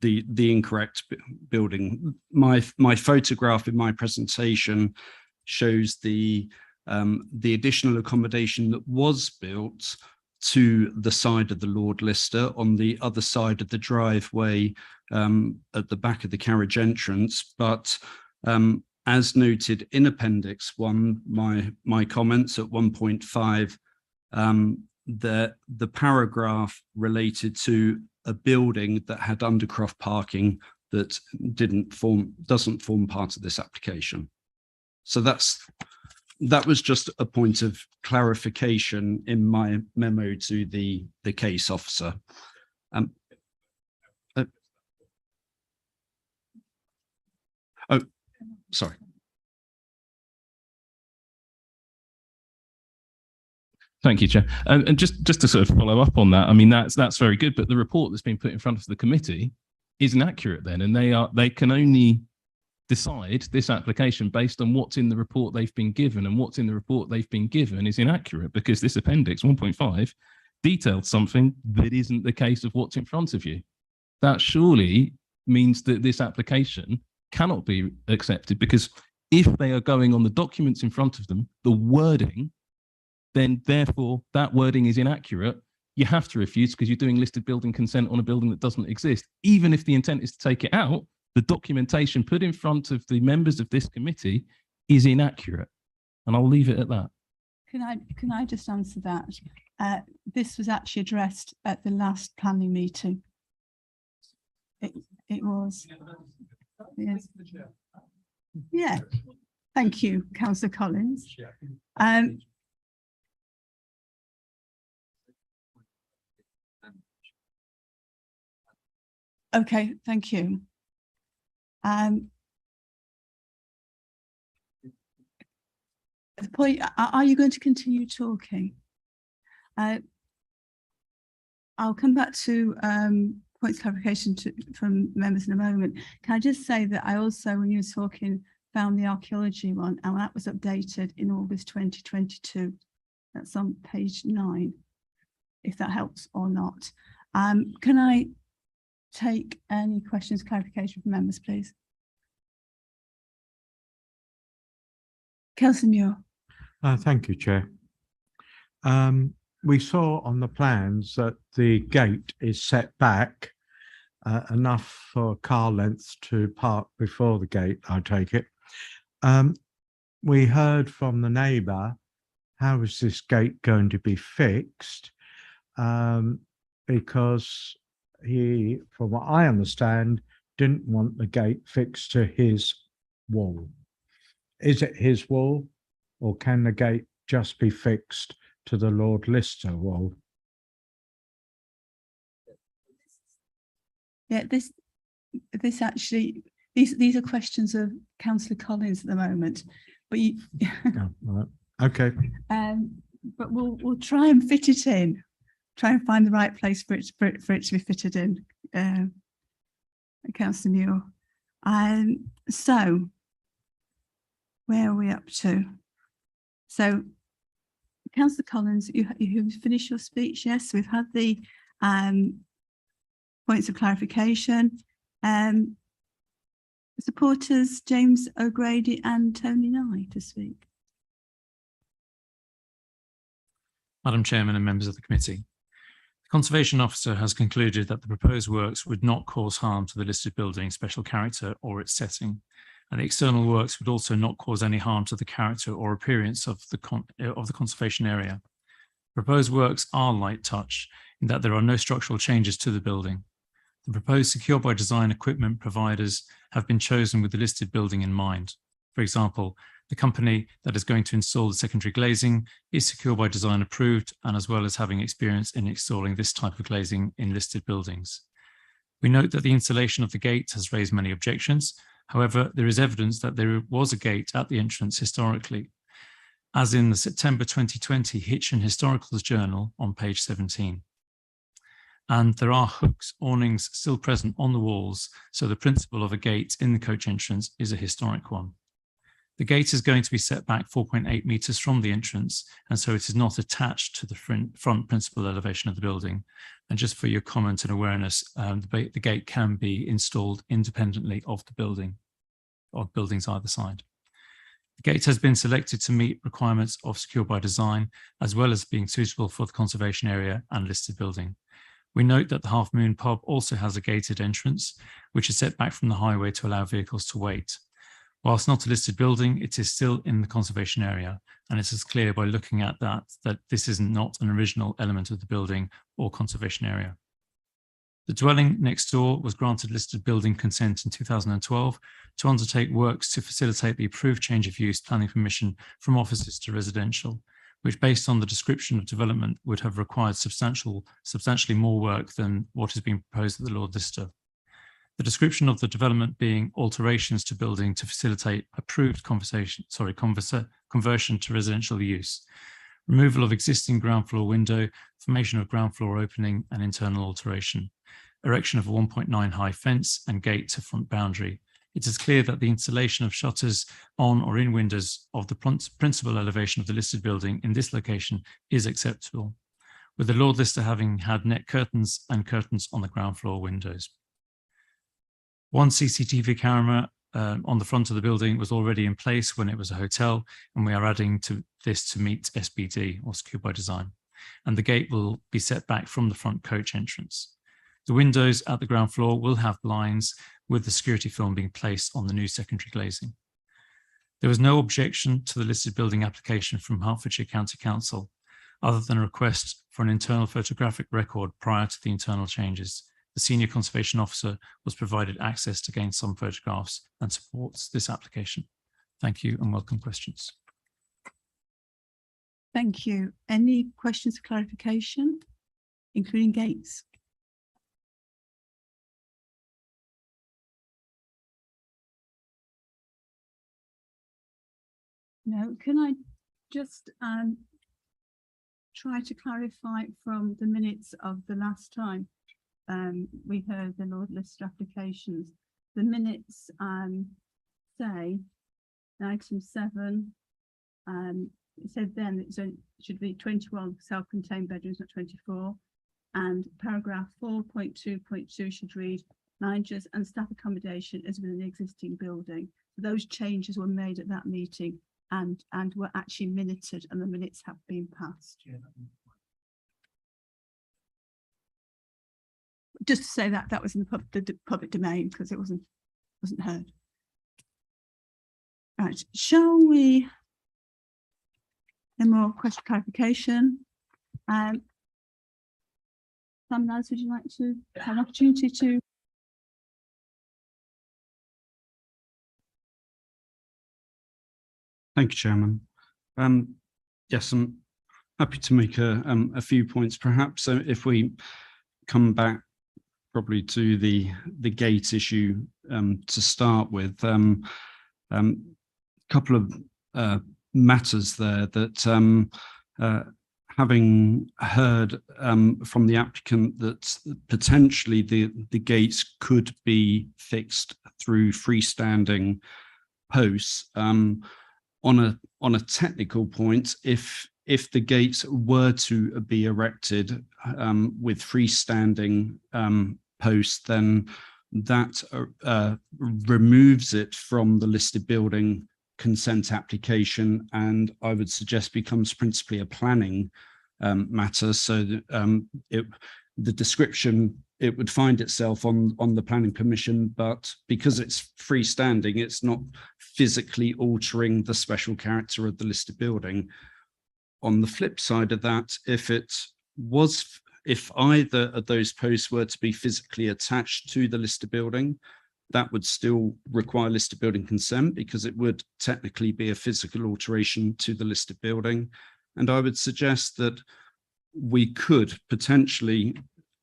the incorrect building. My photograph in my presentation shows the additional accommodation that was built to the side of the Lord Lister on the other side of the driveway at the back of the carriage entrance. But as noted in Appendix 1, my comments at 1.5, the paragraph related to a building that had undercroft parking that doesn't form part of this application. So that was just a point of clarification in my memo to the case officer. Oh, sorry. Thank you, Chair. And just to sort of follow up on that, I mean, that's very good, but the report that's been put in front of the committee is inaccurate then, and they can only decide this application based on what's in the report they've been given, and what's in the report they've been given is inaccurate because this Appendix 1.5 detailed something that isn't the case of what's in front of you. That surely means that this application cannot be accepted, because if they are going on the documents in front of them, the wording, then therefore that wording is inaccurate. You have to refuse because you're doing listed building consent on a building that doesn't exist. Even if the intent is to take it out, the documentation put in front of the members of this committee is inaccurate. And I'll leave it at that. Can I just answer that? This was actually addressed at the last planning meeting. It was. Yes. Yeah. Thank you, Councillor Collins. Okay, thank you. The point, are you going to continue talking? I'll come back to points of clarification from members in a moment. Can I just say that I also, when you were talking, found the archaeology one, and that was updated in August 2022. That's on page 9, if that helps or not. Can I take any questions, clarification from members, please? Councillor Muir. Thank you, Chair. We saw on the plans that the gate is set back enough for car lengths to park before the gate, I take it. We heard from the neighbour, how is this gate going to be fixed? because he, from what I understand, didn't want the gate fixed to his wall. Is it his wall, or can the gate just be fixed to the Lord Lister wall? Yeah, this actually, these are questions of Councillor Collins at the moment, but you, Oh, right. Okay. but we'll try and fit it in, try and find the right place for it to be fitted in. Councillor Muir. So where are we up to? So Councillor Collins, you've finished your speech. Yes, we've had the points of clarification. Supporters James O'Grady and Tony Nye to speak. Madam Chairman and members of the committee. The Conservation Officer has concluded that the proposed works would not cause harm to the listed building's special character or its setting, and the external works would also not cause any harm to the character or appearance of the conservation area. Proposed works are light touch in that there are no structural changes to the building. The proposed secure by design equipment providers have been chosen with the listed building in mind. For example, the company that is going to install the secondary glazing is secure by design approved, and as well as having experience in installing this type of glazing in listed buildings. We note that the installation of the gate has raised many objections. However, there is evidence that there was a gate at the entrance historically, as in the September 2020 Hitchin Historicals Journal on page 17. And there are hooks, awnings still present on the walls, so the principle of a gate in the coach entrance is a historic one. The gate is going to be set back 4.8 metres from the entrance, and so it is not attached to the front principal elevation of the building. And just for your comment and awareness, the gate can be installed independently of the building, of buildings either side. The gate has been selected to meet requirements of secure by design, as well as being suitable for the conservation area and listed building. We note that the Half Moon pub also has a gated entrance, which is set back from the highway to allow vehicles to wait. Whilst not a listed building, it is still in the conservation area, and it is clear by looking at that this is not an original element of the building or conservation area. The dwelling next door was granted listed building consent in 2012 to undertake works to facilitate the approved change of use planning permission from offices to residential, which based on the description of development would have required substantially more work than what is being proposed at the Lord Lister. The description of the development being alterations to building to facilitate approved conversion to residential use, removal of existing ground floor window, formation of ground floor opening and internal alteration, erection of a 1.9 high fence and gate to front boundary. It is clear that the installation of shutters on or in windows of the principal elevation of the listed building in this location is acceptable, with the Lord Lister having had net curtains and curtains on the ground floor windows. One CCTV camera on the front of the building was already in place when it was a hotel, and we are adding to this to meet SBD, or secure by design. And the gate will be set back from the front coach entrance. The windows at the ground floor will have blinds, with the security film being placed on the new secondary glazing. There was no objection to the listed building application from Hertfordshire County Council, other than a request for an internal photographic record prior to the internal changes. The Senior Conservation Officer was provided access to gain some photographs and supports this application. Thank you and welcome questions. Thank you. Any questions or clarification, including gates? No, can I just try to clarify from the minutes of the last time we heard the Lord Lister applications. The minutes say in item 7, it said then it should be 21 self-contained bedrooms, not 24. And paragraph 4.2.2 should read managers and staff accommodation as within the existing building. So those changes were made at that meeting and were actually minuted, and the minutes have been passed. Just to say that was in the public domain because it wasn't heard. Right, shall we? Any more question clarification? Simon Alice, would you like to have an opportunity to? Thank you, Chairman. Yes, I'm happy to make a few points, perhaps. So if we come back probably to the gate issue to start with, couple of matters there that having heard from the applicant that potentially the gates could be fixed through freestanding posts. On a technical point, if the gates were to be erected with freestanding posts, then that removes it from the listed building consent application, and I would suggest becomes principally a planning matter. So that, the description, it would find itself on the planning permission, but because it's freestanding, it's not physically altering the special character of the listed building. On the flip side of that, if either of those posts were to be physically attached to the listed building, that would still require listed building consent because it would technically be a physical alteration to the listed building. And I would suggest that we could potentially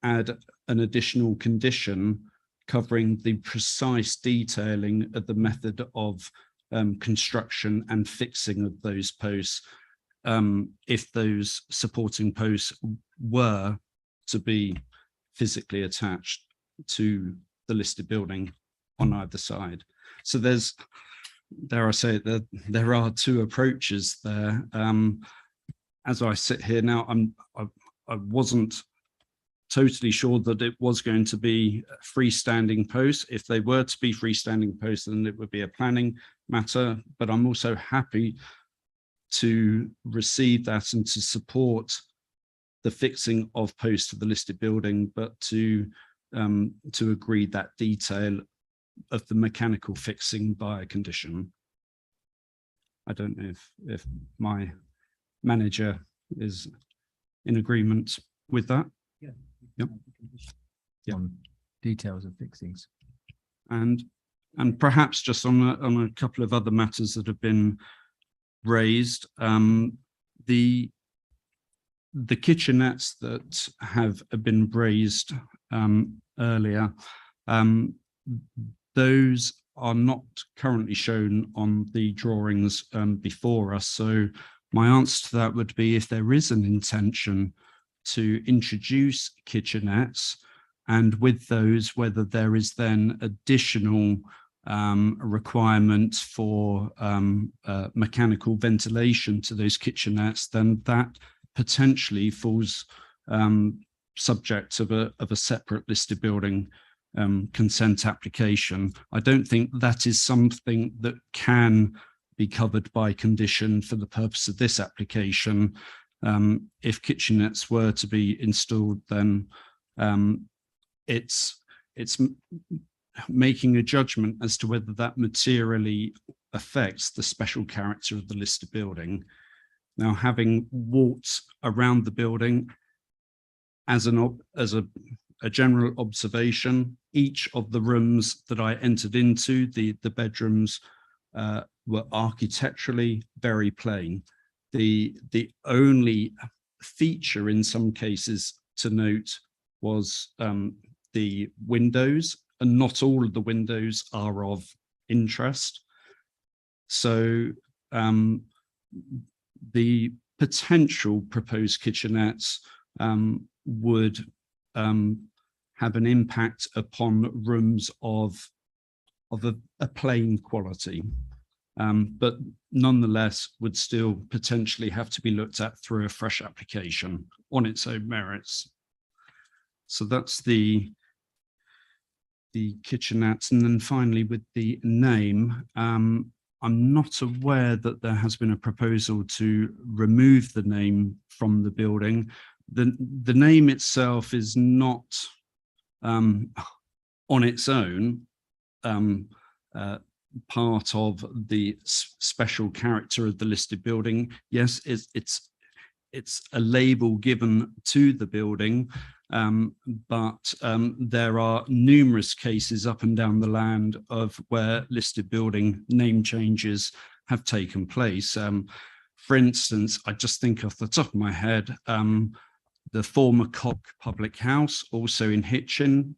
add an additional condition covering the precise detailing of the method of construction and fixing of those posts, if those supporting posts were to be physically attached to the listed building on either side. So there's, dare I say it, there are two approaches there. As I sit here now, I wasn't totally sure that it was going to be freestanding posts. If they were to be freestanding posts, then it would be a planning matter, but I'm also happy to receive that and to support the fixing of posts to the listed building, but to agree that detail of the mechanical fixing by a condition. I don't know if my manager is in agreement with that. Yeah. Yep. Yeah. Details of fixings. And perhaps just on a couple of other matters that have been raised, the kitchenettes that have been raised earlier, those are not currently shown on the drawings before us. So my answer to that would be, if there is an intention to introduce kitchenettes, and with those, whether there is then additional requirement for mechanical ventilation to those kitchenettes, then that potentially falls subject of a separate listed building consent application. I don't think that is something that can be covered by condition for the purpose of this application. If kitchenettes were to be installed, then it's making a judgment as to whether that materially affects the special character of the listed building. Now, having walked around the building, as a general observation, each of the rooms that I entered into, the bedrooms, were architecturally very plain. The only feature in some cases to note was the windows, and not all of the windows are of interest. So the potential proposed kitchenettes would have an impact upon rooms of a plain quality, but nonetheless would still potentially have to be looked at through a fresh application on its own merits. So that's the kitchenettes. And then finally, with the name, I'm not aware that there has been a proposal to remove the name from the building. The name itself is not on its own part of the special character of the listed building. Yes, it's a label given to the building, but there are numerous cases up and down the land of where listed building name changes have taken place. For instance, I just think off the top of my head, the former Cock Public House, also in Hitchin,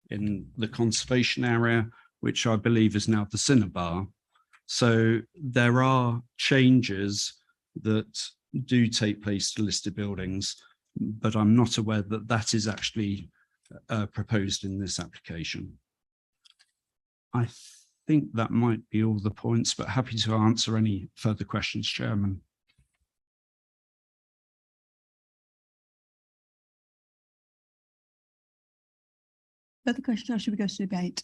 in the conservation area, which I believe is now the Cinnabar. So there are changes that do take place to listed buildings, but I'm not aware that that is actually proposed in this application. I think that might be all the points, but happy to answer any further questions, Chairman. Further questions, or should we go to debate?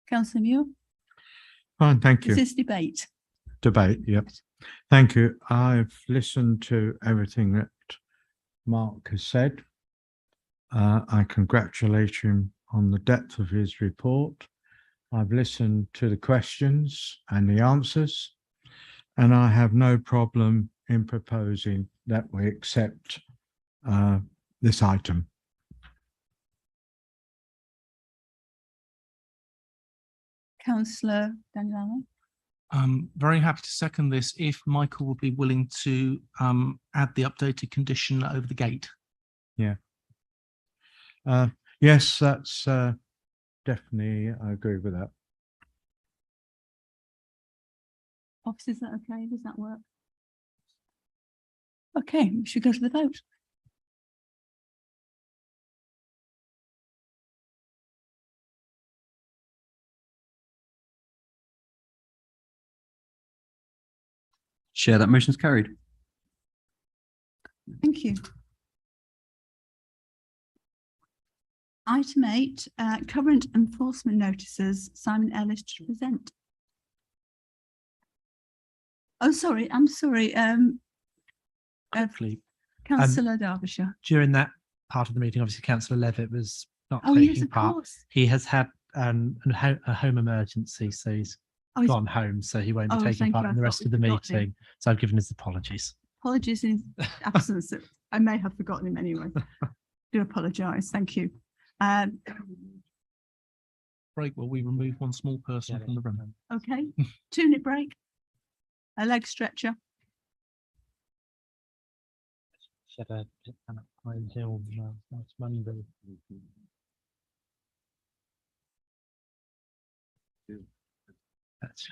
Councillor Muir? Fine, thank you. Is this debate? Debate, yep. Thank you. I've listened to everything that Mark has said. I congratulate him on the depth of his report. I've listened to the questions and the answers, and I have no problem in proposing that we accept this item. Councillor Daniel? I'm very happy to second this if Michael would be willing to add the updated condition over the gate. Yeah. Yes, that's definitely, I agree with that. Officer, is that okay? Does that work? Okay, we should go to the vote. Chair, that motion's carried. Thank you. Item 8, current enforcement notices. Simon Ellis to present. Oh, sorry, I'm sorry. Quickly, Councillor Derbyshire. during that part of the meeting, obviously Councillor Levitt was not Oh, yes, taking of part. course. He has had a home emergency, so he's Oh, he's gone home, so he won't be Oh, taking thank part you. in I the thought rest of we'd the forgotten him. meeting. So I've given his apologies. Apologies in his absence. I may have forgotten him anyway. Do apologise. Thank you. Break while we remove one small person from the room. Okay, 2-minute break. A leg stretcher. Last Monday. That's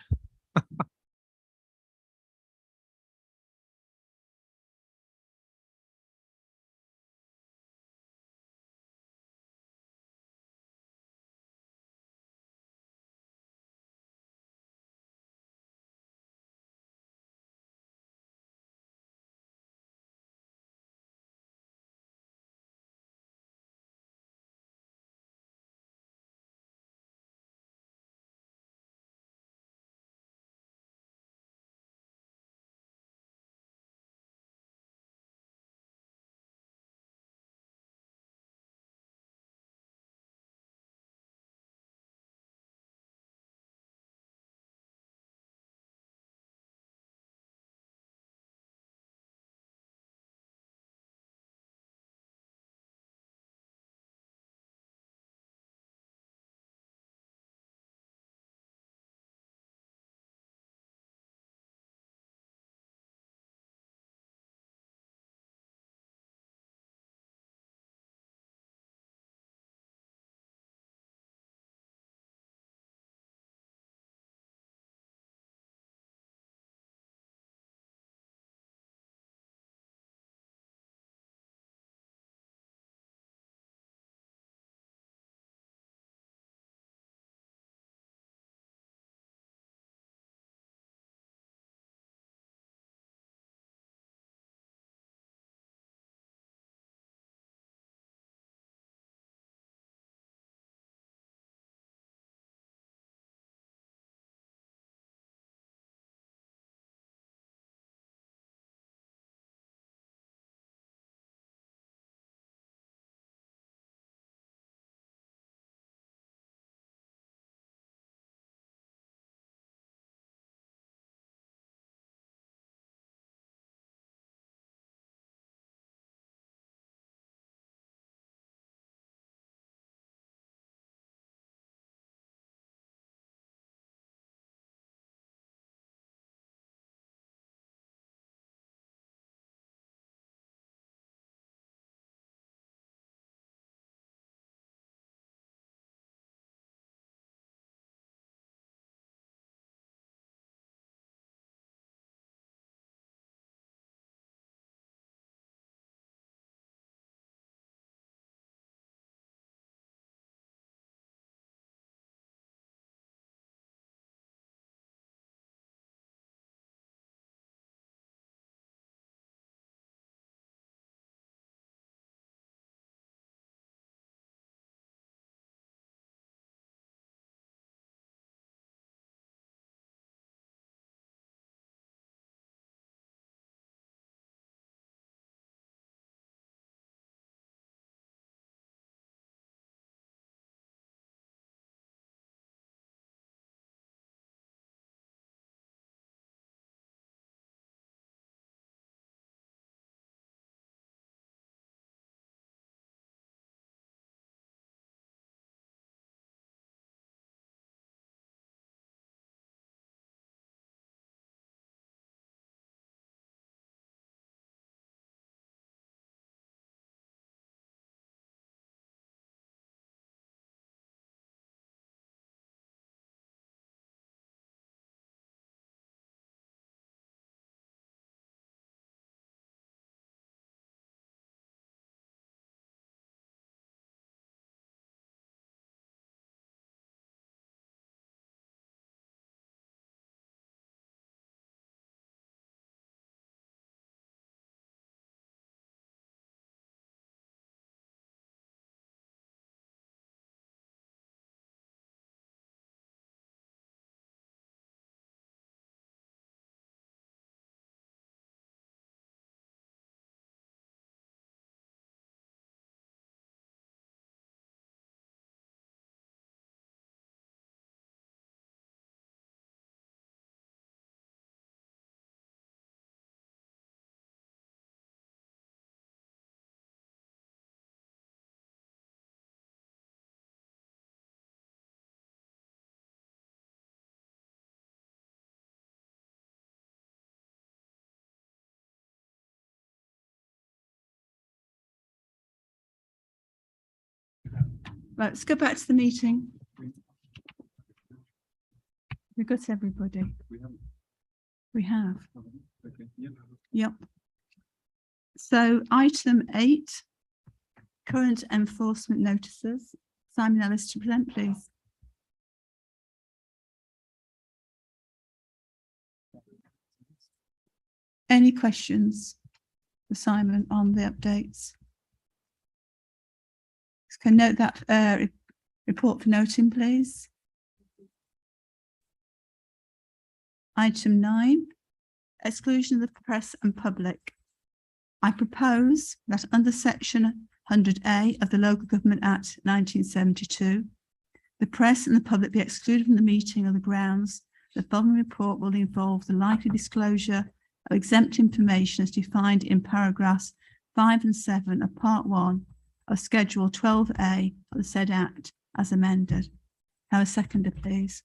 Right, let's go back to the meeting. We've got everybody. We have. Yep. So item 8, current enforcement notices. Simon Ellis to present, please. Any questions for Simon on the updates? Can note that report for noting, please. Item 9, exclusion of the press and public. I propose that under section 100A of the Local Government Act 1972, the press and the public be excluded from the meeting on the grounds the following report will involve the likely disclosure of exempt information as defined in paragraphs 5 and 7 of Part 1 of Schedule 12A of the said Act as amended. Have a seconder, please.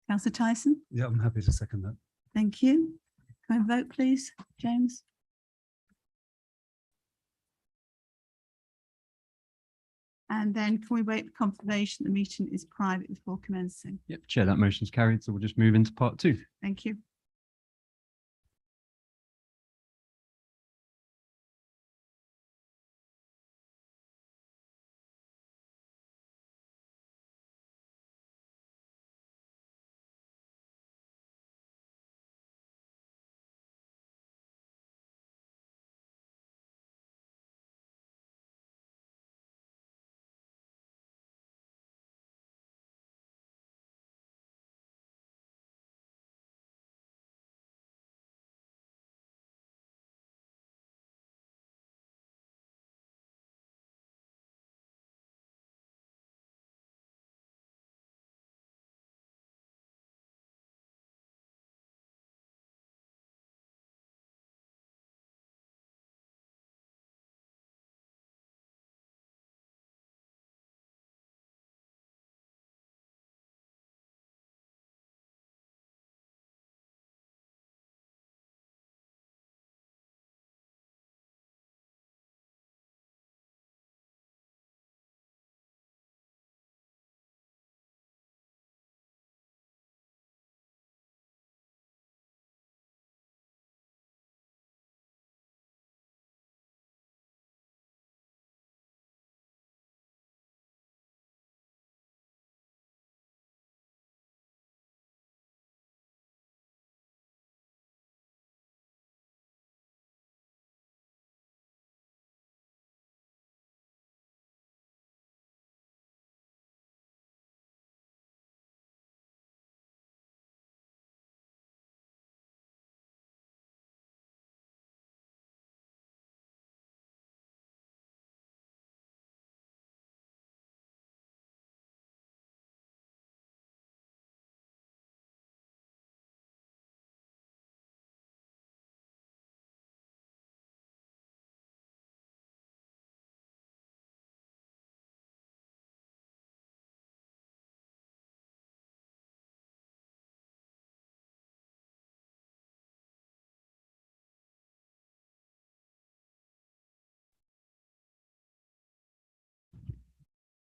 Councillor Tyson? Yeah, I'm happy to second that. Thank you. Can I vote, please, James? And then can we wait for confirmation the meeting is private before commencing? Yep, Chair, that motion's carried, so we'll just move into part 2. Thank you.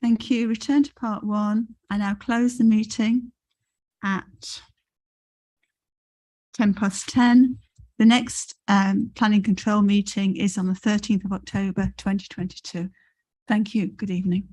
Thank you. Return to part 1. I now close the meeting at 10:10. The next planning control meeting is on the 13th of October 2022. Thank you. Good evening.